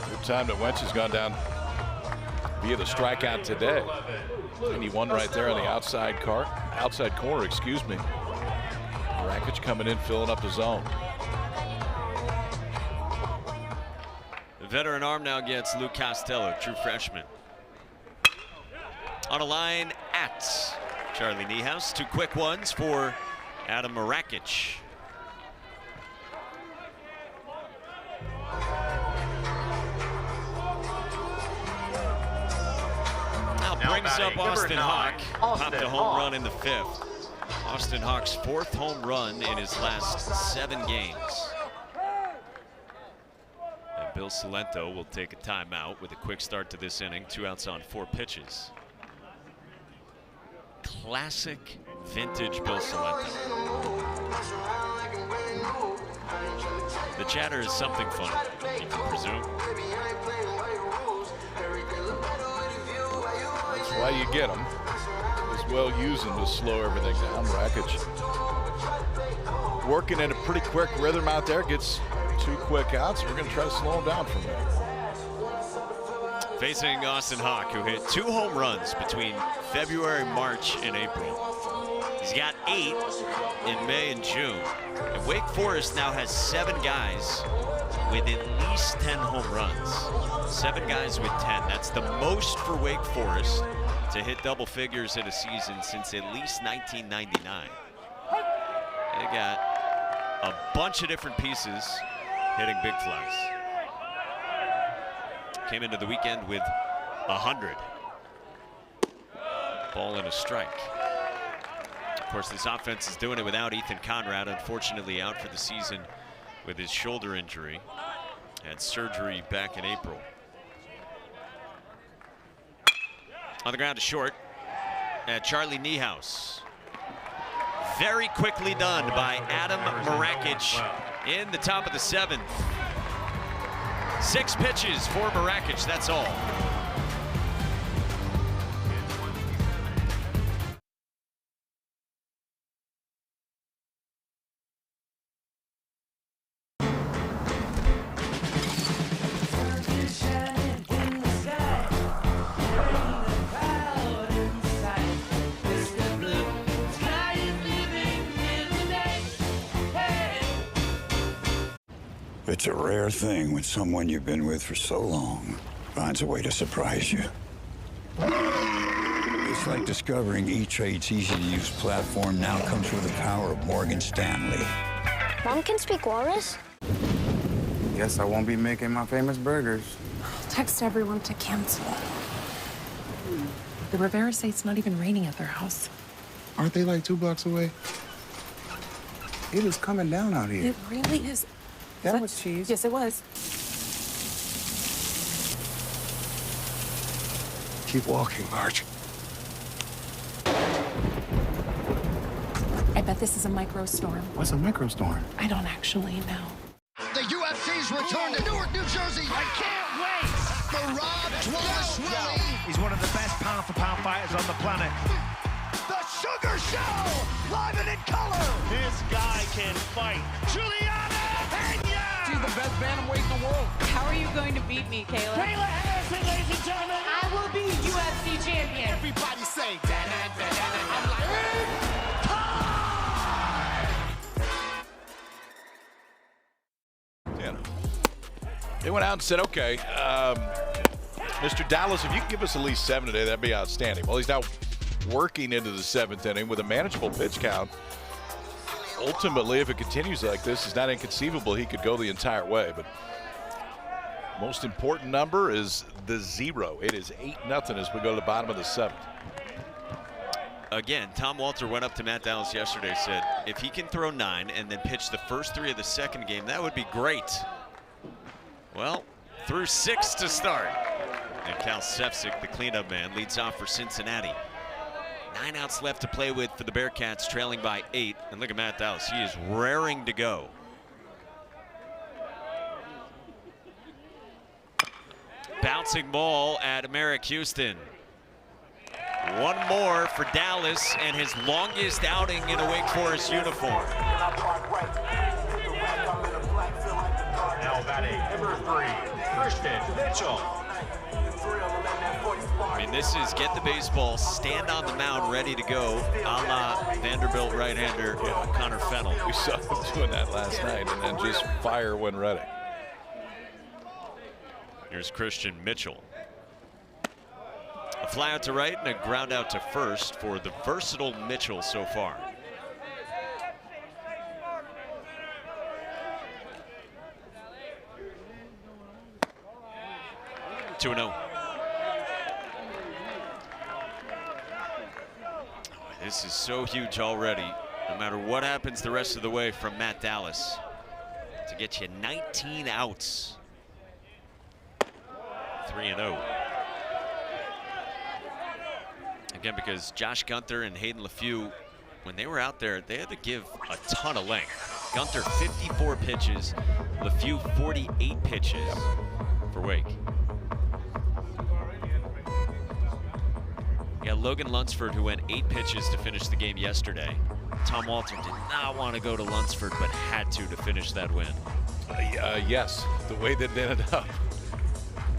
Good time that Wentz has gone down via the strikeout today. And he won right there on the outside corner, Marakic coming in, filling up the zone. The veteran arm now gets Luke Costello, true freshman. On a line at Charlie Niehaus. 2 quick ones for Adam Marakic. Now brings up Austin Hawk. Popped a home run in the 5th. Austin Hawk's 4th home run in his last 7 games. And Bill Salento will take a timeout with a quick start to this inning. 2 outs on 4 pitches. Classic vintage Bill Salento. The chatter is something fun, you can presume. That's why you get them. As well using to slow everything down. Marakic working in a pretty quick rhythm out there, gets 2 quick outs. We're going to try to slow him down from there. Facing Austin Hawk, who hit 2 home runs between February, March, and April. He's got 8 in May and June. And Wake Forest now has 7 guys with at least 10 home runs. 7 guys with 10. That's the most for Wake Forest to hit double figures in a season since at least 1999. They got a bunch of different pieces hitting big flies. Came into the weekend with 100. Ball and a strike. Of course, this offense is doing it without Ethan Conrad, unfortunately out for the season with his shoulder injury. Had surgery back in April. On the ground to short, Charlie Niehaus. Very quickly done by Adam Marakic in the top of the 7th. 6 pitches for Marakic, that's all. It's a rare thing when someone you've been with for so long finds a way to surprise you. It's like discovering E-Trade's easy-to-use platform now comes with the power of Morgan Stanley. Mom can speak walrus? Guess I won't be making my famous burgers. Text everyone to cancel. The Rivera say it's not even raining at their house. Aren't they like 2 blocks away? It is coming down out here. It really is. That was cheese. Yes, it was. Keep walking, Marge. I bet this is a microstorm. What's a microstorm? I don't actually know. The UFC's return to Newark, New Jersey. I can't wait. The Rob Dwalishvili. He's one of the best pound-for-pound fighters on the planet. The Sugar Show, live and in color. This guy can fight. Juliana Pena. She's the best bantamweight in the world. How are you going to beat me, Kayla? Kayla Harrison, ladies and gentlemen. I will be UFC champion. Everybody say, da-da-da-da-da. I'm like, They went out and said, okay, Mr. Dallas, if you can give us at least 7 today, that'd be outstanding. Well, he's now working into the 7th inning with a manageable pitch count. Ultimately, if it continues like this, it's not inconceivable he could go the entire way. But most important number is the 0. It is 8-0 as we go to the bottom of the 7th. Again, Tom Walter went up to Matt Dallas yesterday, said if he can throw 9 and then pitch the first 3 of the second game, that would be great. Well, threw 6 to start. And Cal Sefcik, the cleanup man, leads off for Cincinnati. 9 outs left to play with for the Bearcats, trailing by 8. And look at Matt Dallas, he is raring to go. Bouncing ball at Merrick Houston. 1 more for Dallas and his longest outing in a Wake Forest uniform. Now batting number 3, Christian Mitchell. I mean, this is get the baseball, stand on the mound, ready to go, a la Vanderbilt right-hander Connor Fennell. We saw him doing that last night, and then just fire when ready. Here's Christian Mitchell. A fly out to right and a ground out to first for the versatile Mitchell so far. Two and 0. This is so huge already, no matter what happens the rest of the way from Matt Dallas, to get you 19 outs. 3-0. Again, because Josh Gunther and Hayden LeFew, when they were out there, they had to give a ton of length. Gunther 54 pitches, LeFew 48 pitches for Wake. You got Logan Lunsford, who went 8 pitches to finish the game yesterday. Tom Walter did not want to go to Lunsford, but had to finish that win. Yes, the way that it ended up.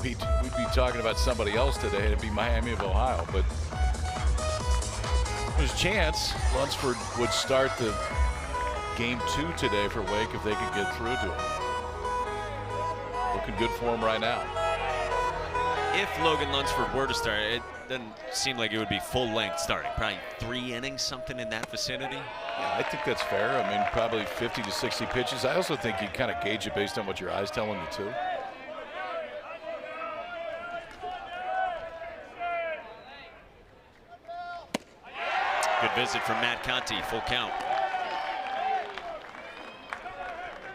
We'd be talking about somebody else today. It'd be Miami of Ohio, but there's a chance Lunsford would start the game 2 today for Wake if they could get through to him. Looking good for him right now. If Logan Lunsford were to start, it doesn't seem like it would be full length starting. Probably 3 innings, something in that vicinity. Yeah, I think that's fair. I mean, probably 50 to 60 pitches. I also think you kind of gauge it based on what your eye's telling you too. Good visit from Matt Conti, full count.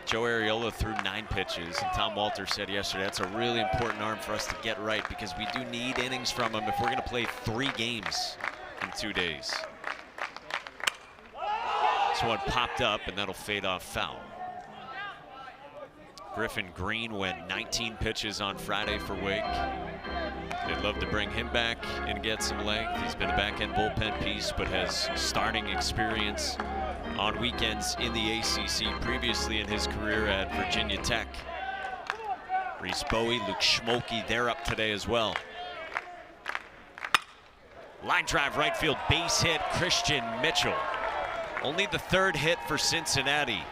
Joe Arriola threw 9 pitches, and Tom Walter said yesterday that's a really important arm for us to get right because we do need innings from him if we're going to play 3 games in 2 days. This one popped up, and that'll fade off foul. Griffin Green went 19 pitches on Friday for Wake. They'd love to bring him back and get some length. He's been a back-end bullpen piece, but has starting experience on weekends in the ACC previously in his career at Virginia Tech. Reese Bowie, Luke Schmolke, they're up today as well. Line drive right field, base hit, Christian Mitchell. Only the 3rd hit for Cincinnati.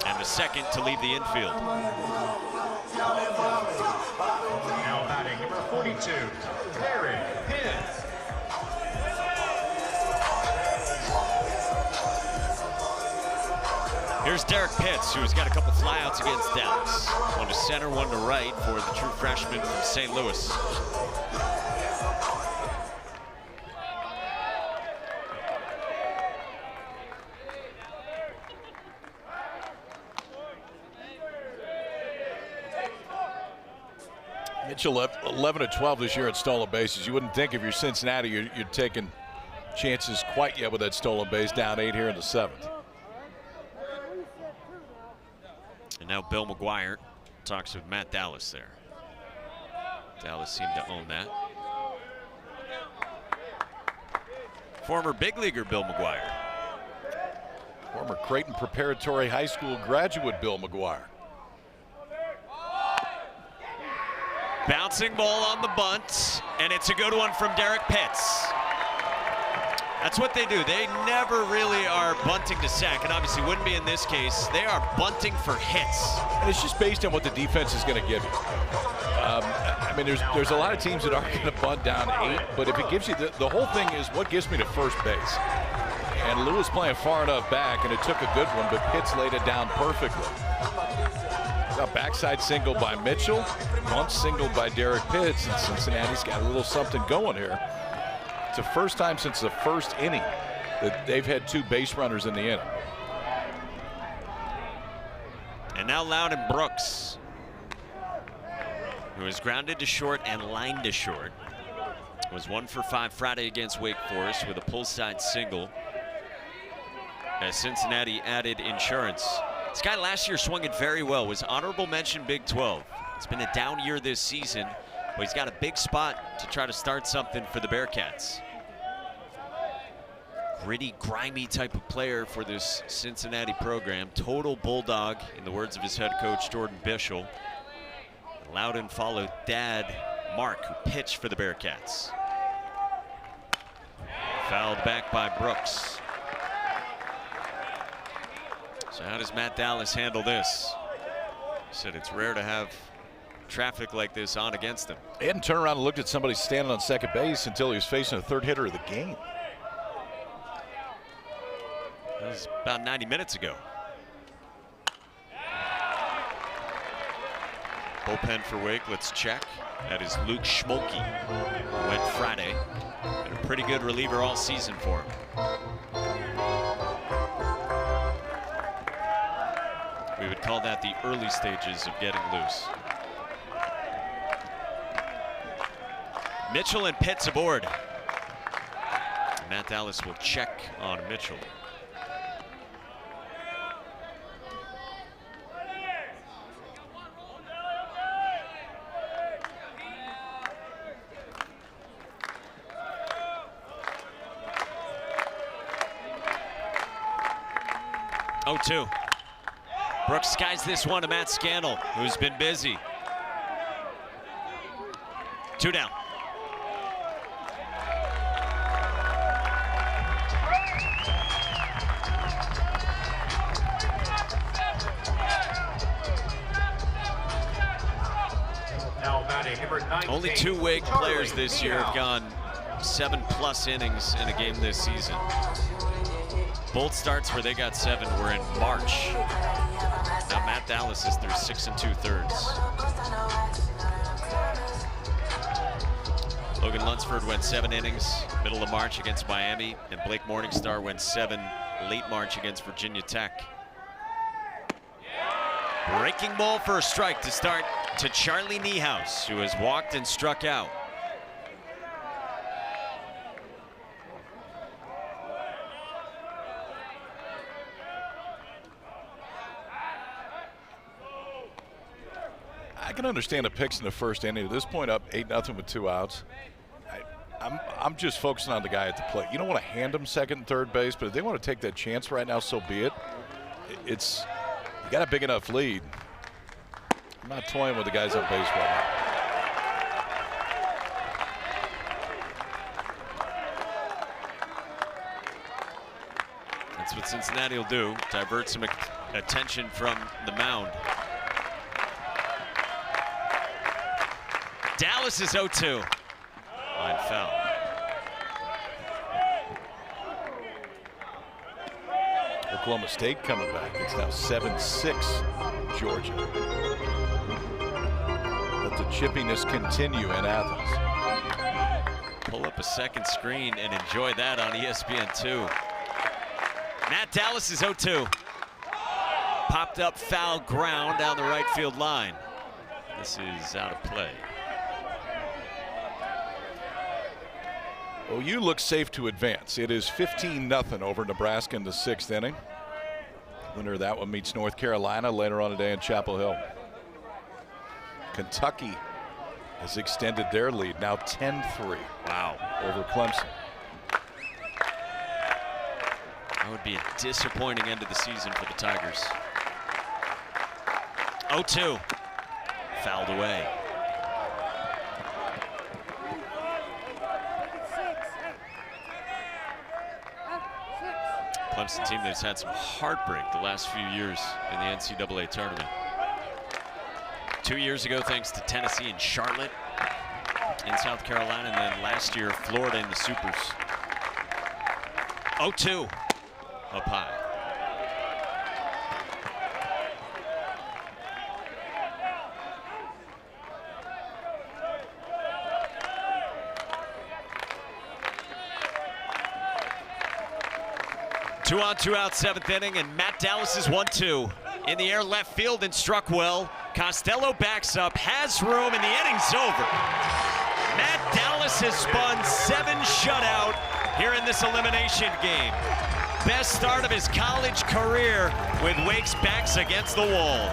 And the 2nd to leave the infield. Now batting number 42, Derek Pitts. Here's Derek Pitts, who's got a couple flyouts against Dallas. One to center, one to right for the true freshman from St. Louis. Mitchell 11 of 12 this year at stolen bases. You wouldn't think if you're Cincinnati you're taking chances quite yet with that stolen base, down 8 here in the 7th. And now Bill McGuire talks with Matt Dallas there. Dallas seemed to own that. Former big leaguer Bill McGuire. Former Creighton Preparatory High School graduate Bill McGuire. Bouncing ball on the bunt, and it's a good one from Derek Pitts. That's what they do. They never really are bunting to sack, and obviously wouldn't be in this case. They are bunting for hits. And it's just based on what the defense is going to give you. I mean, there's a lot of teams that aren't going to bunt down 8, but if it gives you the whole thing is what gets me to first base. And Lewis playing far enough back, and it took a good one, but Pitts laid it down perfectly. A backside single by Mitchell, bunt single by Derek Pitts, and Cincinnati's got a little something going here. It's the first time since the 1st inning that they've had 2 base runners in the inning. And now Loudon Brooks, who is grounded to short and lined to short, was 1 for 5 Friday against Wake Forest with a pull side single as Cincinnati added insurance. This guy last year swung it very well, was honorable mention Big 12. It's been a down year this season, but he's got a big spot to try to start something for the Bearcats. Gritty, grimy type of player for this Cincinnati program. Total bulldog, in the words of his head coach, Jordan Bischel. Loudon followed dad, Mark, who pitched for the Bearcats. Fouled back by Brooks. So how does Matt Dallas handle this? He said it's rare to have traffic like this on against him. He hadn't turned around and looked at somebody standing on second base until he was facing the 3rd hitter of the game. That was about 90 minutes ago. Bullpen for Wake, let's check. That is Luke Schmolke, who went Friday. Been a pretty good reliever all season for him. We would call that the early stages of getting loose. Mitchell and Pitts aboard. Matt Dallas will check on Mitchell. 0-2. Brooks skies this one to Matt Scannell, who's been busy. 2 down. Only 2 Wake players this year have gone 7+ innings in a game this season. Both starts where they got 7 were in March. Now Matt Dallas is through 6 2/3. Logan Lunsford went 7 innings middle of March against Miami, and Blake Morningstar went 7 late March against Virginia Tech. Breaking ball for a strike to start to Charlie Niehaus, who has walked and struck out. I can understand the picks in the first inning. At this point, up 8-0 with 2 outs. I'm just focusing on the guy at the plate. You don't want to hand him second and third base, but if they want to take that chance right now, so be it. You got a big enough lead. I'm not toying with the guys on base right now. That's what Cincinnati will do, divert some attention from the mound. Dallas is 0-2. Line foul. Oklahoma State coming back. It's now 7-6 Georgia. Let the chippiness continue in Athens. Pull up a second screen and enjoy that on ESPN2. Matt Dallas is 0-2. Popped up foul ground down the right field line. This is out of play. OU looks safe to advance. It is 15-0 over Nebraska in the 6th inning. Winner of that one meets North Carolina later on today in Chapel Hill. Kentucky has extended their lead, now 10-3. Wow. Over Clemson. That would be a disappointing end of the season for the Tigers. 0-2. Fouled away. Clemson team that's had some heartbreak the last few years in the NCAA tournament. 2 years ago, thanks to Tennessee and Charlotte in South Carolina, and then last year, Florida in the Supers. 0-2 up high. Two on, 2 out, 7th inning, and Matt Dallas is 1-2. In the air left field and struck well. Costello backs up, has room, and the inning's over. Matt Dallas has spun 7 shutout here in this elimination game. Best start of his college career with Wake's backs against the wall.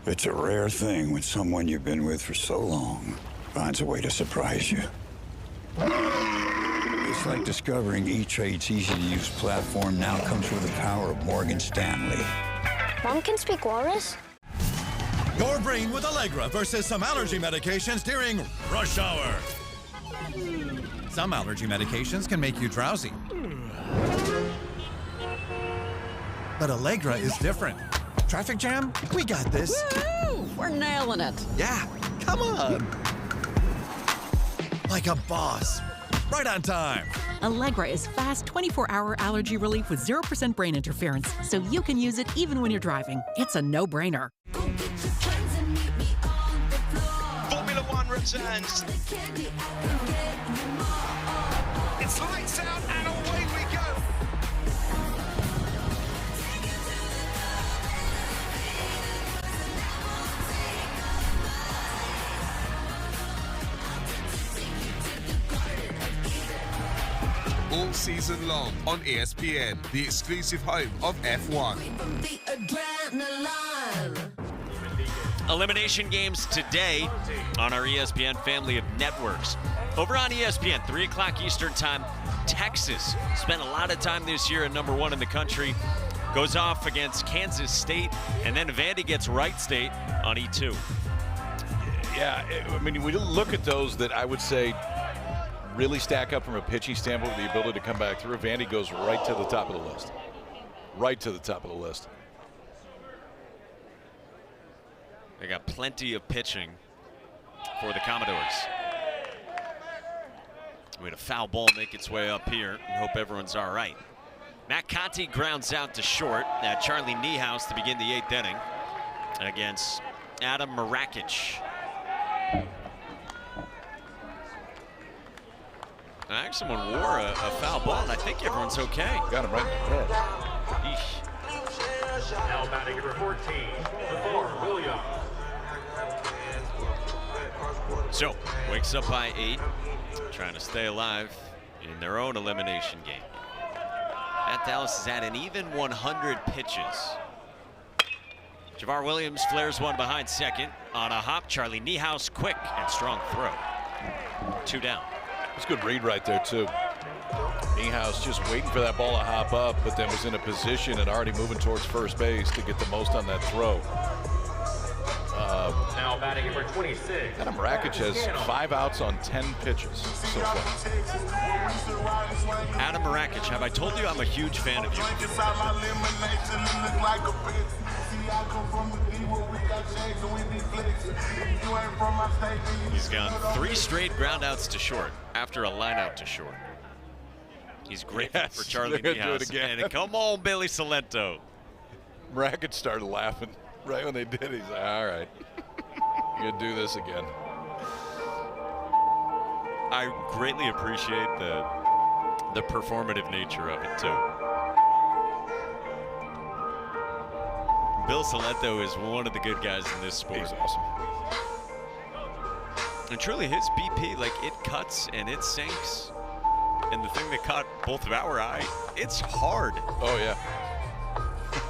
It's a rare thing when someone you've been with for so long finds a way to surprise you. It's like discovering E-Trade's easy-to-use platform now comes with the power of Morgan Stanley. Mom can speak walrus? Your brain with Allegra versus some allergy medications during rush hour. Some allergy medications can make you drowsy. But Allegra is different. Traffic jam? We got this. Woo! We're nailing it. Yeah, come on. Like a boss. Right on time. Allegra is fast 24-hour allergy relief with 0% brain interference, so you can use it even when you're driving. It's a no-brainer. Formula One returns. It's lights out and away we go. all season long on ESPN, the exclusive home of F1. Elimination games today on our ESPN family of networks. Over on ESPN, 3 o'clock Eastern time, Texas spent a lot of time this year at #1 in the country. Goes off against Kansas State, and then Vandy gets Wright State on E2. Yeah, I mean, we look at those that I would say really stack up from a pitching standpoint with the ability to come back through. Vandy goes right to the top of the list. Right to the top of the list. They got plenty of pitching for the Commodores. We had a foul ball make its way up here. I hope everyone's all right. Matt Conti grounds out to short. Charlie Niehaus to begin the 8th inning against Adam Marakic. Someone wore a foul ball, and I think everyone's okay. Got him right in the head. Now batting number 14, DeVore Williams. So, wakes up by 8, trying to stay alive in their own elimination game. Matt Dallas is at an even 100 pitches. Javar Williams flares one behind second. On a hop, Charlie Niehaus, quick and strong throw. 2 down. It's a good read right there, too. Niehaus just waiting for that ball to hop up, but then was in a position and already moving towards first base to get the most on that throw. Now batting number 26. Adam Marakic has 5 outs on 10 pitches so far. Adam Marakic, have I told you I'm a huge fan of you? He's gone 3 straight groundouts to short after a line out to short. He's grateful for Charlie Niehaus. And come on, Billy Salento. Marakic started laughing right when they did. He's like, all right, you're going to do this again. I greatly appreciate the performative nature of it, too. Bill Salento is one of the good guys in this sport. He's awesome. And truly, his BP, like, it cuts and it sinks. And the thing that caught both of our eye, it's hard. Oh, yeah.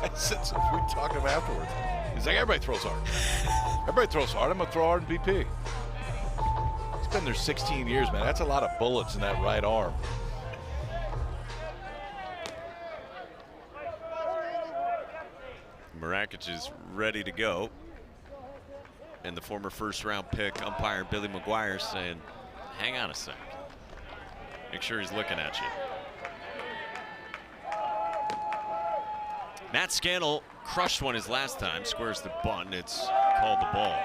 We talked to him afterwards. He's like, everybody throws hard. Everybody throws hard. I'm going to throw hard in BP. He's been there 16 years, man. That's a lot of bullets in that right arm. Marakic is ready to go. And the former first-round pick umpire Billy McGuire saying, hang on a sec. Make sure he's looking at you. Matt Scannell crushed one his last time, squares the bunt, it's called the ball.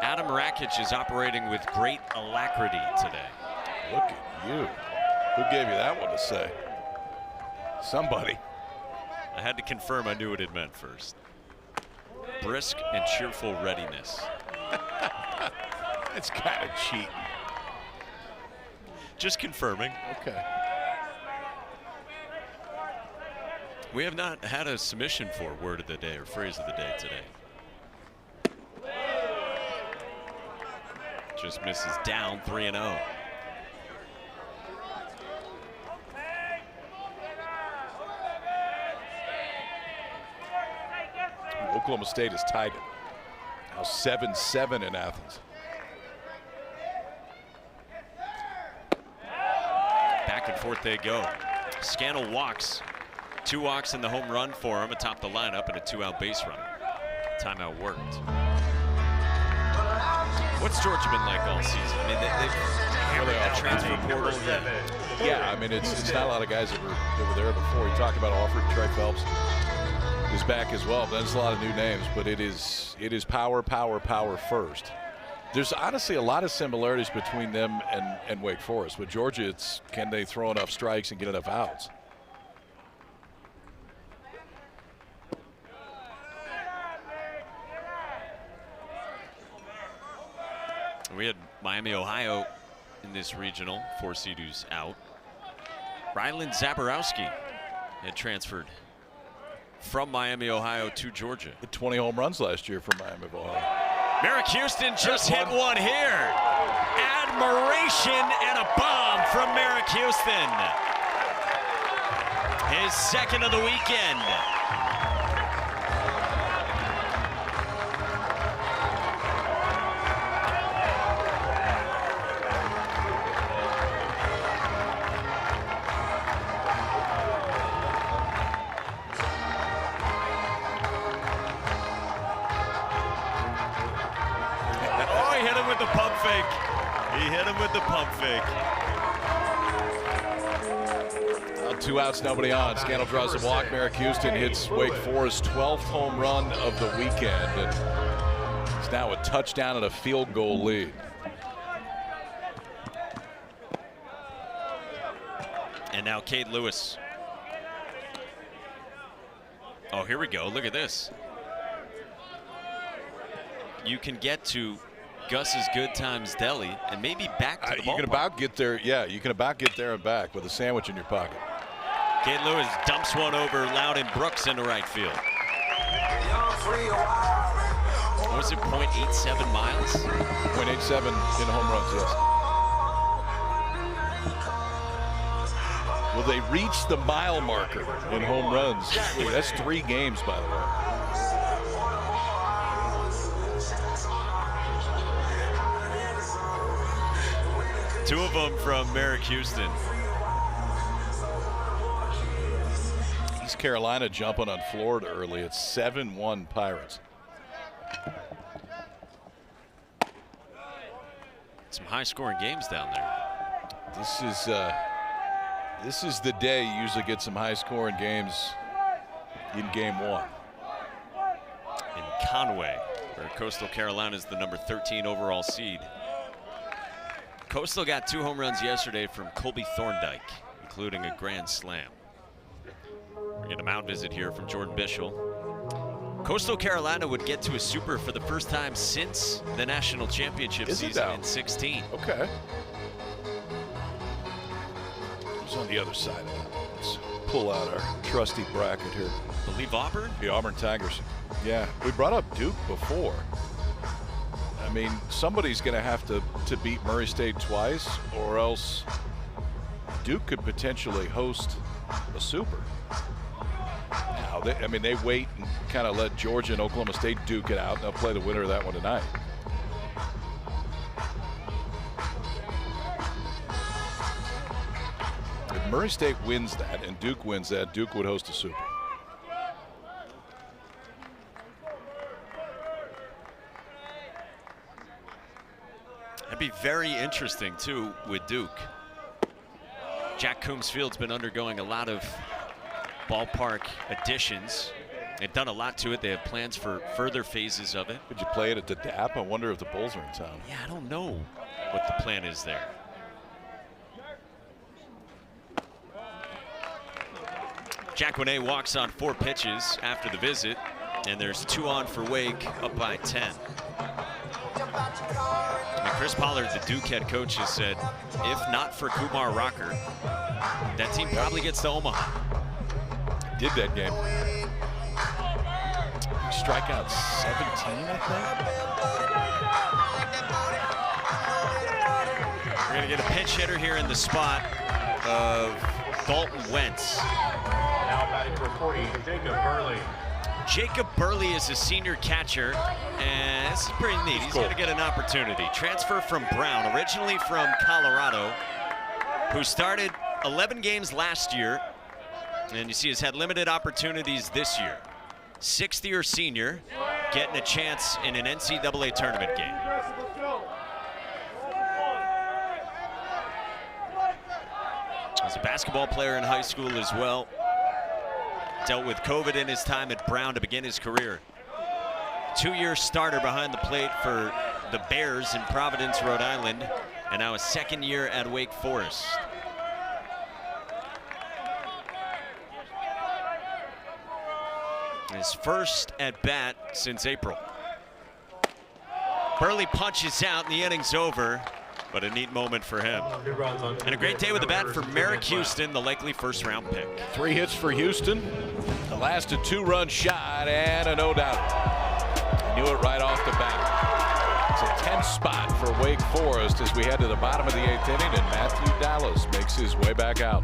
Adam Marakic is operating with great alacrity today. Look at you. Who gave you that one to say? Somebody. I had to confirm I knew what it meant first. Brisk and cheerful readiness. It's kind of cheating. Just confirming. Okay. We have not had a submission for word of the day or phrase of the day today. Just misses down 3-0. Oklahoma State has tied it. Now 7-7 in Athens. Back and forth they go. Scannell walks. 2 walks in the home run for him atop the lineup and a 2-out base runner. Timeout worked. What's Georgia been like all season? I mean, they've hammered that transfer portal. Yeah, I mean, it's not a lot of guys that were there before. He talked about Alfred Trey Phelps is back as well. There's a lot of new names, but it is power, power, power first. There's honestly a lot of similarities between them and Wake Forest. With Georgia, it's can they throw enough strikes and get enough outs? We had Miami, Ohio in this regional. 4 seed who's out. Ryland Zaborowski had transferred from Miami, Ohio to Georgia. Hit 20 home runs last year for Miami, Ohio. Merrick Houston just hit one here. admiration and a bomb from Merrick Houston. His second of the weekend. He hit him with the pump fake. He hit him with the pump fake. 2 outs, nobody on. Scannell draws a walk. Merrick Houston hits Wake Forest's 12th home run of the weekend. And it's now a touchdown and a field goal lead. And now Cade Lewis. Oh, here we go. Look at this. You can get to Gus's Good Times Deli and maybe back to the ballpark. You can about get there. Yeah, you can about get there and back with a sandwich in your pocket. Cade Lewis dumps one over Loudon Brooks into right field. What was it, 0.87 miles? 0.87 in home runs, yes. Well, they reached the mile marker in home runs. That's 3 games, by the way. Two of them from Merrick Houston. East Carolina jumping on Florida early. It's 7-1 Pirates. Some high-scoring games down there. This is the day you usually get some high-scoring games in Game 1. In Conway, where Coastal Carolina is the number 13 overall seed. Coastal got 2 home runs yesterday from Colby Thorndike, including a grand slam. We're getting a mound visit here from Jordan Bischel. Coastal Carolina would get to a super for the first time since the national championship season in 16. Okay. Who's on the other side of it? Let's pull out our trusty bracket here. I believe Auburn? The Auburn Tigers. Yeah, we brought up Duke before. I mean, somebody's going to have to beat Murray State twice, or else Duke could potentially host a super. Now, they wait and kind of let Georgia and Oklahoma State duke it out, and they'll play the winner of that one tonight. If Murray State wins that and Duke wins that, Duke would host a super. That'd be very interesting, too, with Duke. Jack Coombs Field's been undergoing a lot of ballpark additions. They've done a lot to it. They have plans for further phases of it. Would you play it at the DAP? I wonder if the Bulls are in town. Yeah, I don't know what the plan is there. Jacqueline walks on 4 pitches after the visit, and there's 2 on for Wake, up by 10. And Chris Pollard, the Duke head coach, has said, if not for Kumar Rocker, that team probably gets to Omaha. Did that game. Strikeout 17, I think. We're going to get a pinch hitter here in the spot of Dalton Wentz. Now batting for 40, Jacob Burley. Jacob Burley is a senior catcher, and this is pretty neat. He's going to get an opportunity. Transfer from Brown, originally from Colorado, who started 11 games last year, and you see he's had limited opportunities this year. 6th-year senior, getting a chance in an NCAA tournament game. Was a basketball player in high school as well. Dealt with COVID in his time at Brown to begin his career. 2-year starter behind the plate for the Bears in Providence, Rhode Island, and now a 2nd year at Wake Forest. His first at bat since April. Burley punches out and the inning's over, but a neat moment for him. And a great day with the bat for Merrick Houston, the likely first-round pick. 3 hits for Houston. The last a 2-run shot and a no-doubt. Knew it right off the bat. It's a tense spot for Wake Forest as we head to the bottom of the 8th inning, and Matthew Dallas makes his way back out.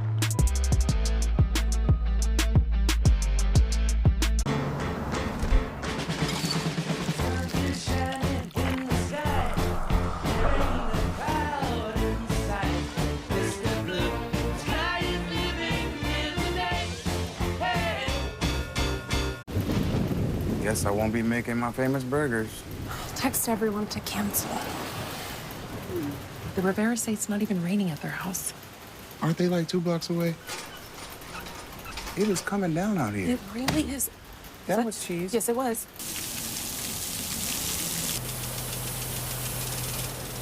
Guess I won't be making my famous burgers. Text everyone to cancel. The Rivera say it's not even raining at their house. Aren't they like 2 blocks away? It is coming down out here. It really is. That was cheese. Yes, it was.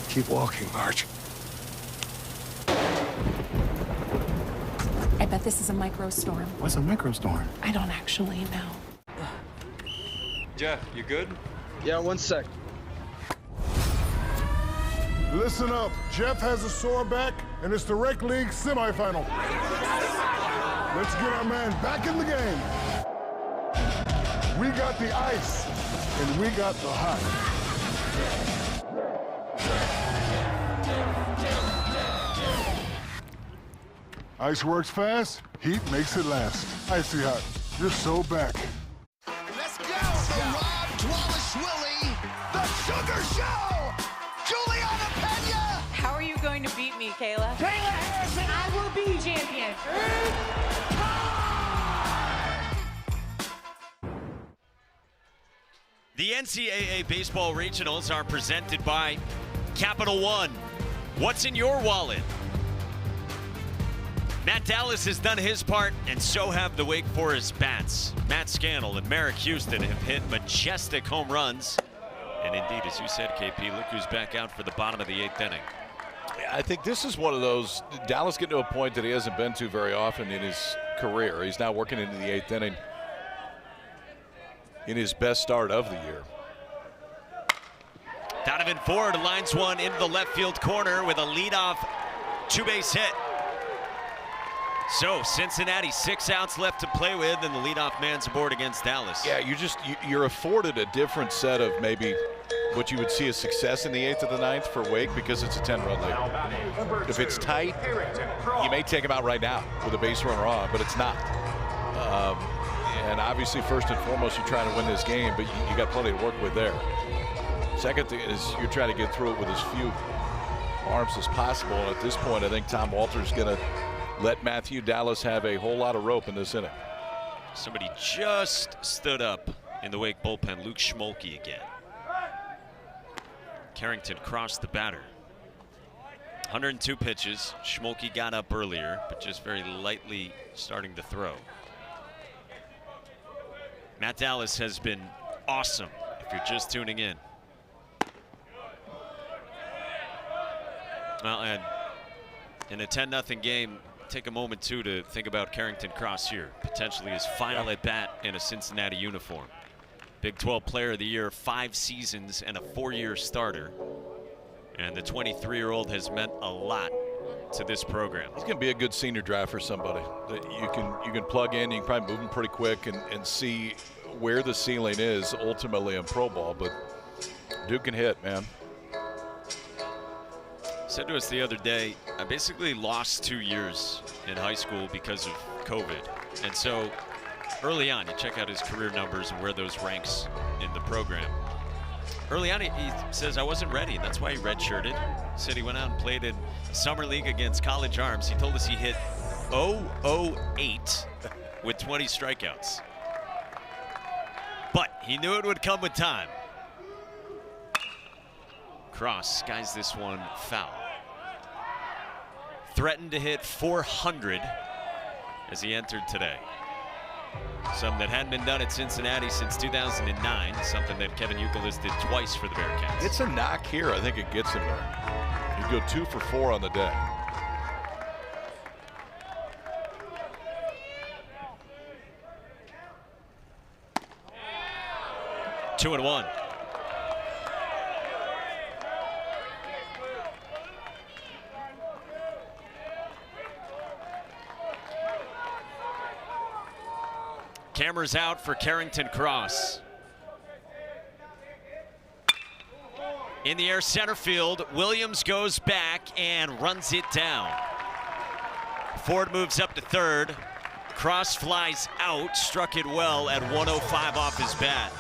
Keep walking, Marge. I bet this is a microstorm. What's a microstorm? I don't actually know. Jeff, you good? Yeah, 1 sec. Listen up. Jeff has a sore back, and it's the Rec League semifinal. Let's get our man back in the game. We got the ice, and we got the hot. Ice works fast, heat makes it last. Icy hot, you're so back. Let's go! The Rob Dwalish-Willie, the Sugar Show! Juliana Pena! How are you going to beat me, Kayla? Kayla Harrison, I will be champion. The NCAA Baseball Regionals are presented by Capital One. What's in your wallet? Matt Dallas has done his part, and so have the Wake Forest Bats. Matt Scannell and Merrick Houston have hit majestic home runs. And indeed, as you said, KP, look who's back out for the bottom of the 8th inning. I think this is one of those, Dallas getting to a point that he hasn't been to very often in his career. He's now working into the 8th inning in his best start of the year. Donovan Ford lines one into the left field corner with a leadoff 2-base hit. So Cincinnati 6 outs left to play with, and the leadoff man's aboard against Dallas. Yeah, you're afforded a different set of maybe what you would see as success in the 8th or the 9th for Wake because it's a 10-run lead. If it's tight, you may take him out right now with a base runner on, but it's not. And obviously, first and foremost, you're trying to win this game, but you got plenty to work with there. Second thing is you're trying to get through it with as few arms as possible. And at this point, I think Tom Walter's going to let Matthew Dallas have a whole lot of rope in this inning. Somebody just stood up in the Wake bullpen, Luke Schmolke again. Carrington crossed the batter. 102 pitches. Schmolke got up earlier, but just very lightly starting to throw. Matt Dallas has been awesome if you're just tuning in. Well, and in a 10-0 game, take a moment too to think about Carrington Cross here, potentially his final at bat in a Cincinnati uniform. Big 12 Player of the Year, 5 seasons and a 4-year starter, and the 23-year-old has meant a lot to this program. He's going to be a good senior draft for somebody that you can plug in. You can probably move him pretty quick and see where the ceiling is ultimately in pro ball. But Duke can hit, man. Said to us the other day, I basically lost 2 years in high school because of COVID. And so early on, you check out his career numbers and where those ranks in the program. Early on, he says, I wasn't ready. That's why he redshirted. Said he went out and played in Summer League against College Arms. He told us he hit 0-0-8 with 20 strikeouts. But he knew it would come with time. Cross skies this one foul. Threatened to hit 400 as he entered today. Something that hadn't been done at Cincinnati since 2009, something that Kevin Youkilis did twice for the Bearcats. It's a knock here. I think it gets him there. He'd go 2 for 4 on the day. Two and one. Cameras out for Carrington Cross. In the air center field, Williams goes back and runs it down. Ford moves up to third. Cross flies out, struck it well at 105 off his bat.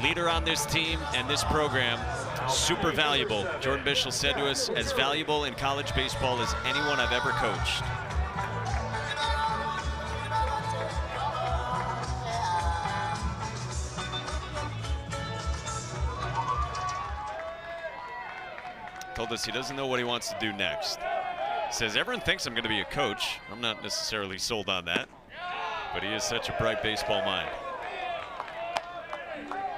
Leader on this team and this program, super valuable. Jordan Bischel said to us, as valuable in college baseball as anyone I've ever coached. Told us he doesn't know what he wants to do next. He says, everyone thinks I'm going to be a coach. I'm not necessarily sold on that, but he is such a bright baseball mind.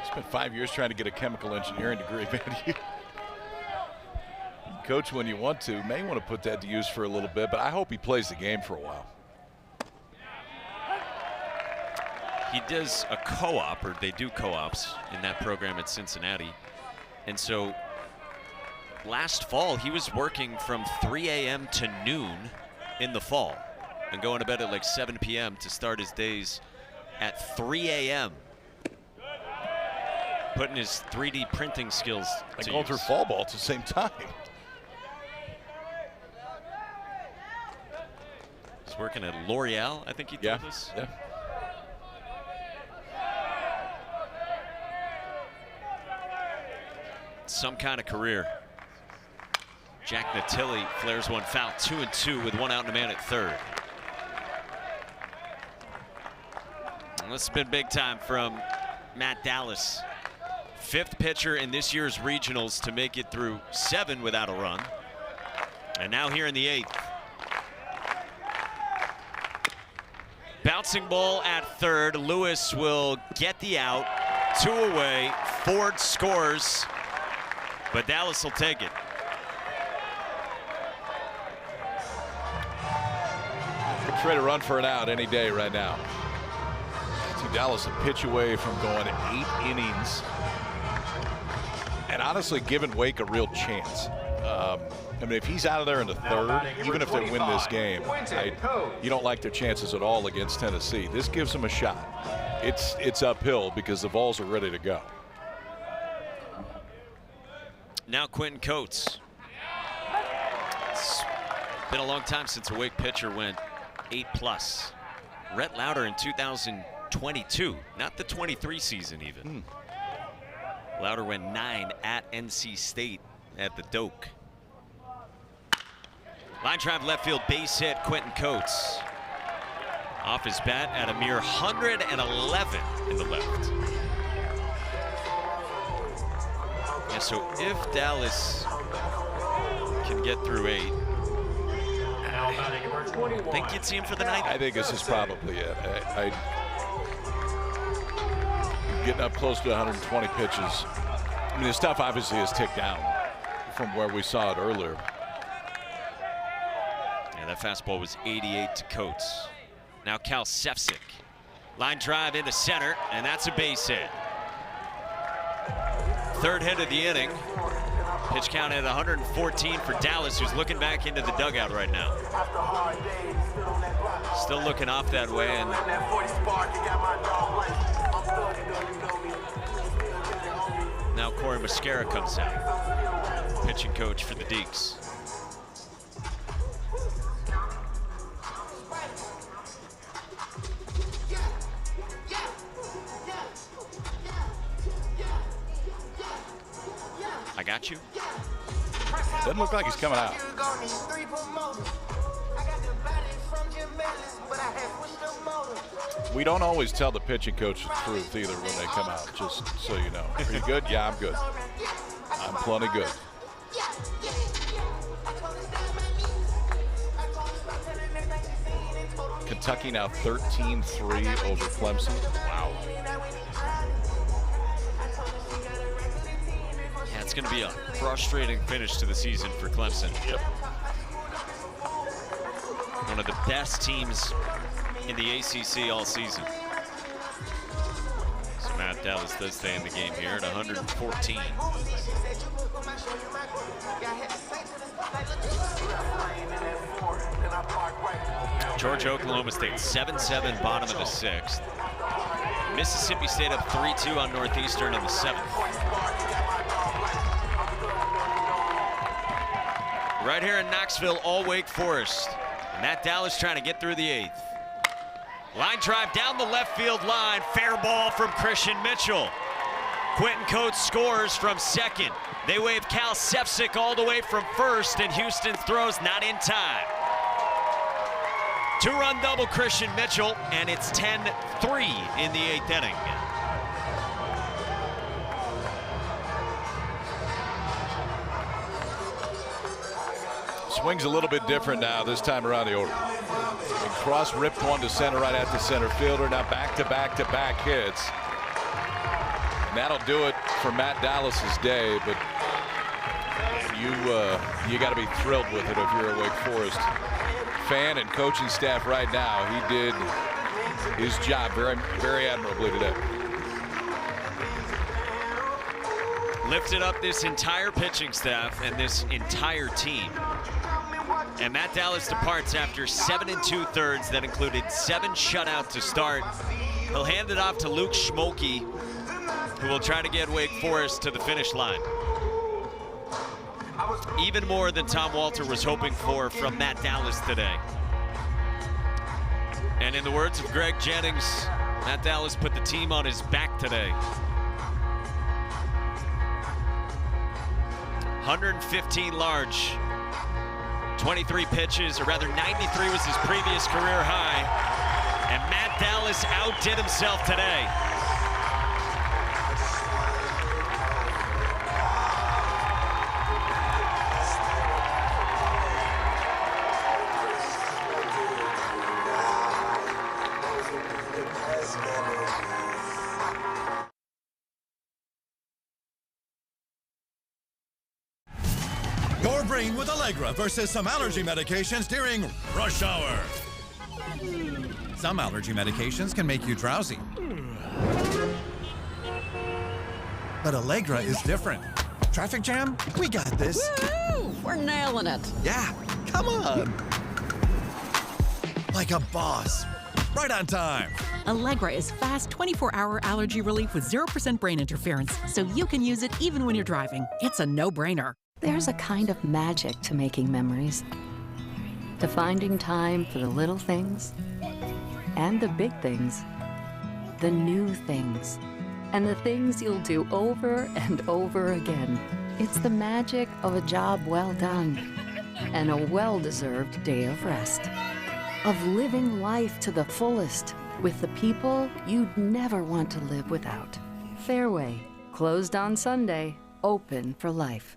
Spent 5 years trying to get a chemical engineering degree, man. You coach when you want to. May want to put that to use for a little bit, but I hope he plays the game for a while. He does a co-op, or they do co-ops in that program at Cincinnati. And so last fall, he was working from 3 a.m. to noon in the fall and going to bed at like 7 p.m. to start his days at 3 a.m. Putting his 3D printing skills like to going through fall ball at the same time. He's working at L'Oreal, I think he told us. Yeah. Some kind of career. Jack Natili flares one foul, 2-2 with one out and a man at third. And this has been big time from Matt Dallas. Fifth pitcher in this year's regionals to make it through 7 without a run. And now here in the 8th. Bouncing ball at third. Lewis will get the out. 2 away. Ford scores, but Dallas will take it. Try to run for an out any day right now. See Dallas a pitch away from going 8 innings. And honestly, giving Wake a real chance. I mean, if he's out of there in the third, even if they win this game, you don't like their chances at all against Tennessee. This gives them a shot. It's uphill because the balls are ready to go. Now Quentin Coates. It's been a long time since a Wake pitcher went 8+. Rhett Lauder in 2022, not the 23 season even. Lauder went 9 at NC State at the Doak. Line drive left field, base hit, Quentin Coates. Off his bat at a mere 111 in the left. Yeah, so if Dallas can get through 8, I think you'd see him for the 9th. I think this is probably it. Getting up close to 120 pitches. I mean, his stuff obviously has ticked down from where we saw it earlier. Yeah, that fastball was 88 to Coates. Now Cal Sefcik. Line drive into center, and that's a base hit. Third hit of the inning. Pitch count at 114 for Dallas, who's looking back into the dugout right now. Still looking off that way, and now Corey Mascara comes out, pitching coach for the Deeks. I got you. Doesn't look like he's coming out. We don't always tell the pitching coach the truth either when they come out, just so you know. Are you good? Yeah, I'm good. I'm plenty good. Kentucky now 13-3 over Clemson. Wow. Yeah, it's going to be a frustrating finish to the season for Clemson. Yep. One of the best teams in the ACC all season. So Matt Dallas does stay in the game here at 114. Georgia, Oklahoma State, 7-7, bottom of the 6th. Mississippi State up 3-2 on Northeastern in the 7th. Right here in Knoxville, all Wake Forest. Matt Dallas trying to get through the 8th. Line drive down the left field line. Fair ball from Christian Mitchell. Quentin Coates scores from second. They wave Cal Sepsic all the way from first, and Houston's throw's not in time. 2-run double Christian Mitchell, and it's 10-3 in the 8th inning. Swing's a little bit different now this time around the order. And Cross ripped one to center right at the center fielder. Now back-to-back-to-back hits. And that'll do it for Matt Dallas's day, but you got to be thrilled with it if you're a Wake Forest fan and coaching staff right now. He did his job very, very admirably today. Lifted up this entire pitching staff and this entire team. And Matt Dallas departs after 7 2/3 that included 7 shutouts to start. He'll hand it off to Luke Schmolke, who will try to get Wake Forest to the finish line. Even more than Tom Walter was hoping for from Matt Dallas today. And in the words of Greg Jennings, Matt Dallas put the team on his back today. 115 large, 23 pitches, or rather 93 was his previous career high. And Matt Dallas outdid himself today. Your brain with Allegra versus some allergy medications during rush hour. Some allergy medications can make you drowsy. But Allegra is different. Traffic jam? We got this. Woo! We're nailing it. Yeah, come on. Like a boss. Right on time. Allegra is fast 24-hour allergy relief with 0% brain interference, so you can use it even when you're driving. It's a no-brainer. There's a kind of magic to making memories, to finding time for the little things and the big things, the new things, and the things you'll do over and over again. It's the magic of a job well done and a well-deserved day of rest, of living life to the fullest with the people you'd never want to live without. Fairway, closed on Sunday, open for life.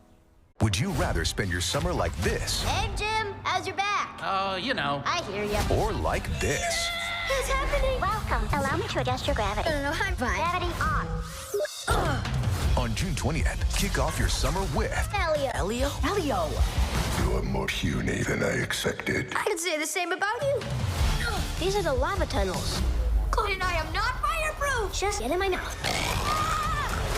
Would you rather spend your summer like this? Hey, Jim, how's your back? Oh, you know. I hear ya. Or like this? What's happening? Welcome. Allow me to adjust your gravity. No, I'm fine. Gravity on. On June 20th, kick off your summer with Elio. Elio? Elio. You're more puny than I expected. I could say the same about you. These are the lava tunnels. Cody and I am not fireproof. Just get in my mouth.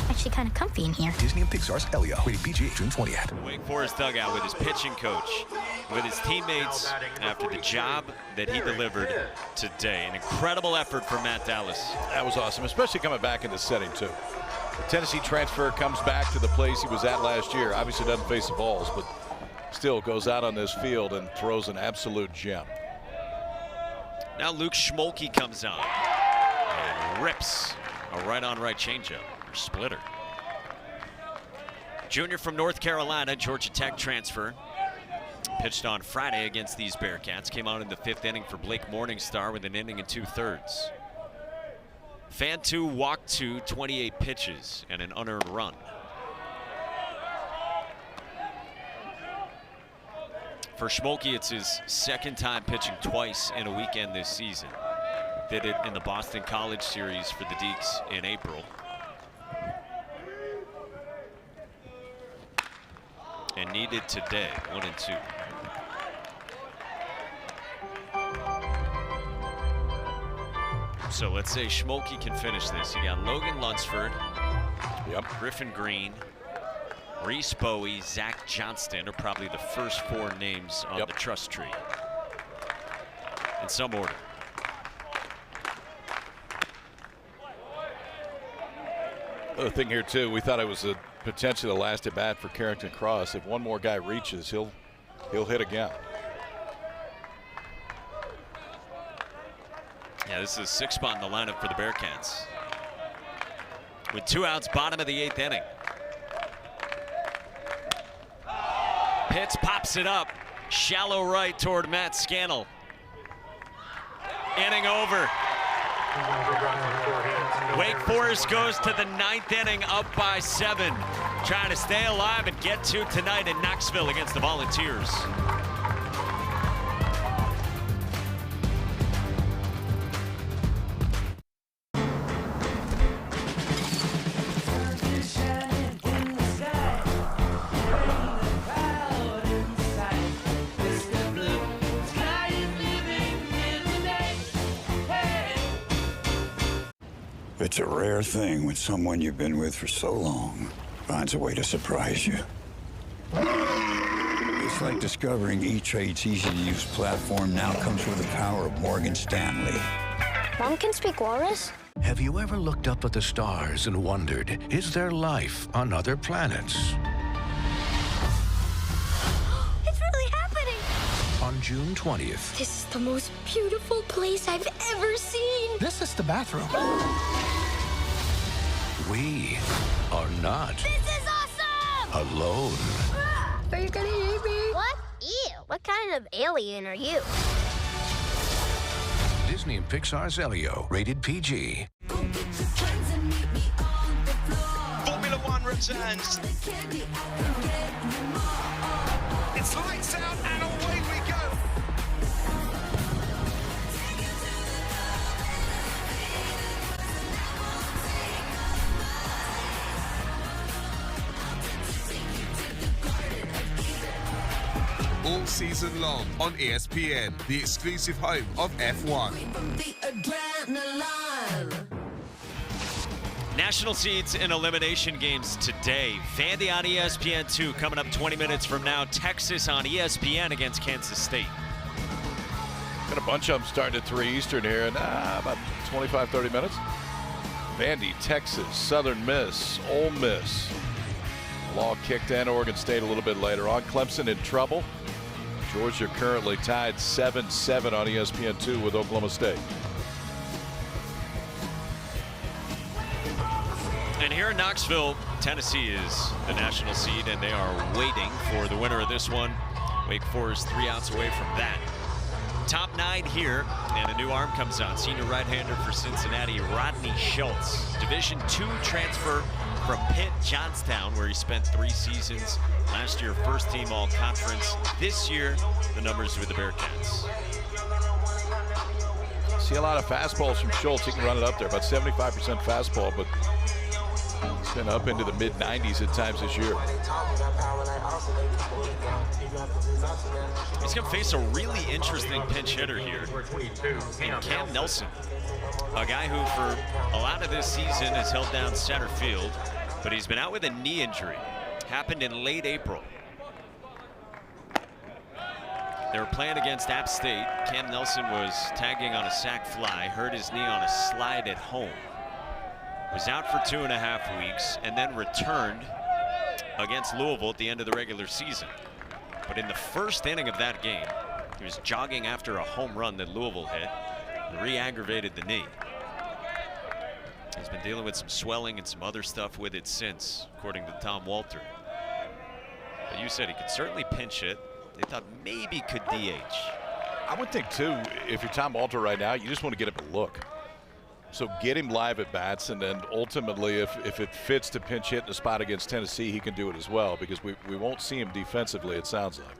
Actually kind of comfy in here. Disney and Pixar's Elio, rated PG, June 20th. Wake Forest dugout with his pitching coach, with his teammates after the job that he delivered today. An incredible effort from Matt Dallas. That was awesome, especially coming back in this setting too. The Tennessee transfer comes back to the place he was at last year. Obviously doesn't face the balls, but still goes out on this field and throws an absolute gem. Now Luke Schmolke comes on and rips a right-on-right changeup, or splitter. Junior from North Carolina, Georgia Tech transfer. Pitched on Friday against these Bearcats. Came out in the 5th inning for Blake Morningstar with an inning and 2/3. Fan 2 walked 2, 28 pitches, and an unearned run. For Schmolke, it's his second time pitching twice in a weekend this season. Did it in the Boston College Series for the Deacs in April. And needed today, 1-2. So let's say Schmolke can finish this. You got Logan Lunsford, Griffin Green, Reese Bowie, Zach Johnston are probably the first 4 names on the trust tree. In some order. Other thing here too, we thought it was potentially the last at bat for Carrington Cross. If one more guy reaches, he'll hit again. Yeah, this is a 6th spot in the lineup for the Bearcats. With 2 outs, bottom of the 8th inning. Pitts pops it up. Shallow right toward Matt Scannell. Inning over. Wake Forest goes to the 9th inning, up by 7. Trying to stay alive and get to tonight in Knoxville against the Volunteers. It's a rare thing when someone you've been with for so long finds a way to surprise you. It's like discovering E-Trade's easy-to-use platform now comes with the power of Morgan Stanley. Mom can speak walrus? Have you ever looked up at the stars and wondered, is there life on other planets? It's really happening! On June 20th, This is the most beautiful place I've ever seen! This is the bathroom. we are not This is awesome! alone. Are you gonna eat me? What? Ew. What kind of alien are you? Disney and Pixar's Elio, rated PG. Formula One returns. It's lights out and away we go. All season long on ESPN, the exclusive home of F1. National seeds and elimination games today. Vandy on ESPN2 coming up 20 minutes from now. Texas on ESPN against Kansas State. Got a bunch of them starting at 3 Eastern here in about 25, 30 minutes. Vandy, Texas, Southern Miss, Ole Miss. Law kicked in. Oregon State a little bit later on. Clemson in trouble. Georgia currently tied 7-7 on ESPN2 with Oklahoma State. And here in Knoxville, Tennessee is the national seed, and they are waiting for the winner of this one. Wake Forest 3 outs away from that. Top 9 here, and a new arm comes on. Senior right-hander for Cincinnati, Rodney Schultz. Division II transfer from Pitt Johnstown, where he spent 3 seasons. Last year, first team all-conference. This year, the numbers with the Bearcats. See a lot of fastballs from Schultz. He can run it up there, about 75% fastball, but it's been up into the mid-90s at times this year. He's going to face a really interesting pinch hitter here in Cam Nelson, a guy who for a lot of this season has held down center field, but he's been out with a knee injury. Happened in late April. They were playing against App State. Cam Nelson was tagging on a sac fly, hurt his knee on a slide at home. Was out for 2.5 weeks and then returned against Louisville at the end of the regular season. But in the first inning of that game, he was jogging after a home run that Louisville hit and re-aggravated the knee. He's been dealing with some swelling and some other stuff with it since, according to Tom Walter. But you said he could certainly pinch hit. They thought maybe could DH. I would think, too, if you're Tom Walter right now, you just want to get him a look. So get him live at bats, and then ultimately, if it fits to pinch hit in the spot against Tennessee, he can do it as well, because we won't see him defensively, it sounds like.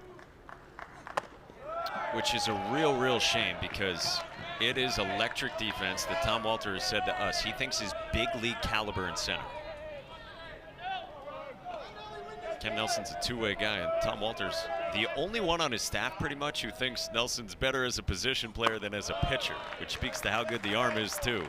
Which is a real shame, because it is electric defense that Tom Walter has said to us. He thinks is big league caliber in center. Cam Nelson's a two-way guy, and Tom Walter's the only one on his staff pretty much who thinks Nelson's better as a position player than as a pitcher, which speaks to how good the arm is too.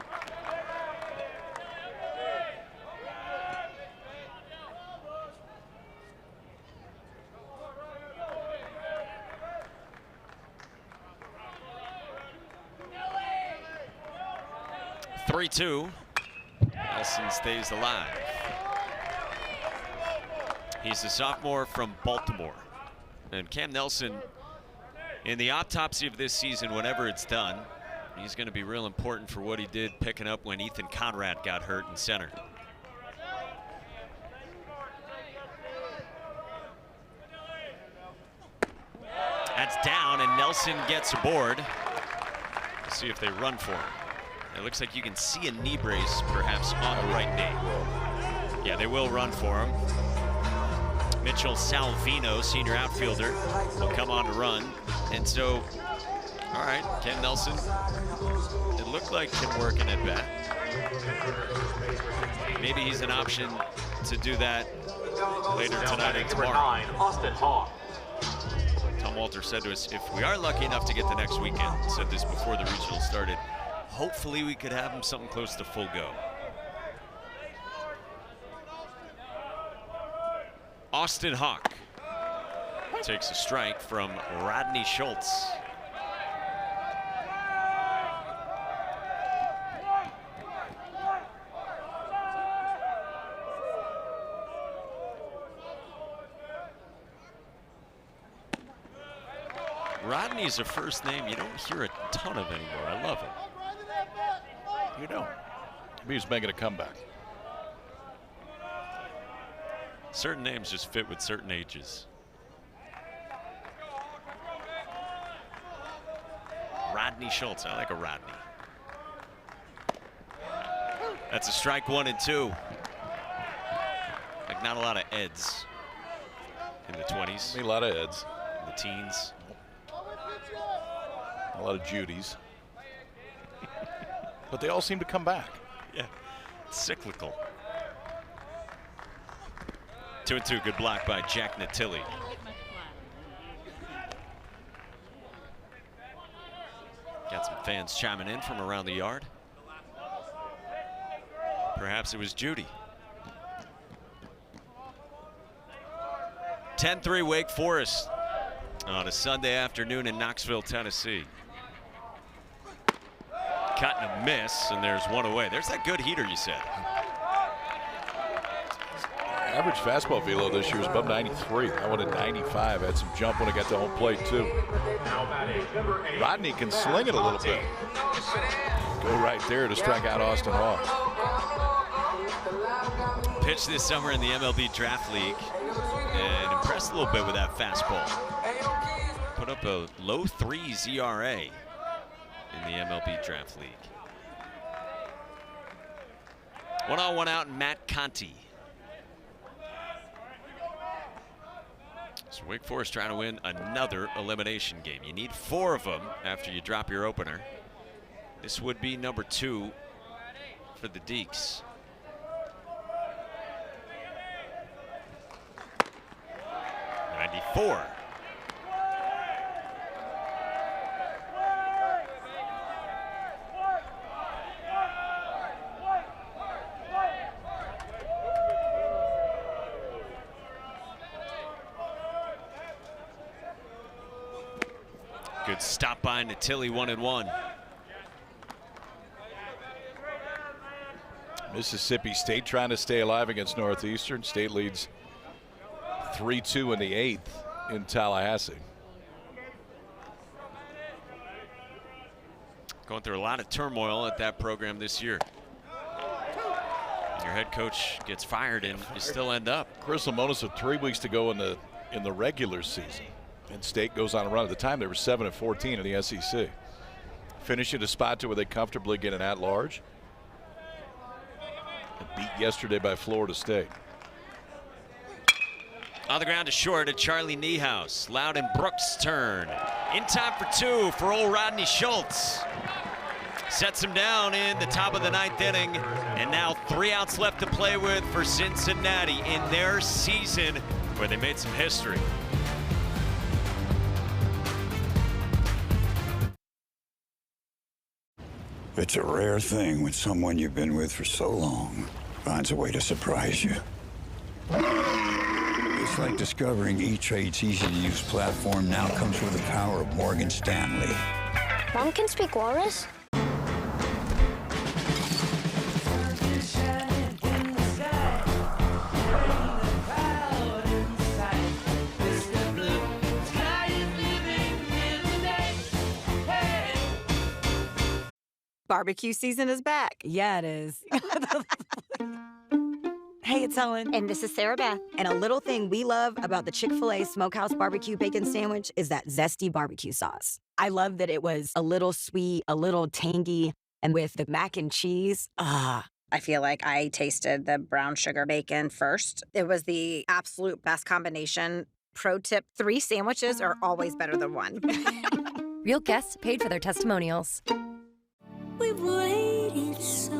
Nelson stays alive. He's a sophomore from Baltimore. And Cam Nelson, in the autopsy of this season, whenever it's done, he's going to be real important for what he did picking up when Ethan Conrad got hurt in center. That's down, and Nelson gets aboard. Let's see if they run for him. It looks like you can see a knee brace, perhaps, on the right knee. Yeah, they will run for him. Mitchell Salvino, senior outfielder, will come on to run. And so, all right, Ken Nelson, it looked like him working at bat. Maybe he's an option to do that later tonight and tomorrow. Austin Hawk. Tom Walter said to us, if we are lucky enough to get the next weekend, said this before the regional started, hopefully we could have him something close to full go. Austin Hawk takes a strike from Rodney Schultz. Rodney's a first name you don't hear a ton of anymore. I love it. You don't. He's making a comeback. Certain names just fit with certain ages. Rodney Schultz. I like a Rodney. That's a strike 1 and 2. Like not a lot of Eds in the 20s. A lot of Eds. In the teens. A lot of Judys. But they all seem to come back. Yeah, it's cyclical. 2-2, good block by Jack Natilli. Got some fans chiming in from around the yard. Perhaps it was Judy. 10-3 Wake Forest on a Sunday afternoon in Knoxville, Tennessee. Cut and a miss, and there's one away. There's that good heater you said. Average fastball velo this year is above 93. I wanted 95. Had some jump when it got to home plate, too. Rodney can sling it a little bit. Go right there to strike out Austin Hawk. Pitched this summer in the MLB Draft League and impressed a little bit with that fastball. Put up a low 3s ERA in the MLB Draft League. 1 on 1 out, Matt Conti. So Wake Forest trying to win another elimination game. You need 4 of them after you drop your opener. This would be number 2 for the Deeks. '94. Good stop by Natilli, 1-1. Mississippi State trying to stay alive against Northeastern. State leads 3-2 in the 8th in Tallahassee. Going through a lot of turmoil at that program this year. Your head coach gets fired and you still end up. Chris Lemonis with 3 weeks to go in the regular season. And State goes on a run. At the time, they were 7-14 in the SEC. Finish at a spot to where they comfortably get an at-large. Beat yesterday by Florida State. On the ground to short at Charlie Niehaus. Loudon Brooks' turn. In time for 2 for old Rodney Schultz. Sets him down in the top of the 9th inning. And now 3 outs left to play with for Cincinnati in their season where they made some history. It's a rare thing when someone you've been with for so long finds a way to surprise you. It's like discovering E-Trade's easy-to-use platform now comes with the power of Morgan Stanley. Mom can speak walrus? Barbecue season is back. Yeah, it is. Hey, it's Helen. And this is Sarah Beth. And a little thing we love about the Chick-fil-A Smokehouse Barbecue Bacon Sandwich is that zesty barbecue sauce. I love that it was a little sweet, a little tangy, and with the mac and cheese, I feel like I tasted the brown sugar bacon first. It was the absolute best combination. Pro tip, 3 sandwiches are always better than 1. Real guests paid for their testimonials. We've waited so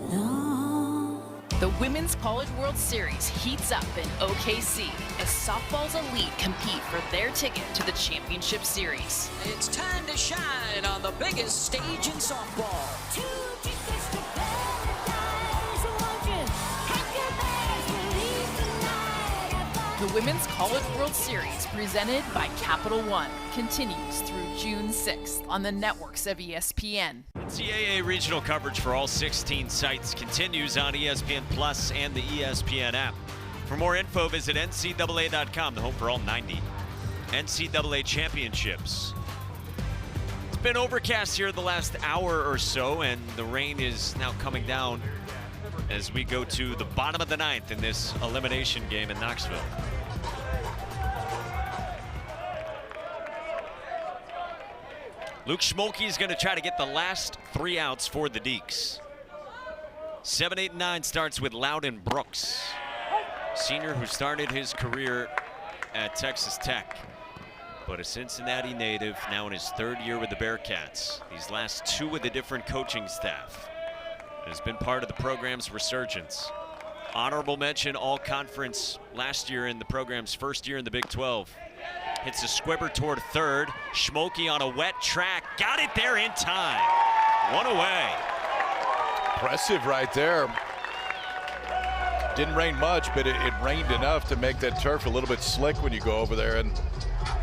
long. The Women's College World Series heats up in OKC as softball's elite compete for their ticket to the championship series. It's time to shine on the biggest stage in softball. 2 tickets to paradise, won't you? Pack your bags, we'll leave tonight. The Women's College World Series, presented by Capital One, continues through June 6th on the networks of ESPN. NCAA regional coverage for all 16 sites continues on ESPN Plus and the ESPN app. For more info, visit ncaa.com, the home for all 90 NCAA championships. It's been overcast here the last hour or so, and the rain is now coming down as we go to the bottom of the 9th in this elimination game in Knoxville. Luke Schmolke is going to try to get the last 3 outs for the Deacs. 7, 8, and 9 starts with Loudon Brooks, senior who started his career at Texas Tech, but a Cincinnati native, now in his 3rd year with the Bearcats. These last 2 with a different coaching staff. Has been part of the program's resurgence. Honorable mention All-Conference last year in the program's first year in the Big 12. Hits a squibber toward 3rd. Schmolke on a wet track. Got it there in time. 1 away. Impressive right there. Didn't rain much, but it rained enough to make that turf a little bit slick when you go over there. And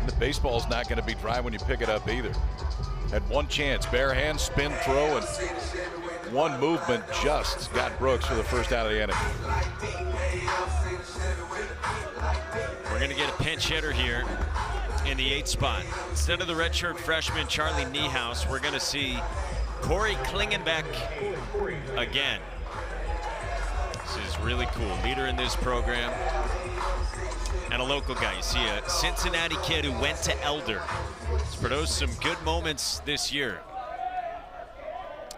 the baseball's not going to be dry when you pick it up either. Had 1 chance. Bare hand, spin, throw, and 1 movement just got Brooks for the first out of the inning. We're going to get a pinch hitter here in the 8th spot. Instead of the redshirt freshman Charlie Niehaus, we're going to see Corey Klingenbeck again. This is really cool. Leader in this program and a local guy. You see a Cincinnati kid who went to Elder. He's produced some good moments this year.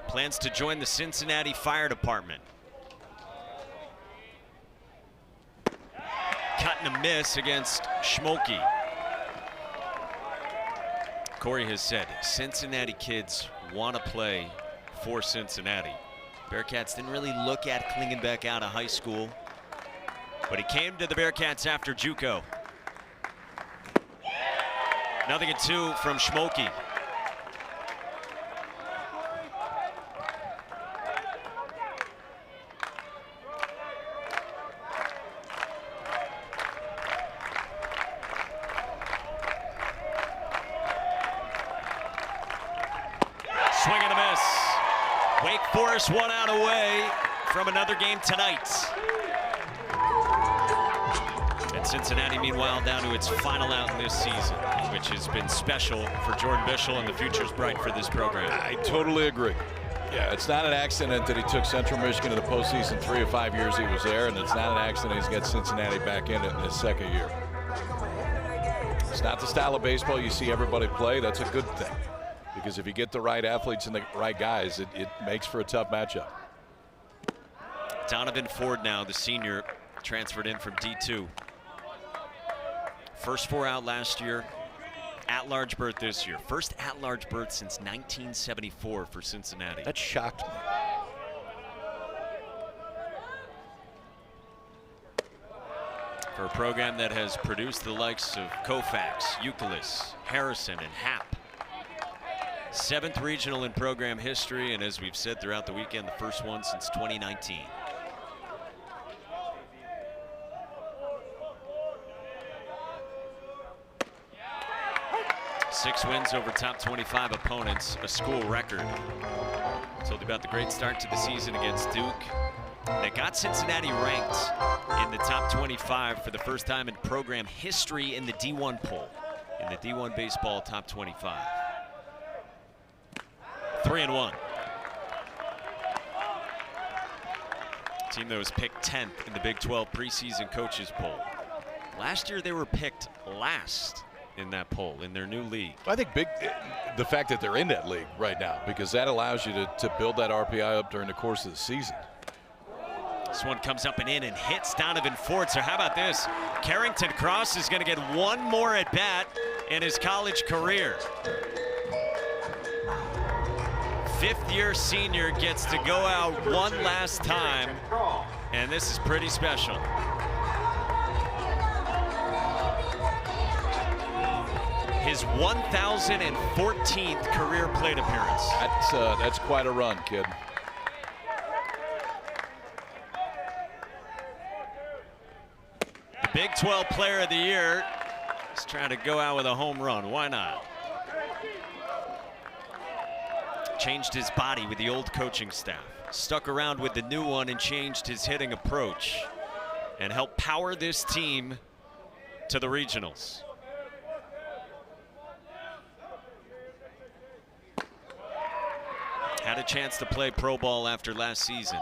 Plans to join the Cincinnati Fire Department. Cut and a miss against Schmolke. Corey has said Cincinnati kids want to play for Cincinnati. Bearcats didn't really look at Klingenbeck out of high school, but he came to the Bearcats after JUCO. 0-2 from Schmolke. Swing and a miss. Wake Forest 1 out away from another game tonight. And Cincinnati, meanwhile, down to its final out in this season, which has been special for Jordan Bischel, and the future's bright for this program. I totally agree. Yeah, it's not an accident that he took Central Michigan to the postseason 3 of 5 years he was there, and it's not an accident he's got Cincinnati back in it in his 2nd year. It's not the style of baseball you see everybody play. That's a good thing, because if you get the right athletes and the right guys, it makes for a tough matchup. Donovan Ford now, the senior, transferred in from D2. First 4 out last year, at-large berth this year. First at-large berth since 1974 for Cincinnati. That shocked me. For a program that has produced the likes of Koufax, Youkilis, Harrison, and Happ. 7th regional in program history, and as we've said throughout the weekend, the first one since 2019. Six wins over top 25 opponents, a school record. Told you about the great start to the season against Duke. They got Cincinnati ranked in the top 25 for the first time in program history in the D1 poll, in the D1 baseball top 25. 3-1. Team that was picked 10th in the Big 12 preseason coaches poll. Last year they were picked last in that poll in their new league. I think the fact that they're in that league right now, because that allows you to build that RPI up during the course of the season. This one comes up and in and hits Donovan Ford. So how about this? Carrington Cross is going to get one more at bat in his college career. Fifth-year senior gets to go out one last time, and this is pretty special. His 1,014th career plate appearance. That's quite a run, kid. The Big 12 Player of the Year is trying to go out with a home run. Why not? Changed his body with the old coaching staff, stuck around with the new one and changed his hitting approach, and helped power this team to the regionals. Had a chance to play pro ball after last season,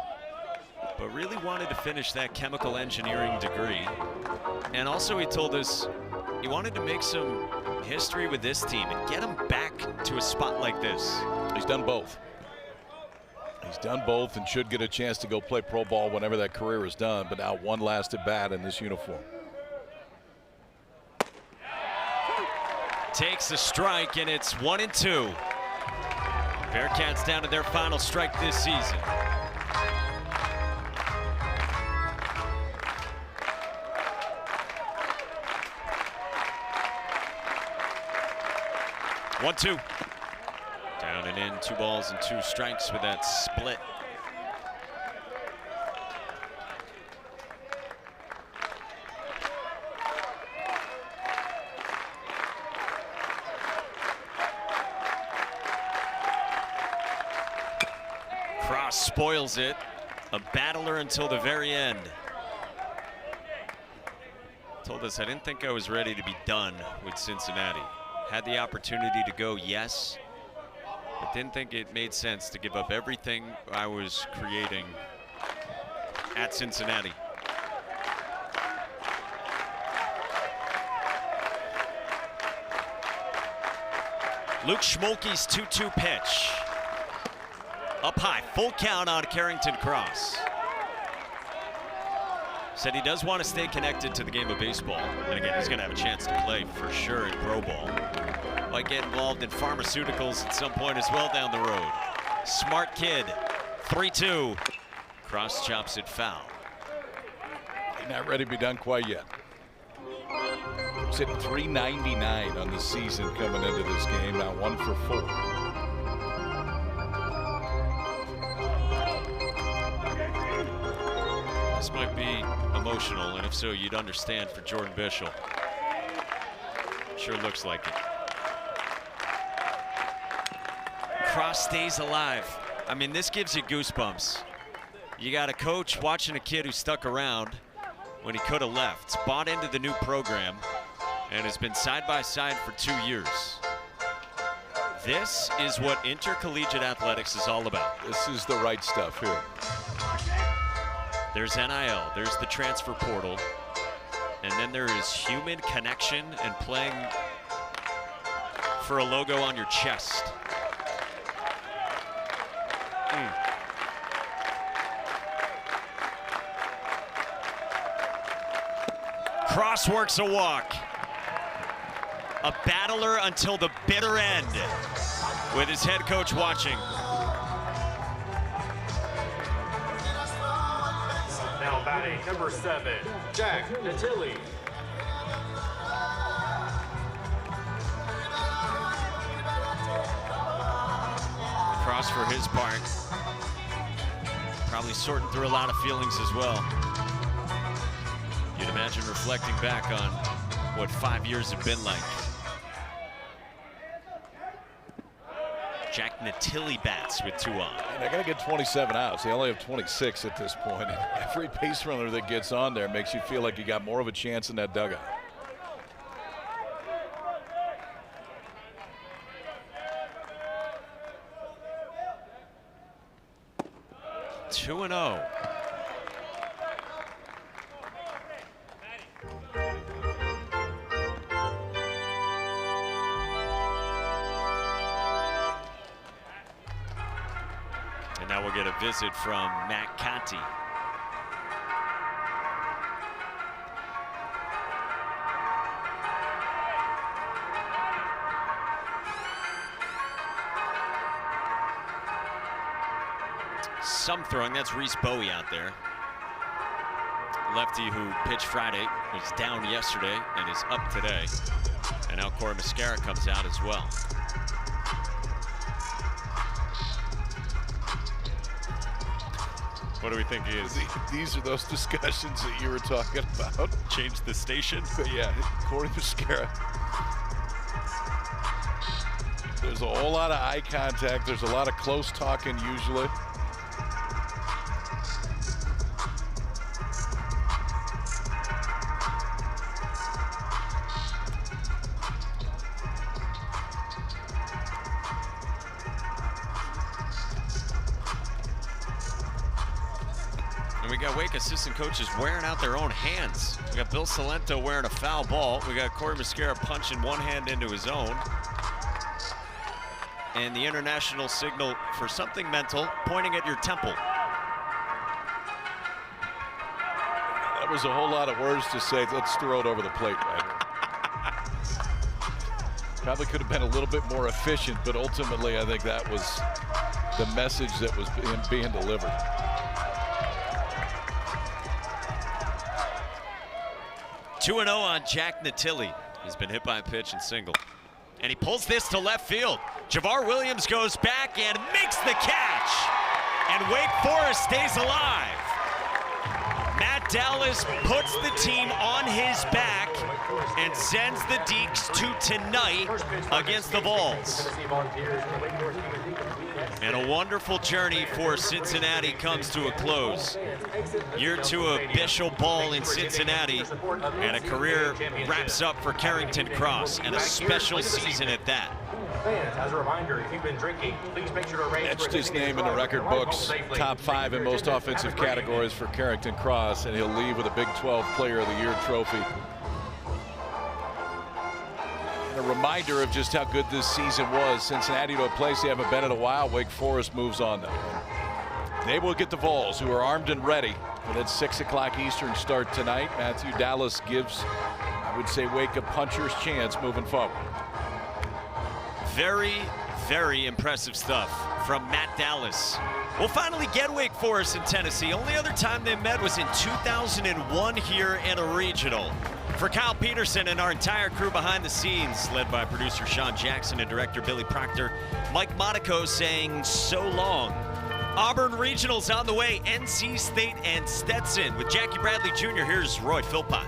but really wanted to finish that chemical engineering degree. And also he told us he wanted to make some history with this team and get them back to a spot like this. He's done both. He's done both and should get a chance to go play pro ball whenever that career is done, but now one last at bat in this uniform. Takes a strike, and it's 1-2. Bearcats down to their final strike this season. One-two. Down and in, 2 balls and 2 strikes with that split. Cross spoils it. A battler until the very end. Told us I didn't think I was ready to be done with Cincinnati. Had the opportunity to go, yes, but didn't think it made sense to give up everything I was creating at Cincinnati. Luke Schmolke's 2-2 pitch. Up high, full count on Carrington Cross. Said he does want to stay connected to the game of baseball. And again, he's going to have a chance to play for sure in pro ball. Might get involved in pharmaceuticals at some point as well down the road. Smart kid, 3-2. Cross chops it foul. Not ready to be done quite yet. He's hit .399 on the season coming into this game, now 1 for 4. This might be emotional, and if so, you'd understand for Jordan Bischel. Sure looks like it. Cross stays alive. I mean, this gives you goosebumps. You got a coach watching a kid who stuck around when he could have left, bought into the new program, and has been side by side for 2 years. This is what intercollegiate athletics is all about. This is the right stuff here. There's NIL, there's the transfer portal, and then there is human connection and playing for a logo on your chest. Cross works a walk. A battler until the bitter end with his head coach watching. Now batting number 7, Jack Natilli. Cross for his part. Probably sorting through a lot of feelings as well. You'd imagine reflecting back on what 5 years have been like. Jack Natilli bats with 2 on. And they got to get 27 outs. They only have 26 at this point. And every base runner that gets on there makes you feel like you got more of a chance in that dugout. get a visit from Matt Conti. Some throwing, that's Reese Bowie out there. Lefty who pitched Friday, was down yesterday and is up today. And now Corey Muscara comes out as well. What do we think is? These are those discussions that you were talking about. Change the station? But yeah, Corey Muscara. There's a whole lot of eye contact. There's a lot of close talking usually. We got Wake assistant coaches wearing out their own hands. We got Bill Salento wearing a foul ball. We got Corey Muscara punching one hand into his own. And the international signal for something mental, pointing at your temple. That was a whole lot of words to say. Let's throw it over the plate, right? Probably could have been a little bit more efficient, but ultimately I think that was the message that was being delivered. Two 2-0 on Jack Natilli. He's been hit by a pitch and single. And he pulls this to left field. Javar Williams goes back and makes the catch. And Wake Forest stays alive. Matt Dallas puts the team on his back and sends the Deeks to tonight against the Vols. And a wonderful journey for Cincinnati comes to a close. Year 2 of Bishop ball in Cincinnati, and a career wraps up for Carrington Cross, and a special season at that. Fans, as a reminder, if you've been drinking, please make sure to arrange Etched his name in the record books, top 5 in most offensive categories for Carrington Cross, and he'll leave with a Big 12 Player of the Year trophy. And a reminder of just how good this season was. Cincinnati to a place they haven't been in a while. Wake Forest moves on them. They will get the Vols, who are armed and ready for that 6 o'clock Eastern start tonight. Matthew Dallas gives, I would say, Wake a puncher's chance moving forward. Very, very impressive stuff from Matt Dallas. We'll finally get Wake Forest in Tennessee. Only other time they met was in 2001 here in a regional. For Kyle Peterson and our entire crew behind the scenes, led by producer Sean Jackson and director Billy Proctor, Mike Monaco saying so long. Auburn Regionals on the way, NC State and Stetson. With Jackie Bradley Jr., here's Roy Philpott.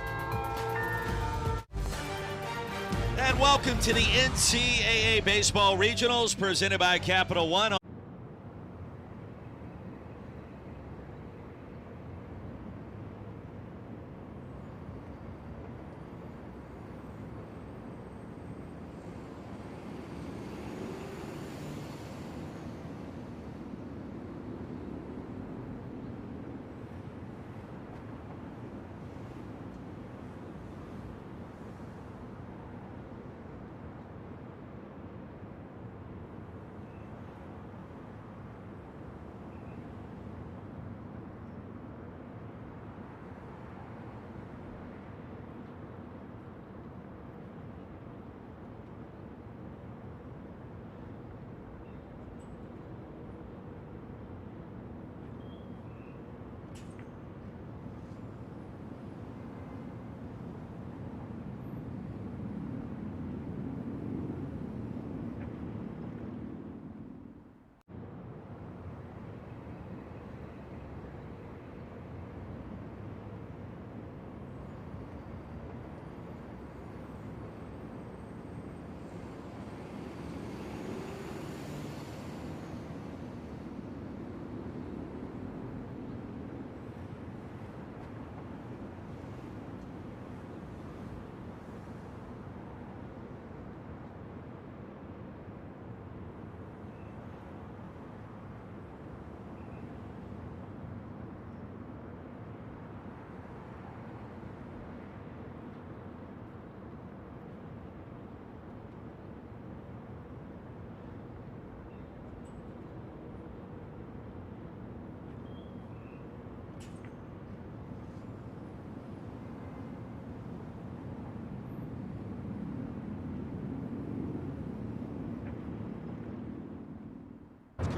And welcome to the NCAA Baseball Regionals presented by Capital One.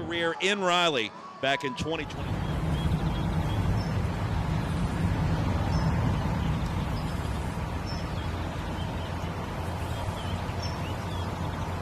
career in Raleigh back in 2020.